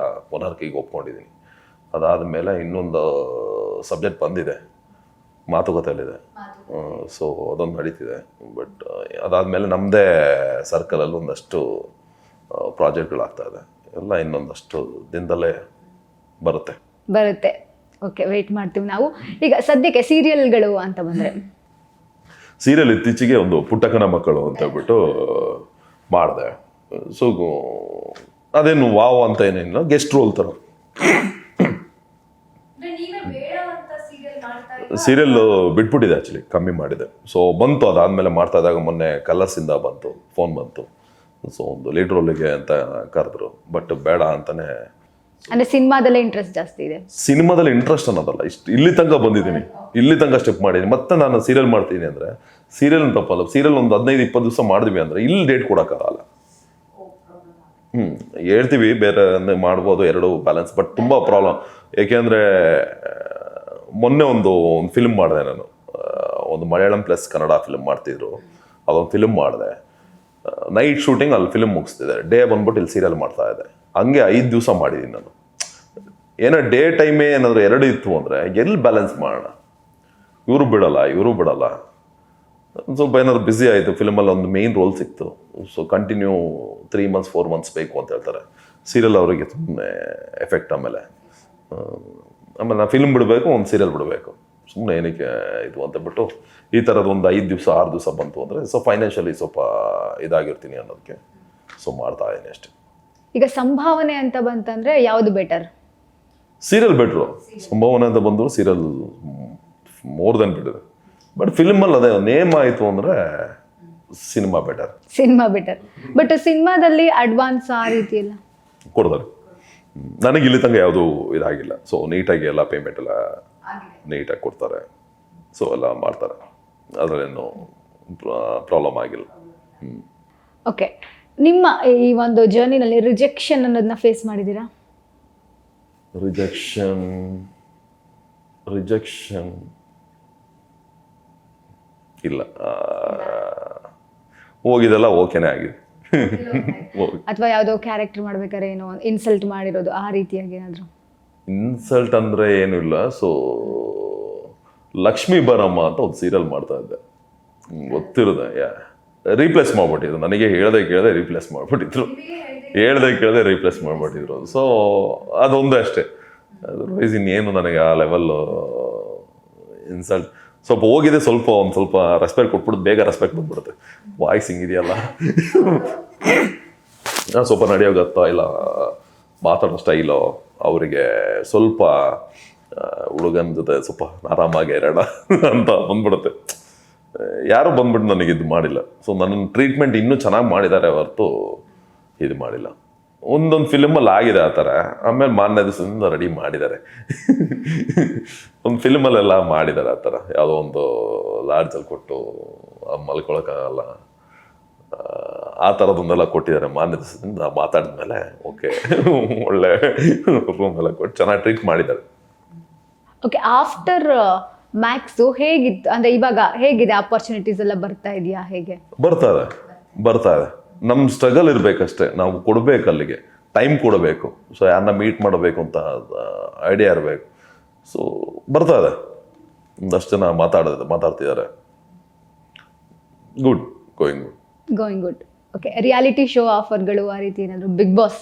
ಕೊನಾರ್ಕಿಗೆ ಒಪ್ಕೊಂಡಿದ್ದೀನಿ. ಅದಾದಮೇಲೆ ಇನ್ನೊಂದು ಸಬ್ಜೆಕ್ಟ್ ಬಂದಿದೆ, ಮಾತುಕತೆಯಲ್ಲಿದೆ. ಸೊ ಅದೊಂದು ನಡೀತಿದೆ. ಬಟ್ ಅದಾದಮೇಲೆ ನಮ್ಮದೇ ಸರ್ಕಲಲ್ಲಿ ಒಂದಷ್ಟು ಪ್ರಾಜೆಕ್ಟ್ಗಳಾಗ್ತಾ ಇದೆ. ಎಲ್ಲ ಇನ್ನೊಂದಷ್ಟು ದಿನದಲ್ಲೇ ಬರುತ್ತೆ. ಓಕೆ, ವೆಯ್ಟ್ ಮಾಡ್ತೀವಿ ನಾವು. ಈಗ ಸದ್ಯಕ್ಕೆ ಸೀರಿಯಲ್ಗಳು ಅಂತ ಬಂದರೆ, ಸೀರಿಯಲ್ ಇತ್ತೀಚೆಗೆ ಒಂದು ಪುಟ್ಟಕ್ಕನ ಮಕ್ಕಳು ಅಂತ ಹೇಳ್ಬಿಟ್ಟು ಮಾಡಿದೆ. ಸೊ ಅದೇನು ವಾವ್ ಅಂತ ಏನೇನಿಲ್ಲ, ಗೆಸ್ಟ್ ರೋಲ್ ಥರ. ಸೀರಿಯಲ್ ಬಿಟ್ಬಿಟ್ಟಿದೆ ಆ್ಯಕ್ಚುಲಿ, ಕಮ್ಮಿ ಮಾಡಿದೆ. ಸೊ ಬಂತು, ಅದಾದಮೇಲೆ ಮಾಡ್ತಾ ಇದ್ದಾಗ ಮೊನ್ನೆ ಕಲರ್ಸಿಂದ ಫೋನ್ ಬಂತು. ಸೊ ಒಂದು ಲೀಡ್ ರೋಲಿಗೆ ಅಂತ ಕರೆದ್ರು, ಬಟ್ ಬೇಡ ಅಂತಾನೆ. ಅಂದರೆ ಸಿನಿಮಾದಲ್ಲೇ ಇಂಟ್ರೆಸ್ಟ್ ಜಾಸ್ತಿ ಇದೆ. ಸಿನಿಮಾದಲ್ಲಿ ಇಂಟ್ರೆಸ್ಟ್ ಅನ್ನೋದಲ್ಲ, ಇಲ್ಲಿ ತನಕ ಬಂದಿದ್ದೀನಿ, ಇಲ್ಲಿ ತನಕ ಸ್ಟೆಪ್ ಮಾಡಿದ್ದೀನಿ. ಮತ್ತೆ ನಾನು ಸೀರಿಯಲ್ ಮಾಡ್ತೀನಿ ಅಂದರೆ ಸೀರಿಯಲ್ ತಪ್ಪಲ್ಲ. ಸೀರಿಯಲ್ ಒಂದು 15-20 ದಿವಸ ಮಾಡಿದ್ವಿ ಅಂದರೆ ಇಲ್ಲಿ ಡೇಟ್ ಕೊಡೋಕ್ಕಾಗಲ್ಲ. ಹೇಳ್ತೀವಿ ಬೇರೆ ಮಾಡ್ಬೋದು, ಎರಡು ಬ್ಯಾಲೆನ್ಸ್. ಬಟ್ ತುಂಬ ಪ್ರಾಬ್ಲಮ್. ಏಕೆಂದರೆ ಮೊನ್ನೆ ಒಂದು ಫಿಲ್ಮ್ ಮಾಡಿದೆ ನಾನು, ಒಂದು ಮಲಯಾಳಂ ಪ್ಲಸ್ ಕನ್ನಡ ಫಿಲ್ಮ್ ಮಾಡ್ತಿದ್ರು. ಅದೊಂದು ಫಿಲ್ಮ್ ಮಾಡಿದೆ, ನೈಟ್ ಶೂಟಿಂಗ್ ಅಲ್ಲಿ ಫಿಲ್ಮ್ ಮುಗಿಸ್ತಿದೆ, ಡೇ ಬಂದ್ಬಿಟ್ಟು ಇಲ್ಲಿ ಸೀರಿಯಲ್ ಮಾಡ್ತಾ ಇದೆ. ಹಂಗೆ 5 ದಿವಸ ಮಾಡಿದ್ದೀನಿ ನಾನು. ಏನೋ ಡೇ ಟೈಮೇ ಏನಾದರೂ 2 ಇತ್ತು ಅಂದರೆ ಎಲ್ಲಿ ಬ್ಯಾಲೆನ್ಸ್ ಮಾಡೋಣ? ಇವರು ಬಿಡಲ್ಲ. ಸ್ವಲ್ಪ ಏನಾದ್ರು ಬ್ಯುಸಿ ಆಯಿತು, ಫಿಲ್ಮಲ್ಲಿ ಒಂದು ಮೇನ್ ರೋಲ್ ಸಿಕ್ತು. ಸೊ ಕಂಟಿನ್ಯೂ 3 months 4 months ಬೇಕು ಅಂತ ಹೇಳ್ತಾರೆ. ಸೀರಿಯಲ್ ಅವರಿಗೆ ಸುಮ್ಮನೆ ಎಫೆಕ್ಟ್. ಆಮೇಲೆ ನಾನು ಫಿಲ್ಮ್ ಬಿಡಬೇಕು, ಒಂದು ಸೀರಿಯಲ್ ಬಿಡಬೇಕು, ಸುಮ್ಮನೆ ಏನಕ್ಕೆ ಇದು ಅಂತ ಬಿಟ್ಟು ಈ ಥರದ್ದು ಒಂದು 5 ದಿವಸ 6 ದಿವಸ ಬಂತು ಅಂದರೆ ಸೊ ಫೈನಾನ್ಷಿಯಲಿ ಸ್ವಲ್ಪ ಇದಾಗಿರ್ತೀನಿ ಅನ್ನೋದಕ್ಕೆ ಸೊ ಮಾಡ್ತಾ ಇದ್ದೀನಿ ಅಷ್ಟೇ. ಈಗ ಸಂಭಾವನೆ ಅಂತ ಬಂತಂದ್ರೆ ಯಾವುದು ಬೆಟರ್? Serial better. ಸಂಭಾವನೆ ಅಂತ ಬಂದರು serial more than better. But ಫಿಲ್ಮಲ್ಲಿ ಅದೇ ನೇಮ್ ಆಯಿತು ಅಂದರೆ ಸಿನಿಮಾ ಬೆಟರ್. ಬಟ್ ಸಿನಿಮಾದಲ್ಲಿ ಅಡ್ವಾನ್ಸ್ ಆ ರೀತಿ ಎಲ್ಲ ಕೊಡ್ತಾರೆ. ನನಗೆ ಇಲ್ಲಿ ತನಕ ಯಾವುದೂ ಇದಾಗಿಲ್ಲ. ಸೊ ನೀಟಾಗಿ ಎಲ್ಲ ಪೇಮೆಂಟ್ ಎಲ್ಲ ನೀಟಾಗಿ ಕೊಡ್ತಾರೆ. ಸೊ ಎಲ್ಲ ಮಾಡ್ತಾರೆ, ಅದರಲ್ಲೇನು ಪ್ರಾಬ್ಲಮ್ ಆಗಿಲ್ಲ. ಓಕೆ, ನಿಮ್ಮ ಈ ಒಂದು ಜರ್ನಿನಲ್ಲಿ ರಿಜೆಕ್ಷನ್ ಅನ್ನೋದನ್ನ ಫೇಸ್ ಮಾಡಿದ್ದೀರಾ? ರಿಜೆಕ್ಷನ್ ಇಲ್ಲ, ಹೋಗಿದೆಲ್ಲ ಓಕೆನೇ ಆಗಿದೆ. ಅಥವಾ ಯಾವುದೋ ಕ್ಯಾರೆಕ್ಟರ್ ಮಾಡ್ಬೇಕಾದ್ರೆ ಏನೋ ಇನ್ಸಲ್ಟ್ ಮಾಡಿರೋದು ಆ ರೀತಿಯಾಗಿ ಏನಾದರೂ? ಇನ್ಸಲ್ಟ್ ಅಂದರೆ ಏನೂ ಇಲ್ಲ. ಸೊ ಲಕ್ಷ್ಮೀ ಬರಮ್ಮ ಅಂತ ಒಂದು ಸೀರಿಯಲ್ ಮಾಡ್ತಾ ಇದ್ದೆ, ಗೊತ್ತಿರೋದೆ. ರೀಪ್ಲೇಸ್ ಮಾಡಿಬಿಟ್ಟಿದ್ರು. ನನಗೆ ಹೇಳ್ದೆ ರೀಪ್ಲೇಸ್ ಮಾಡಿಬಿಟ್ಟಿದ್ರು. ರೀಪ್ಲೇಸ್ ಮಾಡಿಬಿಟ್ಟಿದ್ರು. ಸೊ ಅದೊಂದೇ ಅಷ್ಟೇ. ಅದರ್ವೈಸ್ ಇನ್ನೇನು ನನಗೆ ಆ ಲೆವೆಲ್ಲು ಇನ್ಸಲ್ಟ್. ಸ್ವಲ್ಪ ಹೋಗಿದೆ, ಒಂದು ಸ್ವಲ್ಪ ರೆಸ್ಪೆಕ್ಟ್ ಕೊಟ್ಬಿಡುತ್ತೆ, ಬೇಗ ರೆಸ್ಪೆಕ್ಟ್ ಬಂದ್ಬಿಡುತ್ತೆ. ವಾಯ್ಸ್ ಹಿಂಗಿದೆಯಲ್ಲ, ಸ್ವಲ್ಪ ನಡೆಯೋಗತ್ತಾ ಇಲ್ಲ, ಮಾತಾಡೋ ಸ್ಟೈಲು ಅವರಿಗೆ ಸ್ವಲ್ಪ ಹುಡುಗನ ಜೊತೆ ಸ್ವಲ್ಪ ಆರಾಮಾಗಿ ಇರೋಣ ಅಂತ ಬಂದ್ಬಿಡುತ್ತೆ. ಯಾರು ಬಂದ್ಬಿಟ್ಟು ನನಗೆ ಇದು ಮಾಡಿಲ್ಲ. ಸೊ ನನ್ನ ಟ್ರೀಟ್ಮೆಂಟ್ ಇನ್ನೂ ಚೆನ್ನಾಗಿ ಮಾಡಿದ್ದಾರೆ ಹೊರತು ಇದು ಮಾಡಿಲ್ಲ. ಒಂದೊಂದು ಫಿಲ್ಮಲ್ಲಿ ಆಗಿದೆ ಆ ಥರ. ಆಮೇಲೆ ಮಾರನೇ ದಿವಸದಿಂದ ರೆಡಿ ಮಾಡಿದ್ದಾರೆ. ಒಂದು ಫಿಲ್ಮಲ್ಲೆಲ್ಲ ಮಾಡಿದ್ದಾರೆ ಆ ಥರ. ಯಾವುದೋ ಒಂದು ಲಾಡ್ಜಲ್ಲಿ ಕೊಟ್ಟು ಮಲ್ಕೊಳಕ್ಕಾಗಲ್ಲ, ಆ ಥರದೊಂದೆಲ್ಲ ಕೊಟ್ಟಿದ್ದಾರೆ. ಮಾರನೇ ದಿವಸದಿಂದ ಮಾತಾಡಿದ್ಮೇಲೆ ಓಕೆ, ಒಳ್ಳೆ ರೂಮ್ ಎಲ್ಲ ಕೊಟ್ಟು ಚೆನ್ನಾಗಿ ಟ್ರೀಟ್ ಮಾಡಿದ್ದಾರೆ. ಓಕೆ, ಆಫ್ಟರ್ ಮ್ಯಾಕ್ಸು ಹೇಗಿತ್ತು ಅಂದರೆ ಇವಾಗ ಹೇಗಿದೆ? ಆಪರ್ಚುನಿಟೀಸ್ ಎಲ್ಲ ಬರ್ತಾ ಇದೆಯಾ? ಹೇಗೆ ಬರ್ತಾ ಇದೆ. ನಮ್ಮ ಸ್ಟ್ರಗಲ್ ಇರಬೇಕಷ್ಟೇ, ನಾವು ಕೊಡಬೇಕು, ಅಲ್ಲಿಗೆ ಟೈಮ್ ಕೊಡಬೇಕು. ಸೊ ಯಾರನ್ನ ಮೀಟ್ ಮಾಡಬೇಕು ಅಂತ ಐಡಿಯಾ ಇರಬೇಕು. ಸೊ ಬರ್ತಾ ಇದೆ, ಒಂದಷ್ಟು ಜನ ಮಾತಾಡ್ತಿದ್ದಾರೆ. Going good. Okay, reality show ಆಫರ್ಗಳು ಆ ರೀತಿ ಏನಾದರೂ? ಬಿಗ್ ಬಾಸ್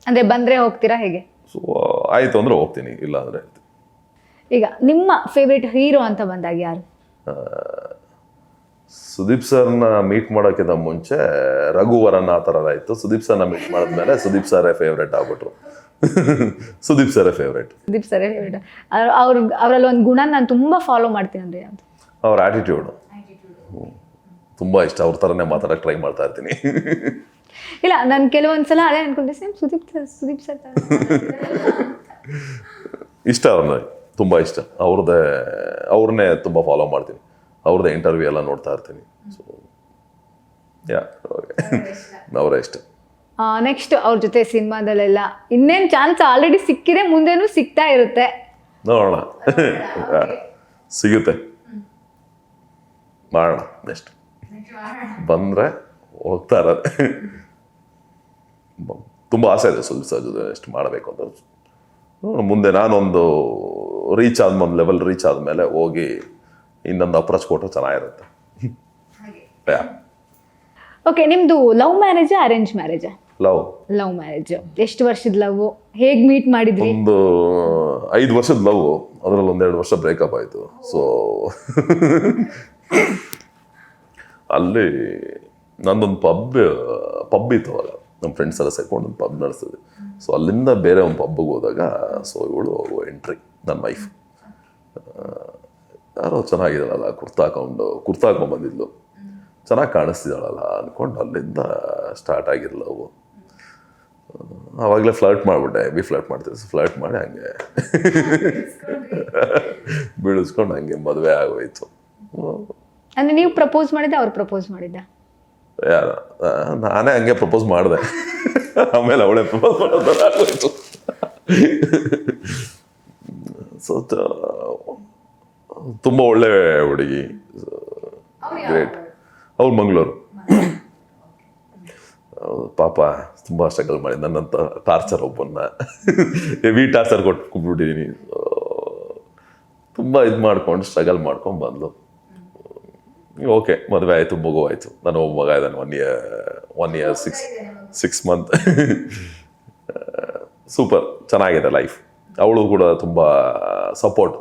ಅಂದರೆ ಬಂದರೆ ಹೋಗ್ತೀರಾ ಹೇಗೆ? ಸೊ ಆಯಿತು ಅಂದರೆ ಹೋಗ್ತೀನಿ, ಇಲ್ಲ ಅಂದರೆ. ಈಗ ನಿಮ್ಮ ಫೇವ್ರೇಟ್ ಹೀರೋ ಅಂತ ಬಂದಾಗ ಯಾರು? ಸುದೀಪ್ ಸರ್ನ ಮೀಟ್ ಮಾಡೋಕ್ಕಿಂತ ಮುಂಚೆ ರಘುವರನ್ ಆ ಥರ ಆಯಿತು. ಸುದೀಪ್ ಸರ್ನ ಮೀಟ್ ಮಾಡಿದ್ಮೇಲೆ ಸುದೀಪ್ ಸರೇ ಫೇವ್ರೇಟ್ ಆಗ್ಬಿಟ್ರು. ಸುದೀಪ್ ಸರೇ ಫೇವ್ರೇಟ್. ಅವರಲ್ಲಿ ಒಂದು ಗುಣ ನಾನು ತುಂಬ ಫಾಲೋ ಮಾಡ್ತೀನಿ ಅಂದರೆ ಯಾವುದು? ಅವ್ರ ಆ್ಯಟಿಟ್ಯೂಡು ತುಂಬ ಇಷ್ಟ. ಅವ್ರ ಥರನೇ ಮಾತಾಡೋಕ್ಕೆ ಟ್ರೈ ಮಾಡ್ತಾ ಇರ್ತೀನಿ. ಇಲ್ಲ, ನಾನು ಕೆಲವೊಂದ್ಸಲ ಅದೇ ಅನ್ಕೊಂಡೆ, ಸೇಮ್ ಸುದೀಪ್ ಸರ್ ಇಷ್ಟ ಅವ್ರನ್ನ ತುಂಬ ಇಷ್ಟ. ಅವ್ರನ್ನೇ ತುಂಬ ಫಾಲೋ ಮಾಡ್ತೀನಿ, ಅವ್ರದ್ದೇ ಇಂಟರ್ವ್ಯೂ ಎಲ್ಲ ನೋಡ್ತಾ ಇರ್ತೀನಿ. ಸೊ ಅವರೇ ಇಷ್ಟ. ನೆಕ್ಸ್ಟ್ ಅವ್ರ ಜೊತೆ ಸಿನಿಮಾದಲ್ಲೆಲ್ಲ ಇನ್ನೇನು ಚಾನ್ಸ್ ಆಲ್ರೆಡಿ ಸಿಕ್ಕಿದೆ, ಮುಂದೆನೂ ಸಿಗ್ತಾ ಇರುತ್ತೆ, ನೋಡೋಣ. ಸಿಗುತ್ತೆ, ಮಾಡೋಣ. ನೆಕ್ಸ್ಟ್ ಬಂದರೆ ಹೋಗ್ತಾ ಇರೋದೆ. ತುಂಬ ಆಸೆ ಇದೆ ಸುದೀಪ್ ಸರ್ ಜೊತೆ ನೆಕ್ಸ್ಟ್ ಮಾಡಬೇಕು ಅಂತ. ಮುಂದೆ ನಾನೊಂದು ರೀಚ್ ಒಂದು ಲೆವೆಲ್ ರೀಚ್ ಆದಮೇಲೆ ಹೋಗಿ ಇನ್ನೊಂದು ಅಪ್ರೋಚ್ ಕೊಟ್ಟರೆ ಚೆನ್ನಾಗಿರುತ್ತೆ. ಓಕೆ, ನಿಮ್ದು ಲವ್ ಮ್ಯಾರೇಜಾ ಅರೇಂಜ್ ಮ್ಯಾರೇಜಾ? Love marriage. ಎಷ್ಟು ವರ್ಷದ ಲವ್? ಹೇಗ್ ಮೀಟ್ ಮಾಡಿದ್ರಿ? ಒಂದು 5 ವರ್ಷದ ಲವ್, ಅದರಲ್ಲಿ 1-2 ವರ್ಷ ಬ್ರೇಕಪ್ ಆಯಿತು. ಸೊ ಅಲ್ಲಿ ನಂದೊಂದು ಪಬ್ ಇತ್ತು ಅವಾಗ, ನಮ್ಮ ಫ್ರೆಂಡ್ಸ್ ಎಲ್ಲ ಸೇರ್ಕೊಂಡು ಒಂದು ಪಬ್ ನಡೆಸಿದ್ವಿ. ಸೊ ಅಲ್ಲಿಂದ ಬೇರೆ ಒಂದು ಪಬ್ಬಿಗೆ ಹೋದಾಗ ಸೊ ಇವಳು ಎಂಟ್ರಿ, ನನ್ನ ವೈಫ್. ಯಾರೋ ಚೆನ್ನಾಗಿದ್ದಾಳಲ್ಲ, ಕುರ್ತಾ ಹಾಕೊಂಡು ಬಂದಿದ್ಲು, ಚೆನ್ನಾಗಿ ಕಾಣಿಸ್ತಿದ್ದಾಳಲ್ಲ ಅಂದ್ಕೊಂಡು ಅಲ್ಲಿಂದ ಸ್ಟಾರ್ಟ್ ಆಗಿರಲ್ಲ ಅವು. ಆವಾಗಲೇ ಫ್ಲರ್ಟ್ ಮಾಡಿಬಿಟ್ಟೆ, ಫ್ಲರ್ಟ್ ಮಾಡ್ತೀವಿ. ಫ್ಲರ್ಟ್ ಮಾಡಿ ಹಂಗೆ ಬೀಳಿಸ್ಕೊಂಡು ಹಂಗೆ ಮದುವೆ ಆಗೋಯ್ತು. ಅಂದ್ರೆ ನೀವು ಪ್ರಪೋಸ್ ಮಾಡಿದ್ದ, ಅವ್ರು ಪ್ರಪೋಸ್ ಮಾಡಿದ್ದ? ನಾನೇ ಹಂಗೆ ಪ್ರಪೋಸ್ ಮಾಡಿದೆ, ಆಮೇಲೆ ಅವಳೇ ಪ್ರಪೋಸ್ ಮಾಡೋದಾಗೋಯ್ತು. ಸೊ ತುಂಬ ಒಳ್ಳೆ ಹುಡುಗಿ, ಗ್ರೇಟ್. ಅವ್ರು ಮಂಗಳೂರು. ಪಾಪ ತುಂಬ ಸ್ಟ್ರಗಲ್ ಮಾಡಿ ನನ್ನಂತ ಟಾರ್ಚರ್ ಒಬ್ಬನ್ನ ಹೆವಿ ಟಾರ್ಚರ್ ಕೊಟ್ಬಿಟ್ಟಿದ್ದೀನಿ. ತುಂಬ ಇದು ಮಾಡ್ಕೊಂಡು ಸ್ಟ್ರಗಲ್ ಮಾಡ್ಕೊಂಡು ಬಂದ್ಲು. ಓಕೆ, ಮದುವೆ ಆಯಿತು, ಮಗು ಆಯಿತು. ನಾನು ಒಬ್ಬ ಮಗ ಇದ್ದಾನೆ, 1 year 6 months. ಸೂಪರ್ ಚೆನ್ನಾಗಿದೆ ಲೈಫ್. ಅವಳು ಕೂಡ ತುಂಬ ಸಪೋರ್ಟ್.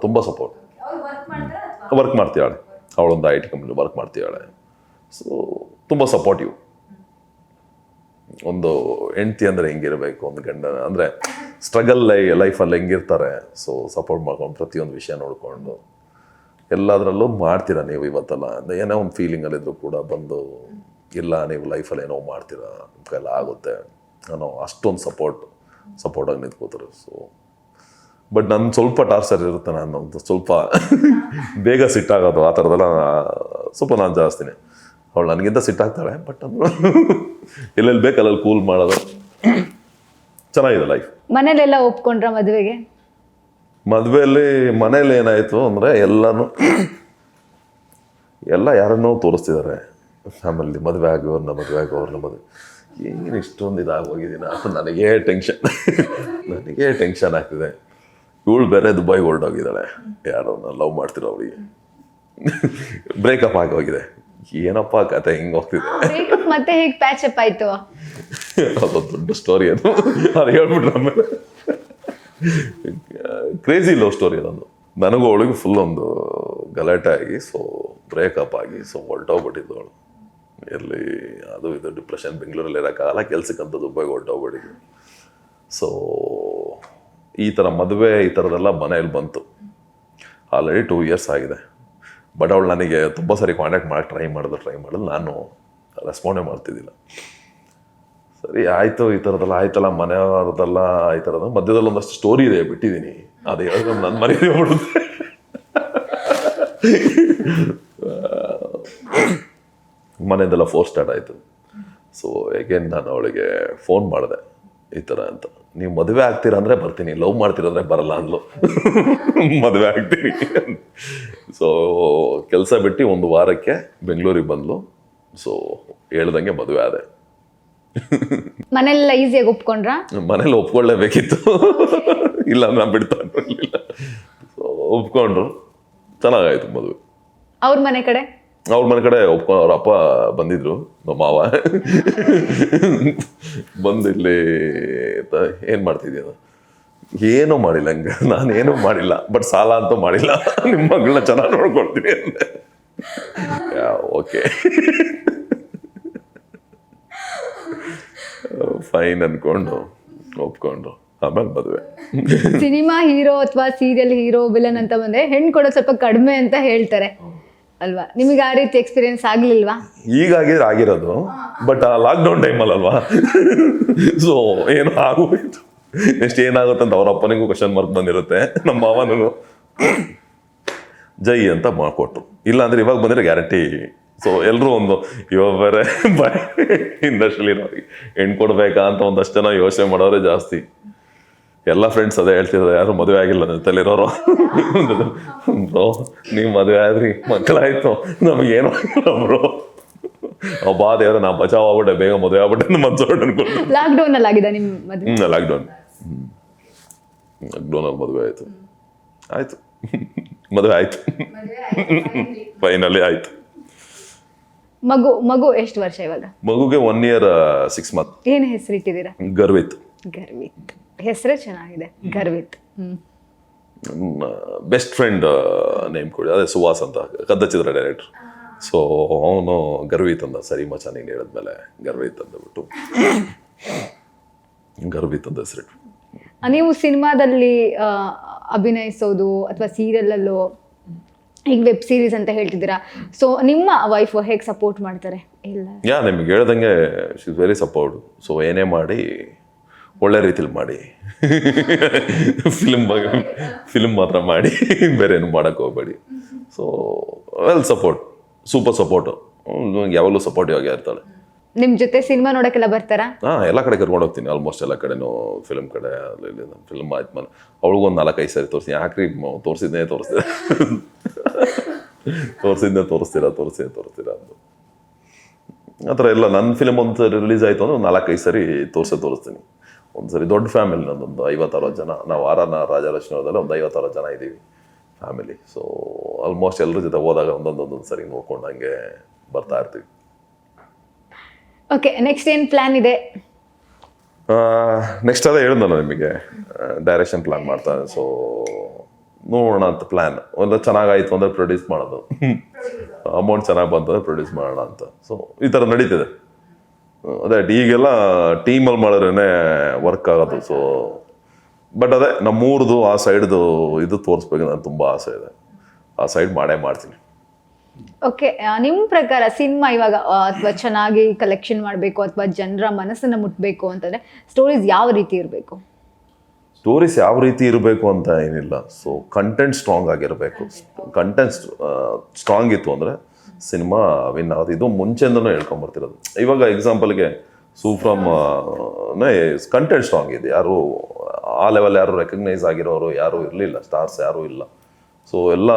ವರ್ಕ್ ಮಾಡ್ತಿದ್ದಾಳೆ, ಅವಳೊಂದು IT ಕಂಪ್ನಿ ವರ್ಕ್ ಮಾಡ್ತಿದ್ದಾಳೆ. ಸೊ ತುಂಬ ಸಪೋರ್ಟಿವ್. ಒಂದು ಹೆಂಡ್ತಿ ಅಂದರೆ ಹೆಂಗಿರಬೇಕು, ಒಂದು ಗಂಡ ಅಂದರೆ ಸ್ಟ್ರಗಲ್ ಲೈಫಲ್ಲಿ ಹೆಂಗಿರ್ತಾರೆ. ಸೊ ಸಪೋರ್ಟ್ ಮಾಡ್ಕೊಂಡು ಪ್ರತಿಯೊಂದು ವಿಷಯ ನೋಡಿಕೊಂಡು ಎಲ್ಲದರಲ್ಲೂ ಮಾಡ್ತೀರಾ ನೀವು. ಇವತ್ತಲ್ಲ ಏನೋ ಒಂದು ಫೀಲಿಂಗಲ್ಲಿದ್ದರೂ ಕೂಡ ಬಂದು ಇಲ್ಲ ನೀವು ಲೈಫಲ್ಲಿ ಏನೋ ಮಾಡ್ತೀರಾ, ನಿಮ್ಮ ಕೈಲ ಆಗುತ್ತೆ ಅನ್ನೋ ಅಷ್ಟೊಂದು ಸಪೋರ್ಟಾಗಿ ನಿಂತ್ಕೋತಾರೆ. ಸೊ ಬಟ್ ನನ್ನ ಸ್ವಲ್ಪ ಟಾರ್ಚರ್ ಇರುತ್ತೆ, ನಾನು ಸ್ವಲ್ಪ ಬೇಗ ಸಿಟ್ಟಾಗೋದು ಆ ಥರದೆಲ್ಲ ಸ್ವಲ್ಪ ನಾನು ಜಾಸ್ತಿನೇ. ಅವಳು ನನಗಿಂತ ಸಿಟ್ಟಾಗ್ತಾಳೆ, ಬಟ್ ಅದು ಎಲ್ಲೆಲ್ಲಿ ಬೇಕು ಅಲ್ಲಲ್ಲಿ ಕೂಲ್ ಮಾಡೋದು. ಚೆನ್ನಾಗಿದೆ ಲೈಫ್. ಮನೇಲೆಲ್ಲ ಒಪ್ಕೊಂಡ್ರ ಮದುವೆಗೆ? ಮನೇಲಿ ಏನಾಯಿತು ಅಂದರೆ ಎಲ್ಲ ಯಾರನ್ನೋ ತೋರಿಸ್ತಿದ್ದಾರೆ. ಆಮೇಲೆ ಮದುವೆ ಆಗೋರ್ನ ಏನು ಇಷ್ಟೊಂದು ಇದಾಗೋಗಿದ್ದೀನಿ ಅಂತ ನನಗೇ ಟೆನ್ಷನ್ ಆಗ್ತಿದೆ. ಇವಳು ಬೇರೆ ದುಬೈಗೆ ಹೊರಟೋಗಿದ್ದಾಳೆ, ಯಾರೋ ನಾನು ಲವ್ ಮಾಡ್ತಿರೋ ಅವಳಿಗೆ ಬ್ರೇಕಪ್ ಆಗೋಗಿದೆ. ಏನಪ್ಪ ಕತೆ ಹಿಂಗೆ ಹೋಗ್ತಿದೆ. ಮತ್ತೆ ಹೇಗೆ ಪ್ಯಾಚ್ ಅಪ್ ಆಯ್ತು? ಅದೊಂದು ದೊಡ್ಡ ಸ್ಟೋರಿ, ಅದು ಹೇಳ್ಬಿಟ್ರೆ ಆಮೇಲೆ ಕ್ರೇಜಿ ಲವ್ ಸ್ಟೋರಿ ಅದೊಂದು. ನನಗೂ ಅವಳಿಗೆ ಫುಲ್ ಒಂದು ಗಲಾಟೆ ಆಗಿ ಸೊ ಬ್ರೇಕಪ್ ಆಗಿ ಸೊ ಹೊರಟೋಗ್ಬಿಟ್ಟಿದ್ದು ಅವಳು. ಎಲ್ಲಿ ಅದು ಇದು ಡಿಪ್ರೆಷನ್, ಬೆಂಗಳೂರಲ್ಲಿ ಇರೋಕ್ಕಾಗಲ್ಲ, ಕೆಲ್ಸಕ್ಕಂತ ದುಬೈಗೆ ಹೊರಟೋಗ್ಬಿಟ್ಟಿದ್ದು. ಸೊ ಈ ಥರ ಮದುವೆ ಈ ಥರದ್ದೆಲ್ಲ ಮನೇಲಿ ಬಂತು. ಆಲ್ರೆಡಿ 2 years ಆಗಿದೆ. ಬಟ್ ಅವಳು ನನಗೆ ತುಂಬ ಸರಿ ಕಾಂಟ್ಯಾಕ್ಟ್ ಮಾಡೋಕ್ಕೆ ಟ್ರೈ ಮಾಡಿದ್ರು, ನಾನು ರೆಸ್ಪಾಂಡೇ ಮಾಡ್ತಿದ್ದಿಲ್ಲ. ಸರಿ ಆಯಿತು, ಈ ಥರದ್ದೆಲ್ಲ ಆಯ್ತಲ್ಲ, ಮನೆಯವ್ರದ್ದೆಲ್ಲ ಈ ಥರದ ಮಧ್ಯದಲ್ಲಿ ಒಂದಷ್ಟು ಸ್ಟೋರಿ ಇದೆ, ಬಿಟ್ಟಿದ್ದೀನಿ. ಅದು ಹೇಳಿದ್ರೆ ನನ್ನ ಮನೆಯದೇ ಬಿಡುತ್ತೆ. ಮನೆಯದೆಲ್ಲ ಸ್ಟಾರ್ಟ್ ಆಯಿತು. ಸೊ ಏಗೇನ್ ನಾನು ಅವಳಿಗೆ ಫೋನ್ ಮಾಡಿದೆ ಈ ಥರ ಅಂತ. ನೀವು ಮದುವೆ ಆಗ್ತೀರಾ ಅಂದರೆ ಬರ್ತೀನಿ, ಲವ್ ಮಾಡ್ತೀರಂದ್ರೆ ಬರಲ್ಲ ಅಂದ್ಲು. ಮದುವೆ ಆಗ್ತೀನಿ. ಸೊ ಕೆಲಸ ಬಿಟ್ಟು 1 ವಾರಕ್ಕೆ ಬೆಂಗಳೂರಿಗೆ ಬಂದ್ಲು. ಸೊ ಹೇಳ್ದಂಗೆ ಮದುವೆ ಆದೆ. ಮನೆಯಲ್ಲ ಈಸಿಯಾಗಿ ಒಪ್ಕೊಂಡ್ರ? ಮನೇಲಿ ಒಪ್ಕೊಳ್ಳೇಬೇಕಿತ್ತು, ಇಲ್ಲ ನಾನು ಬಿಡ್ತಾ ಇರಲಿಲ್ಲ. ಸೊ ಒಪ್ಕೊಂಡ್ರು, ಚೆನ್ನಾಗಾಯ್ತು ಮದುವೆ. ಅವ್ರ ಮನೆ ಕಡೆ ಒಪ್ಕೊಂಡು ಅವ್ರ ಅಪ್ಪ ಬಂದಿದ್ರು, ನಮ್ಮ ಮಾವ ಬಂದು ಇಲ್ಲಿ ಏನು ಮಾಡ್ತಿದ್ಯ? ಏನೂ ಮಾಡಿಲ್ಲ, ಹಂಗೆ ನಾನೇನೂ ಮಾಡಿಲ್ಲ, ಬಟ್ ಸಾಲ ಅಂತೂ ಮಾಡಿಲ್ಲ, ನಿಮ್ಮ ಮಗಳನ್ನ ಚೆನ್ನಾಗಿ ನೋಡ್ಕೊಳ್ತೀನಿ ಅಂದೆ. ಓಕೆ ಫೈನ್ ಅನ್ಕೊಂಡು ಒಪ್ಕೊಂಡ್ರು. ಆಮೇಲೆ ಮದುವೆ. ಸಿನಿಮಾ ಹೀರೋ ಅಥವಾ ಸೀರಿಯಲ್ ಹೀರೋ ವಿಲನ್ ಅಂತ ಬಂದ್ರೆ ಹೆಣ್ಣು ಕೊಡೋದು ಸ್ವಲ್ಪ ಕಡಿಮೆ ಅಂತ ಹೇಳ್ತಾರೆ ಅಲ್ವಾ? ನಿಮಗೆ ಆ ರೀತಿ ಎಕ್ಸ್ಪೀರಿಯನ್ಸ್ ಆಗ್ಲಿಲ್ವಾ? ಆಗಿರೋದು, ಬಟ್ ಆ ಲಾಕ್ಡೌನ್ ಟೈಮಲ್ಲಲ್ವಾ, ಸೊ ಏನೋ ಆಗೋಯ್ತು. ನೆಕ್ಸ್ಟ್ ಏನಾಗುತ್ತೆ ಅಂತ ಅವ್ರ ಅಪ್ಪನಿಗೂ ಕ್ವಶನ್ ಮಾರ್ಕ್ ಬಂದಿರುತ್ತೆ, ನಮ್ಮ ಮಾವನಿಗೂ ಜೈ ಅಂತ ಮಾಡಿಕೊಟ್ರು. ಇಲ್ಲ ಅಂದ್ರೆ ಇವಾಗ ಬಂದರೆ ಗ್ಯಾರಂಟಿ. ಸೊ ಎಲ್ಲರೂ ಒಂದು ಇವಾಗ ಬೇರೆ ಇಂಡಸ್ಟ್ರಿಲಿರೋರಿಗೆ ಹೆಣ್ಣು ಕೊಡ್ಬೇಕಾ ಅಂತ ಒಂದಷ್ಟು ಜನ ಯೋಚನೆ ಮಾಡೋರೆ ಜಾಸ್ತಿ. ಎಲ್ಲ ಫ್ರೆಂಡ್ಸ್ ಅದೇ ಹೇಳ್ತಿದ್ದಾರೆ, ಯಾರು ಮದುವೆ ಆಗಿಲ್ಲ ಜೊತೆಲಿರೋರು. ಬ್ರೋ ನೀವು ಮದುವೆ ಆದ್ರಿ, ಮಕ್ಕಳಾಯ್ತು, ನಮಗೇನು ಆಗಿಲ್ಲ ಬ್ರೋ. ಬಾ ದೇವ್ರ ನಾ ಬಚಾವ್ ಆಗ್ಬಿಟ್ಟೆ, ಬೇಗ ಮದುವೆ ಆಗ್ಬಿಟ್ಟೆ ಮನ್ಸೋಡ್ ಅನ್ಕೊಂಡು. ಲಾಕ್ಡೌನ್ ಅಲ್ಲಿ ಆಗಿದೆ ನಿಮ್ಮ ಮದುವೆ? ಲಾಕ್ಡೌನ್ ಅಲ್ಲಿ ಮದುವೆ ಆಯ್ತು ಮದುವೆ ಆಯ್ತು, ಫೈನಲಿ ಆಯ್ತು. ಮಗು ಎಷ್ಟು ವರ್ಷ ಇವಾಗ? ಮಗುಗೆ 1 year 6 months. ಏನು ಹೆಸರಿಟ್ಟಿದ್ದೀರಾ? ಗರ್ವಿತ್. ಹೆಸರೇ ಚೆನ್ನಾಗಿದೆ, ಗರ್ವಿತ್. ಬೆಸ್ಟ್ ಫ್ರೆಂಡ್ ನೇಮ್ ಕೊಡಿ, ಅದೇ ಸುಹಾಸ್ ಅಂತ, ಕದ್ದ ಚಿತ್ರ ಡೈರೆಕ್ಟರ್. ಸೊ ಅವನು ಗರ್ವಿತ್ ಅಂದ. ಸರಿ ಮಚ ನೀನು ಹೇಳಿದ್ಮೇಲೆ ಗರ್ವಿತ್ ಅಂದ್ಬಿಟ್ಟು ಗರ್ವಿತ್ ಅಂತ ಹೆಸರಿಟ್ಟು. ನೀವು ಸಿನಿಮಾದಲ್ಲಿ ಅಭಿನಯಿಸೋದು ಅಥವಾ ಸೀರಿಯಲಲ್ಲೋ, ಈಗ ವೆಬ್ ಸೀರೀಸ್ ಅಂತ ಹೇಳ್ತಿದ್ದೀರಾ, ಸೊ ನಿಮ್ಮ ವೈಫ್ ಹೇಗೆ ಸಪೋರ್ಟ್ ಮಾಡ್ತಾರೆ? ಇಲ್ಲ ನಿಮ್ಗೆ ಹೇಳ್ದಂಗೆ she is very support. So ಏನೇ ಮಾಡಿ ಒಳ್ಳೆ ರೀತಿಲಿ ಮಾಡಿ, ಫಿಲ್ಮ್ ಮಾತ್ರ ಮಾಡಿ, ಬೇರೆ ಏನು ಮಾಡೋಕ್ಕೆ ಹೋಗ್ಬೇಡಿ. So well support, super support, ಯಾವಾಗಲೂ ಸಪೋರ್ಟಿವ್ ಆಗೇ ಇರ್ತಾಳೆ. ನಿಮ್ಮ ಜೊತೆ ಸಿನಿಮಾ ನೋಡೋಕ್ಕೆಲ್ಲ ಬರ್ತಾರಾ? ಎಲ್ಲ ಕಡೆ ಕರ್ಕೊಂಡು ಹೋಗ್ತೀನಿ, ಆಲ್ಮೋಸ್ಟ್ ಎಲ್ಲ ಕಡೆನೂ. ಫಿಲ್ಮ್ ಕಡೆ ಫಿಲ್ಮ್ ಆಯ್ತು ಅವಳಿಗೊಂದು 4-5 ಸರಿ ತೋರಿಸ್ತೀನಿ. ಯಾಕ್ರಿ ತೋರಿಸಿದ್ನೇ ತೋರಿಸ್ತೀರಾ ಅಂತ ಆ ಥರ ಎಲ್ಲ. ನನ್ನ ಫಿಲ್ಮ್ ಒಂದು ರಿಲೀಸ್ ಆಯಿತು ಅಂದ್ರೆ 4-5 ಸರಿ ತೋರಿಸ್ತೀನಿ. ಒಂದ್ಸರಿ ದೊಡ್ಡ ಫ್ಯಾಮಿಲಿ, ನನ್ನೊಂದು 50-60 ಜನ. ನಾವು ರಾಜಲಕ್ಷ್ಮೀದಲ್ಲಿ ಒಂದು 50-60 ಜನ ಇದ್ದೀವಿ ಫ್ಯಾಮಿಲಿ. ಸೊ ಆಲ್ಮೋಸ್ಟ್ ಎಲ್ಲರ ಜೊತೆ ಹೋದಾಗ ಒಂದೊಂದು ಸರಿ ನೋಡ್ಕೊಂಡು ಹಂಗೆ ಬರ್ತಾ ಇರ್ತೀವಿ. ಓಕೆ, ನೆಕ್ಸ್ಟ್ ಏನು ಪ್ಲ್ಯಾನ್ ಇದೆ? ನೆಕ್ಸ್ಟ್ ಅದೇ ಹೇಳಿದ್ನಲ್ಲ ನಿಮಗೆ, ಡೈರೆಕ್ಷನ್ ಪ್ಲ್ಯಾನ್ ಮಾಡ್ತಾನೆ. ಸೊ ನೋಡೋಣ ಅಂತ ಪ್ಲ್ಯಾನ್. ಒಂದು ಚೆನ್ನಾಗಾಯಿತು ಅಂದರೆ ಪ್ರೊಡ್ಯೂಸ್ ಮಾಡೋದು, ಅಮೌಂಟ್ ಚೆನ್ನಾಗಿ ಬಂತು ಅಂದರೆ ಪ್ರೊಡ್ಯೂಸ್ ಮಾಡೋಣ ಅಂತ. ಸೊ ಈ ಥರ ನಡೀತಿದೆ. ಅದೇ ಈಗೆಲ್ಲ ಟೀಮಲ್ಲಿ ಮಾಡಿದ್ರೇ ವರ್ಕ್ ಆಗೋದು. ಸೊ ಬಟ್ ಅದೇ ನಮ್ಮೂರ್ದು ಆ ಸೈಡ್ದು ಇದು ತೋರಿಸ್ಬೇಕು ನನಗೆ ತುಂಬ ಆಸೆ ಇದೆ. ಆ ಸೈಡ್ ಮಾಡ್ತೀನಿ. ಓಕೆ, ನಿಮ್ಮ ಪ್ರಕಾರ ಸಿನಿಮಾ ಇವಾಗ ಅಥವಾ ಚೆನ್ನಾಗಿ ಕಲೆಕ್ಷನ್ ಮಾಡಬೇಕು ಅಥವಾ ಜನರ ಮನಸ್ಸನ್ನು ಮುಟ್ಟಬೇಕು ಅಂತಂದರೆ ಸ್ಟೋರೀಸ್ ಯಾವ ರೀತಿ ಇರಬೇಕು? ಸ್ಟೋರೀಸ್ ಯಾವ ರೀತಿ ಇರಬೇಕು ಅಂತ ಏನಿಲ್ಲ. ಸೊ ಕಂಟೆಂಟ್ ಸ್ಟ್ರಾಂಗ್ ಆಗಿರಬೇಕು. ಕಂಟೆಂಟ್ ಸ್ಟ್ರಾಂಗ್ ಇತ್ತು ಅಂದರೆ ಸಿನಿಮಾ ವಿನ್ ಆಗೋದು. ಇದು ಮುಂಚೆಯಿಂದನೂ ಹೇಳ್ಕೊಂಬರ್ತಿರೋದು. ಇವಾಗ ಎಕ್ಸಾಂಪಲ್ಗೆ ಸೂಫ್ರಮ್ ಕಂಟೆಂಟ್ ಸ್ಟ್ರಾಂಗ್ ಇದೆ. ಯಾರು ಆ ಲೆವೆಲ್ ಯಾರು ರೆಕಗ್ನೈಸ್ ಆಗಿರೋರು ಯಾರೂ ಇರಲಿಲ್ಲ, ಸ್ಟಾರ್ಸ್ ಯಾರೂ ಇಲ್ಲ. ಸೊ ಎಲ್ಲ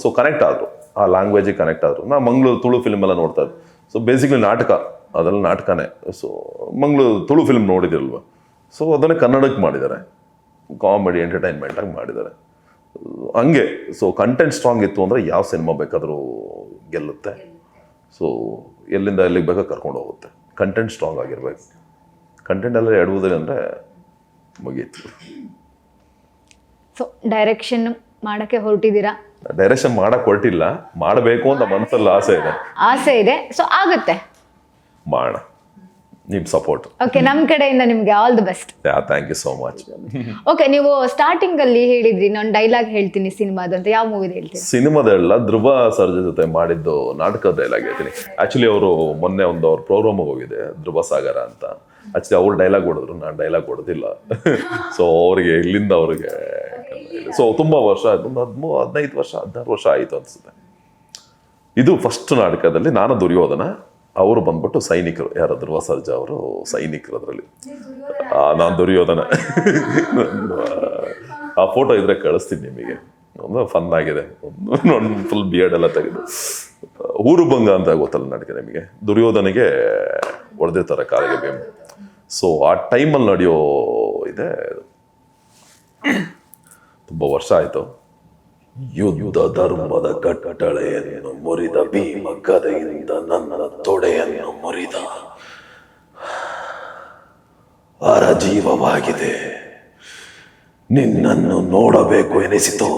ಸೊ ಕನೆಕ್ಟ್ ಆದರು, ಆ ಲ್ಯಾಂಗ್ವೇಜಿಗೆ ಕನೆಕ್ಟ್ ಆದರು. ನಾ ಮಂಗಳೂರು ತುಳು ಫಿಲ್ಮ್ ಎಲ್ಲ ನೋಡ್ತಾ ಇದ್ದೆ. ಸೊ ಬೇಸಿಕ್ಲಿ ನಾಟಕ, ಅದೆಲ್ಲ ನಾಟಕನೇ. ಸೊ ಮಂಗಳೂರು ತುಳು ಫಿಲ್ಮ್ ನೋಡಿದಿಲ್ವ? ಸೊ ಅದನ್ನೇ ಕನ್ನಡಕ್ಕೆ ಮಾಡಿದ್ದಾರೆ, ಕಾಮಿಡಿ ಎಂಟರ್ಟೈನ್ಮೆಂಟಾಗಿ ಮಾಡಿದ್ದಾರೆ. ಹಂಗೆ ಸೊ ಕಂಟೆಂಟ್ ಸ್ಟ್ರಾಂಗ್ ಇತ್ತು ಅಂದರೆ ಯಾವ ಸಿನಿಮಾ ಬೇಕಾದರೂ ಗೆಲ್ಲುತ್ತೆ. ಸೊ ಎಲ್ಲಿಂದ ಎಲ್ಲಿಗೆ ಬೇಕಾದ್ರೆ ಕರ್ಕೊಂಡು ಹೋಗುತ್ತೆ. ಕಂಟೆಂಟ್ ಸ್ಟ್ರಾಂಗ್ ಆಗಿರ್ಬೇಕು. ಕಂಟೆಂಟ್ ಎಲ್ಲ ಎಡುವುದಿಲ್ಲ ಅಂದರೆ ಮುಗೀತು. ಸೊ ಡೈರೆಕ್ಷನ್ ಮಾಡೋಕ್ಕೆ ಹೊರಟಿದ್ದೀರಾ? ಡೈರೆಕ್ಷನ್ ಮಾಡಕ್ಕೆ ಹೊರಟಿಲ್ಲ, ಮಾಡಬೇಕು ಅಂತ ಮನಸ್ಸಲ್ಲಿ ಆಸೆ ಇದೆ. ಸೊ ಆಗುತ್ತೆ, ಮಾಡೋಣ. ನಿಮ್ಮ ಸಪೋರ್ಟ್. ಓಕೆ, ನಮ್ಮ ಕಡೆಯಿಂದ ನಿಮಗೆ all the best. Thank you so much. Okay, ನೀವು ಸ್ಟಾರ್ಟಿಂಗ್ ಅಲ್ಲಿ ಹೇಳಿದ್ರಿ ನಾನು ಡೈಲಾಗ್ ಹೇಳ್ತೀನಿ ಸಿನಿಮಾದ ಅಂತ. ಯಾವ ಮೂವಿದ ಹೇಳ್ತೀನಿ? ಸಿನಿಮಾದಲ್ಲ, ಧ್ರುವ ಸರ್ಜಾ ಜೊತೆ ಮಾಡಿದ್ದು ನಾಟಕದ ಡೈಲಾಗ್ ಹೇಳ್ತೀನಿ. ಆ್ಯಕ್ಚುಲಿ ಅವರು ಮೊನ್ನೆ ಅವ್ರ ಪ್ರೋಗ್ರಾಮಿಗೆ ಹೋಗಿದೆ, ಧ್ರುವ ಸಾಗರ ಅಂತ. ಆ್ಯಕ್ಚುಲಿ ಅವ್ರು ಡೈಲಾಗ್ ಹೊಡೆದ್ರು, ನಾನು ಡೈಲಾಗ್ ಹೊಡೆದಿಲ್ಲ. ಸೊ ಅವ್ರಿಗೆ ಇಲ್ಲಿಂದ ಅವ್ರಿಗೆ ಸೊ ತುಂಬ ವರ್ಷ ಆಯ್ತು, ಒಂದು 15 ವರ್ಷ 16 ವರ್ಷ ಆಯಿತು ಅನಿಸುತ್ತೆ. ಇದು ಫಸ್ಟ್ ನಾಟಕದಲ್ಲಿ ನಾನು ದುರ್ಯೋಧನ, ಅವರು ಬಂದ್ಬಿಟ್ಟು ಸೈನಿಕರು. ಯಾರು? ಧ್ರುವ ಸರ್ಜಾ ಅವರು ಸೈನಿಕರು. ಅದರಲ್ಲಿ ನಾನು ದುರ್ಯೋಧನ. ಆ ಫೋಟೋ ಇದ್ರೆ ಕಳಿಸ್ತೀನಿ ನಿಮಗೆ. ಒಂದು ಫನ್ ಆಗಿದೆ, ಒಂದು ಫುಲ್ ಬಿಯರ್ಡ್ ಎಲ್ಲ ತೆಗೆದು. ಊರುಭಂಗ ಅಂತ ಗೊತ್ತಲ್ಲ ನಾಟಕ ನಿಮಗೆ? ದುರ್ಯೋಧನಿಗೆ ಹೊಡೆದಿರ್ತಾರೆ ಕಾಲಿಗೆ ಬೇಮ್. ಸೊ ಆ ಟೈಮಲ್ಲಿ ನಡೆಯೋ ಇದೆ. ತುಂಬ ವರ್ಷ ಆಯಿತು. ಯುದ್ಧ ಧರ್ಮದ ಕಟ್ಟಳೆಯನ್ನು ಮುರಿದ ಭೀಮ ಗದೆಯಿಂದ ನನ್ನ ತೊಡೆಯನ್ನು ಮುರಿದ ಅರಜೀವವಾಗಿದೆ. ನಿನ್ನನ್ನು ನೋಡಬೇಕು ಎನಿಸಿತು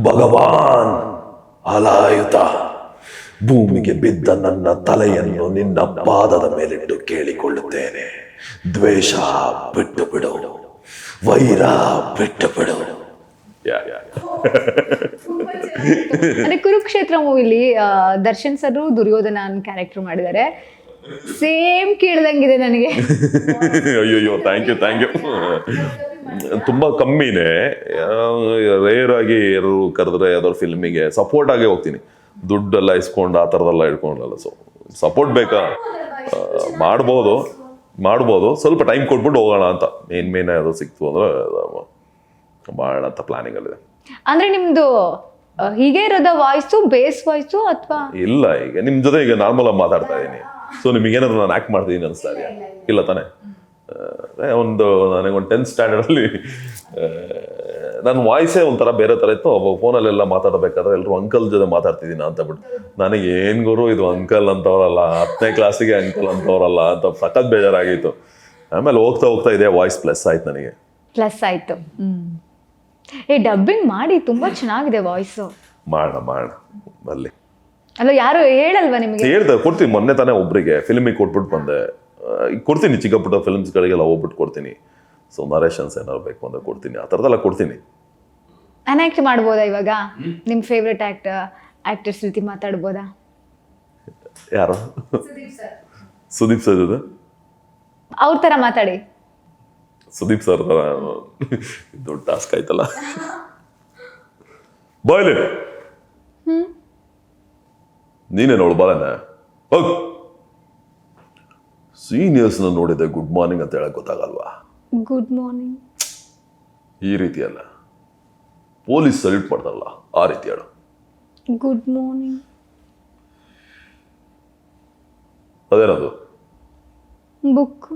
ಭಗವಾನ್ ಅಲಾಯುತ. ಭೂಮಿಗೆ ಬಿದ್ದ ನನ್ನ ತಲೆಯನ್ನು ನಿನ್ನ ಪಾದದ ಮೇಲಿಟ್ಟು ಕೇಳಿಕೊಳ್ಳುತ್ತೇನೆ. ದ್ವೇಷ ಬಿಟ್ಟು ಬಿಡು, ವೈರ ಬಿಟ್ಟು ಬಿಡು. ಅಂದ್ರೆ ಕುರುಕ್ಷೇತ್ರ ಮೂವಿಲಿ ದರ್ಶನ್ ಸರ್ ದುರ್ಯೋಧನ ಕ್ಯಾರೆಕ್ಟರ್ ಮಾಡಿದ್ದಾರೆ. ಸೇಮ್ ಕೇಳ್ದಂಗಿದೆ ನನಗೆ. ಅಯ್ಯೋ ಥ್ಯಾಂಕ್ ಯು. ತುಂಬ ಕಮ್ಮಿನೇ, ರೇರ್ ಆಗಿ ಯಾರು ಕರೆದ್ರೆ ಯಾವ್ದಾದ್ರು ಫಿಲ್ಮಿಗೆ ಸಪೋರ್ಟ್ ಆಗೇ ಹೋಗ್ತೀನಿ. ದುಡ್ಡೆಲ್ಲ ಇಸ್ಕೊಂಡು ಆ ಥರದೆಲ್ಲ ಇಟ್ಕೊಂಡಲ್ಲ. ಸೊ ಸಪೋರ್ಟ್ ಬೇಕಾ, ಮಾಡ್ಬೋದು ಸ್ವಲ್ಪ ಟೈಮ್ ಕೊಟ್ಬಿಟ್ಟು ಹೋಗೋಣ ಅಂತ. ಮೇನ್ ಅದು ಸಿಕ್ತು ಅಂದ್ರೆ ಮಾಡೋಣ ಅಂತ ಪ್ಲಾನಿಂಗಲ್ಲಿದೆ. ಅಂದ್ರೆ ನಿಮ್ದು ಹೀಗೆ ಇರೋದ ವಾಯ್ಸು, ಬೇಸ್ ವಾಯ್ಸು ಅಥವಾ? ಇಲ್ಲ, ಈಗ ನಿಮ್ಮ ಜೊತೆ ಈಗ ನಾರ್ಮಲ್ ಆಗಿ ಮಾತಾಡ್ತಾ ಇದ್ದೀನಿ. ಸೊ ನಿಮಗೇನಾದ್ರು ನಾನು ಆ್ಯಕ್ಟ್ ಮಾಡ್ತೀನಿ ಅನಿಸ್ತಾ ಇದೆಯಾ? ಇಲ್ಲ ತಾನೇ. ನನಗೊಂದು 10th ಸ್ಟ್ಯಾಂಡರ್ಡಲ್ಲಿ ನನ್ನ ವಾಯ್ಸೇ ಒಂಥರ ಬೇರೆ ಥರ ಇತ್ತು. ಫೋನಲ್ಲೆಲ್ಲ ಮಾತಾಡಬೇಕಾದ್ರೆ ಎಲ್ಲರೂ ಅಂಕಲ್ ಜೊತೆ ಮಾತಾಡ್ತಿದ್ದೀನಿ ಅಂತ ಬಿಟ್ಟು, ನನಗೆ ಏನು ಗುರು ಇದು ಅಂಕಲ್ ಅಂತವ್ರಲ್ಲ, 10ನೇ ಕ್ಲಾಸಿಗೆ ಅಂಕಲ್ ಅಂತವ್ರಲ್ಲ ಅಂತ ಸಖತ್ ಬೇಜಾರಾಗಿತ್ತು. ಆಮೇಲೆ ಹೋಗ್ತಾ ಇದೇ ವಾಯ್ಸ್ ಪ್ಲಸ್ ಆಯ್ತು ನನಗೆ. ಪ್ಲಸ್ ಆಯ್ತು. ಡಬ್ಬಿಂಗ್ ಮಾಡಿ ತುಂಬಾ ಚೆನ್ನಾಗಿದೆ ವಾಯ್ಸು. ಮಾಡೋಣ ಅಲ್ಲಿ. ಅಲ್ಲ, ಯಾರು ಹೇಳಲ್ವಾ ನಿಮಗೆ? ಹೇಳ್ದೆ, ಕೊಡ್ತೀನಿ. ಮೊನ್ನೆ ತಾನೇ ಒಬ್ರಿಗೆ ಫಿಲ್ಮಿಗೆ ಕೊಟ್ಬಿಟ್ಟು ಬಂದೆ. ಈಗ ಕೊಡ್ತೀನಿ, ಚಿಕ್ಕ ಪುಟ್ಟ ಫಿಲ್ಮ್ಸ್ಗಳಿಗೆಲ್ಲ ಹೋಗ್ಬಿಟ್ಟು ಕೊಡ್ತೀನಿ. ಸೊ ನರೇಷನ್ಸ್ ಏನಾದ್ರು ಬೇಕು ಅಂದ್ರೆ ಕೊಡ್ತೀನಿ, ಆ ಥರದ್ದೆಲ್ಲ ಕೊಡ್ತೀನಿ. ಅನಾಕ್ಟ್ ಮಾಡ್ಬೋದಾ ಇವಾಗ? ನಿಮ್ಮ ಫೇವ್ರೆಟ್ ಆಕ್ಟರ್ಸ್ ರೀತಿ ಮಾತಾಡ್ಬೋದಾ? ಯಾರು? ಸುದೀಪ್ ಸರ್ ಜೊತೆ ಅವ್ರ ಥರ ಮಾತಾಡಿ. ಸುದೀಪ್ ಸರ್ ತರ ದೊಡ್ಡ ಟಾಸ್ಕ್ ಆಯ್ತಲ್ಲ. ಬಾಯ್ಲೆ ನೀನೇ ನೋಡು, ಬಾಳನೆ ಹೋಗ್. ಸೀನಿಯರ್ಸ್ನ ನೋಡಿದೆ ಗುಡ್ ಮಾರ್ನಿಂಗ್ ಅಂತ ಹೇಳಕ್ ಗೊತ್ತಾಗಲ್ವಾ? ಗುಡ್ ಮಾರ್ನಿಂಗ್ ಈ ರೀತಿ ಅಲ್ಲ, ಪೊಲೀಸ್ ಸಲ್ಯೂಟ್ ಮಾಡ್ತಾರಲ್ಲ ಆ ರೀತಿ ಹೇಳು. Good morning. ಅದೇನದು? ಬುಕ್.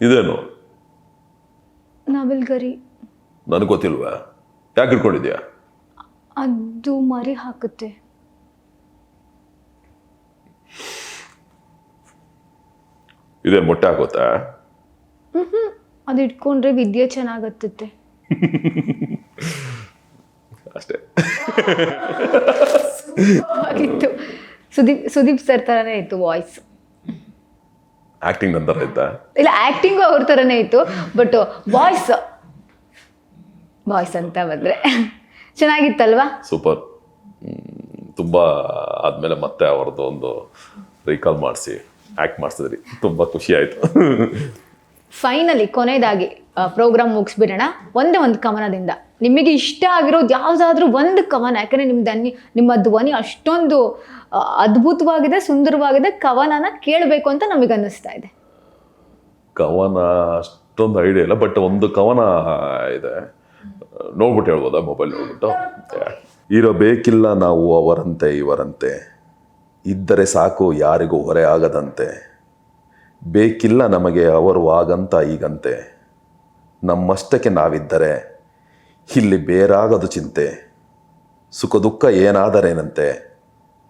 ಇದೇನು? ನವಿಲ್ಗರಿ. ನನಗೆ ಗೊತ್ತಿಲ್ವಾ? ಯಾಕೆ ಇಟ್ಕೊಂಡಿದ್ಯಾ? ಅದು ಮರಿ ಹಾಕುತ್ತೆ. ಇದೇನು ಮೊಟ್ಟೆ ಹಾಕುತ್ತಾ? ಅದು ಇಟ್ಕೊಂಡ್ರೆ ವಿದ್ಯೆ ಚೆನ್ನಾಗತ್ತುತ್ತೆ. ಅಷ್ಟೇ. ಆಗಿತ್ತು. ಸುದೀಪ್ ಸರ್ ಥರನೇ ಇತ್ತು ವಾಯ್ಸ್. ಆಕ್ಟಿಂಗ್ ನಂತರ ಇದ್ದ? ಇಲ್ಲ, ಆಕ್ಟಿಂಗು ಅವ್ರ ಥರನೇ ಇತ್ತು. ಬಟ್ ವಾಯ್ಸ್ ಅಂತ ಬಂದರೆ ಚೆನ್ನಾಗಿತ್ತಲ್ವಾ? ಸೂಪರ್. ತುಂಬ ಆದಮೇಲೆ ಮತ್ತೆ ಅವ್ರದ್ದು ಒಂದು ರೀಕಾಲ್ ಮಾಡಿಸಿ ಆ್ಯಕ್ಟ್ ಮಾಡಿಸಿದ್ರಿ, ತುಂಬ ಖುಷಿ ಆಯಿತು. ಫೈನಲಿ ಕೊನೆಯದಾಗಿ ಪ್ರೋಗ್ರಾಮ್ ಮುಗಿಸ್ಬಿಡೋಣ ಒಂದೇ ಒಂದು ಕವನದಿಂದ. ನಿಮಗೆ ಇಷ್ಟ ಆಗಿರೋದು ಯಾವುದಾದ್ರೂ ಒಂದು ಕವನ, ಯಾಕಂದರೆ ನಿಮ್ಮ ಧ್ವನಿ ಅಷ್ಟೊಂದು ಅದ್ಭುತವಾಗಿದೆ, ಸುಂದರವಾಗಿದೆ. ಕವನನ ಕೇಳಬೇಕು ಅಂತ ನಮಗೆ ಅನ್ನಿಸ್ತಾ ಇದೆ. ಕವನ ಅಷ್ಟೊಂದು ಐಡಿಯಾ ಇಲ್ಲ, ಬಟ್ ಒಂದು ಕವನ ಇದೆ, ನೋಡ್ಬಿಟ್ಟು ಹೇಳ್ಬೋದಾ? ಮೊಬೈಲ್ ನೋಡ್ಬಿಟ್ಟು. ಇರಬೇಕಿಲ್ಲ ನಾವು ಅವರಂತೆ ಇವರಂತೆ, ಇದ್ದರೆ ಸಾಕು ಯಾರಿಗೂ ಹೊರೆ ಆಗದಂತೆ, ಬೇಕಿಲ್ಲ ನಮಗೆ ಅವರು ಆಗಂತ ಈಗಂತೆ, ನಮ್ಮಷ್ಟಕ್ಕೆ ನಾವಿದ್ದರೆ ಇಲ್ಲಿ ಬೇರಾಗದು ಚಿಂತೆ, ಸುಖ ದುಃಖ ಏನಾದರೇನಂತೆ,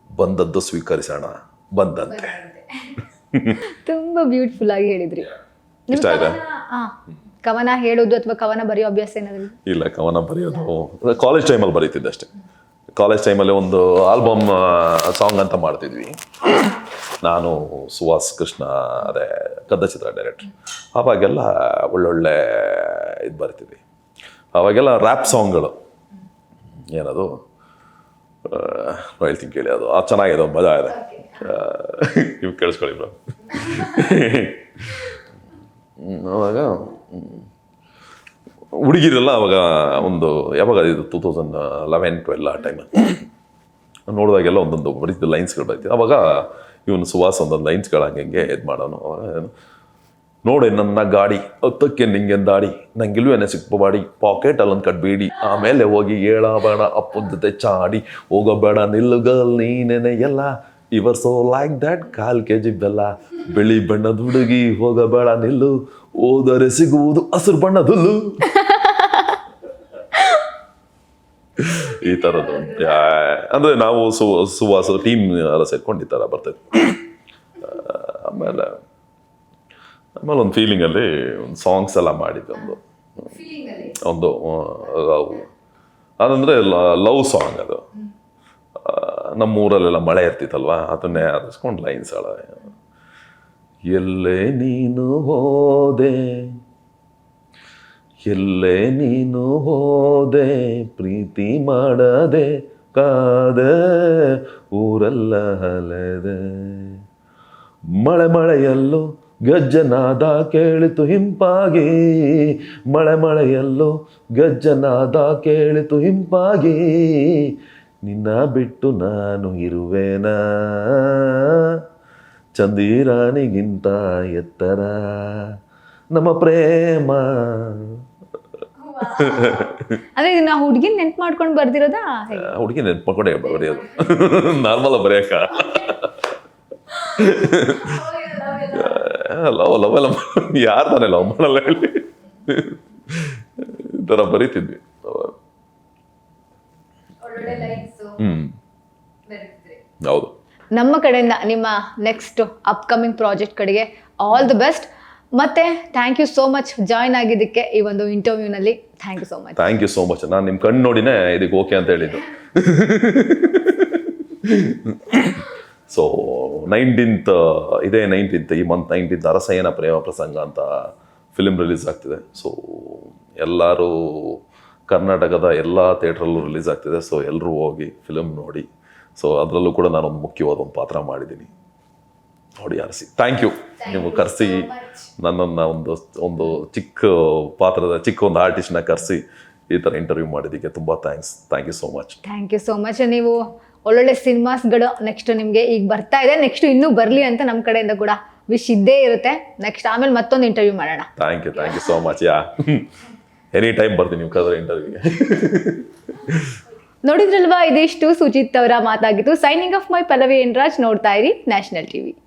ಬಂದದ್ದು ಸ್ವೀಕರಿಸೋಣ ಬಂದಂತೆ. ತುಂಬ ಬ್ಯೂಟಿಫುಲ್ ಆಗಿ ಹೇಳಿದ್ರಿ. ಇಷ್ಟ ಆಯ್ತಾ? ಕವನ ಹೇಳೋದು ಅಥವಾ ಕವನ ಬರೆಯೋ ಅಭ್ಯಾಸ ಏನಾದ್ರು? ಇಲ್ಲ, ಕವನ ಬರೆಯೋದು ಕಾಲೇಜ್ ಟೈಮಲ್ಲಿ ಬರೀತಿದ್ದೆ ಅಷ್ಟೇ. ಕಾಲೇಜ್ ಟೈಮಲ್ಲಿ ಒಂದು ಆಲ್ಬಮ್ ಸಾಂಗ್ ಅಂತ ಮಾಡ್ತಿದ್ವಿ, ನಾನು ಸುಹಾಸ್ ಕೃಷ್ಣ, ಅದೇ ಕದ್ದಚಿತ್ರ ಡೈರೆಕ್ಟ್ರ್. ಆವಾಗೆಲ್ಲ ಒಳ್ಳೊಳ್ಳೆ ಇದು ಬರ್ತಿದ್ವಿ. ಆವಾಗೆಲ್ಲ ರ್ಯಾಪ್ ಸಾಂಗ್ಗಳು, ಏನದು ಹೇಳ್ತೀನಿ ಕೇಳಿ, ಅದು ಚೆನ್ನಾಗಿದೆ, ಮಜಾ ಇದೆ. ನೀವು ಕೇಳಿಸ್ಕೊಳ್ಳಿ ಬ್ರೋ. ಅವಾಗ ಹುಡುಗಿರೆಲ್ಲ ಅವಾಗ ಒಂದು ಯಾವಾಗ ಇದು 2011-12 ಆ ಟೈಮಲ್ಲಿ ನೋಡಿದಾಗೆಲ್ಲ ಒಂದೊಂದು ಬರೀತಿದ್ದ ಲೈನ್ಸ್ಗಳು ಬರೀತಿದ್ದೆ. ಅವಾಗ ಇವನು ಸುಹಾಸ್ ಒಂದೊಂದು ಲೈನ್ಸ್ಗಳು ಹಂಗೆ ಇದು ಮಾಡೋನು. ನೋಡೆ ನನ್ನ ಗಾಡಿ ಹೊತ್ತಕ್ಕೆ ನಿಂಗೆ ದಾಡಿ, ನಂಗಿಲ್ವೇನೆ ಸಿಕ್ಬಾಡಿ, ಪಾಕೆಟ್ ಅಲ್ಲೊಂದು ಕಟ್ಬೇಡಿ, ಆಮೇಲೆ ಹೋಗಿ ಹೇಳಬೇಡ ಅಪ್ಪನ ಜೊತೆ ಚಾಡಿ, ಹೋಗಬೇಡ ನಿಲ್ಲುಗಲ್ ನೀನೇನೆ ಎಲ್ಲ, ಇವರ್ ಸೋ ಲೈಕ್ ದ್ಯಾಟ್, 1/4 kg ಬೆಲ್ಲ, ಬಿಳಿ ಬಣ್ಣದ ಹುಡುಗಿ ಹೋಗಬೇಡ ನಿಲ್ಲು, ಹೋದರೆ ಸಿಗುವುದು ಹಸಿರು ಬಣ್ಣದುಲ್ಲು. ಈ ಥರದ್ದು ಅಂದರೆ ನಾವು ಸುವಾಸ ಟೀಮ್ ಎಲ್ಲ ಸೇರ್ಕೊಂಡು ಈ ಥರ ಬರ್ತೈತೆ. ಆಮೇಲೆ ಒಂದು ಫೀಲಿಂಗಲ್ಲಿ ಒಂದು ಸಾಂಗ್ಸ್ ಎಲ್ಲ ಮಾಡಿದ್ದೆ. ಒಂದು ಅದಂದರೆ ಲವ್ ಸಾಂಗ್. ಅದು ನಮ್ಮೂರಲ್ಲೆಲ್ಲ ಮಳೆ ಇರ್ತಿತ್ತಲ್ವ, ಅದನ್ನೇ ಆರಿಸ್ಕೊಂಡು ಲೈನ್ಸ್ ಹೇಳ. ಎಲ್ಲೇ ನೀನು ಹೋದೆ, ಎಲ್ಲೇ ನೀನು ಹೋದೆ, ಪ್ರೀತಿ ಮಾಡದೆ ಕಾದೆ ಊರೆಲ್ಲ ಅಲೆದೆ. ಮಳೆಯಲ್ಲೂ ಗಜ್ಜನಾದ ಕೇಳಿತು ಹಿಂಪಾಗಿ, ಮಳೆಯಲ್ಲೂ ಗಜ್ಜನಾದ ಕೇಳಿತು ಹಿಂಪಾಗಿ, ನಿನ್ನ ಬಿಟ್ಟು ನಾನು ಇರುವೆನಾ ಚಂದಿರಾನಿಗಿಂತ ಎತ್ತರ ನಮ್ಮ ಪ್ರೇಮ. ಅಂದ್ರೆ ಇದನ್ನ ಹುಡ್ಗಿನ್ ನೆನ್ಪು ಮಾಡ್ಕೊಂಡು ಬರ್ದಿರೋದಾ? ಹುಡುಗಿ ನೆನ್ಪು ಮಾಡ್ಕೊಂಡೆ ಬರೆಯೋದು, ನಾರ್ಮಲ್ ಬರೆಯಕ್ಕ. ಲವ್ ಎಲ್ಲ ಯಾರು ತಾನೇ ಲವ್ ಮಾಡಲ್ಲ ಹೇಳಿ, ಈ ಥರ ಬರೀತಿದ್ವಿ. ಹೌದು. ನಮ್ಮ ಕಡೆಯಿಂದ ನಿಮ್ಮ ನೆಕ್ಸ್ಟ್ ಅಪ್ಕಮಿಂಗ್ ಪ್ರಾಜೆಕ್ಟ್ ಕಡೆಗೆ ಆಲ್ ದಿ ಬೆಸ್ಟ್. ಮತ್ತೆ thank you so much join ಆಗಿದ್ದಕ್ಕೆ ಈ ಒಂದು ಇಂಟರ್ವ್ಯೂನಲ್ಲಿ. Thank you so much. Thank you so much. ನಾನು ನಿಮ್ಮ ಕಣ್ಣು ನೋಡಿನೇ ಇದಕ್ಕೆ ಓಕೆ ಅಂತ ಹೇಳಿದ್ದು. ಸೊ 19th ಇದೇ 19th ಈ ಮಂತ್ 19th ಅರಸಯ್ಯನ ಪ್ರೇಮ ಪ್ರಸಂಗ ಅಂತ ಫಿಲ್ಮ್ ರಿಲೀಸ್ ಆಗ್ತಿದೆ. ಸೊ ಎಲ್ಲರೂ ಕರ್ನಾಟಕದ ಎಲ್ಲ ಥಿಯೇಟ್ರಲ್ಲೂ ರಿಲೀಸ್ ಆಗ್ತಿದೆ. ಸೊ ಎಲ್ಲರೂ ಹೋಗಿ ಫಿಲ್ಮ್ ನೋಡಿ. ಸೊ ಅದರಲ್ಲೂ ಕೂಡ ನಾನೊಂದು ಮುಖ್ಯವಾದ ಒಂದು ಪಾತ್ರ ಮಾಡಿದ್ದೀನಿ, ನೋಡಿ ಆರಿಸಿ. Thank you. ನೀವು ಕರೆಸಿ ನನ್ನನ್ನು ಒಂದು ಚಿಕ್ಕ ಪಾತ್ರದ ಚಿಕ್ಕ ಒಂದು ಆರ್ಟಿಸ್ಟ್ನ ಕರೆಸಿ ಈ ಥರ ಇಂಟರ್ವ್ಯೂ ಮಾಡಿದ್ದಕ್ಕೆ ತುಂಬ thanks. Thank you so much. Thank you so much. ನೀವು ಒಳ್ಳೊಳ್ಳೆ ಸಿನಿಮಾಸ್ಗಳು ನೆಕ್ಸ್ಟ್ ನಿಮಗೆ ಈಗ ಬರ್ತಾ ಇದೆ, ನೆಕ್ಸ್ಟ್ ಇನ್ನೂ ಬರಲಿ ಅಂತ ನಮ್ಮ ಕಡೆಯಿಂದ ಕೂಡ ವಿಶ್ ಇದ್ದೇ ಇರುತ್ತೆ. ನೆಕ್ಸ್ಟ್ ಆಮೇಲೆ ಮತ್ತೊಂದು ಇಂಟರ್ವ್ಯೂ ಮಾಡೋಣ. Thank you so much. Any time ಬರ್ತೀನಿ ನಿಮ್ಮ ಕರೆದ್ರೆ ಇಂಟರ್ವ್ಯೂಗೆ. ನೋಡಿದ್ರಲ್ವಾ, ಇದಿಷ್ಟು ಸುಜಿತ್ ಅವರ ಮಾತಾಗಿತ್ತು. Signing off my Pallavi N Raj. ನೋಡ್ತಾ ಇರಿ ನ್ಯಾಷನಲ್ ಟಿವಿ.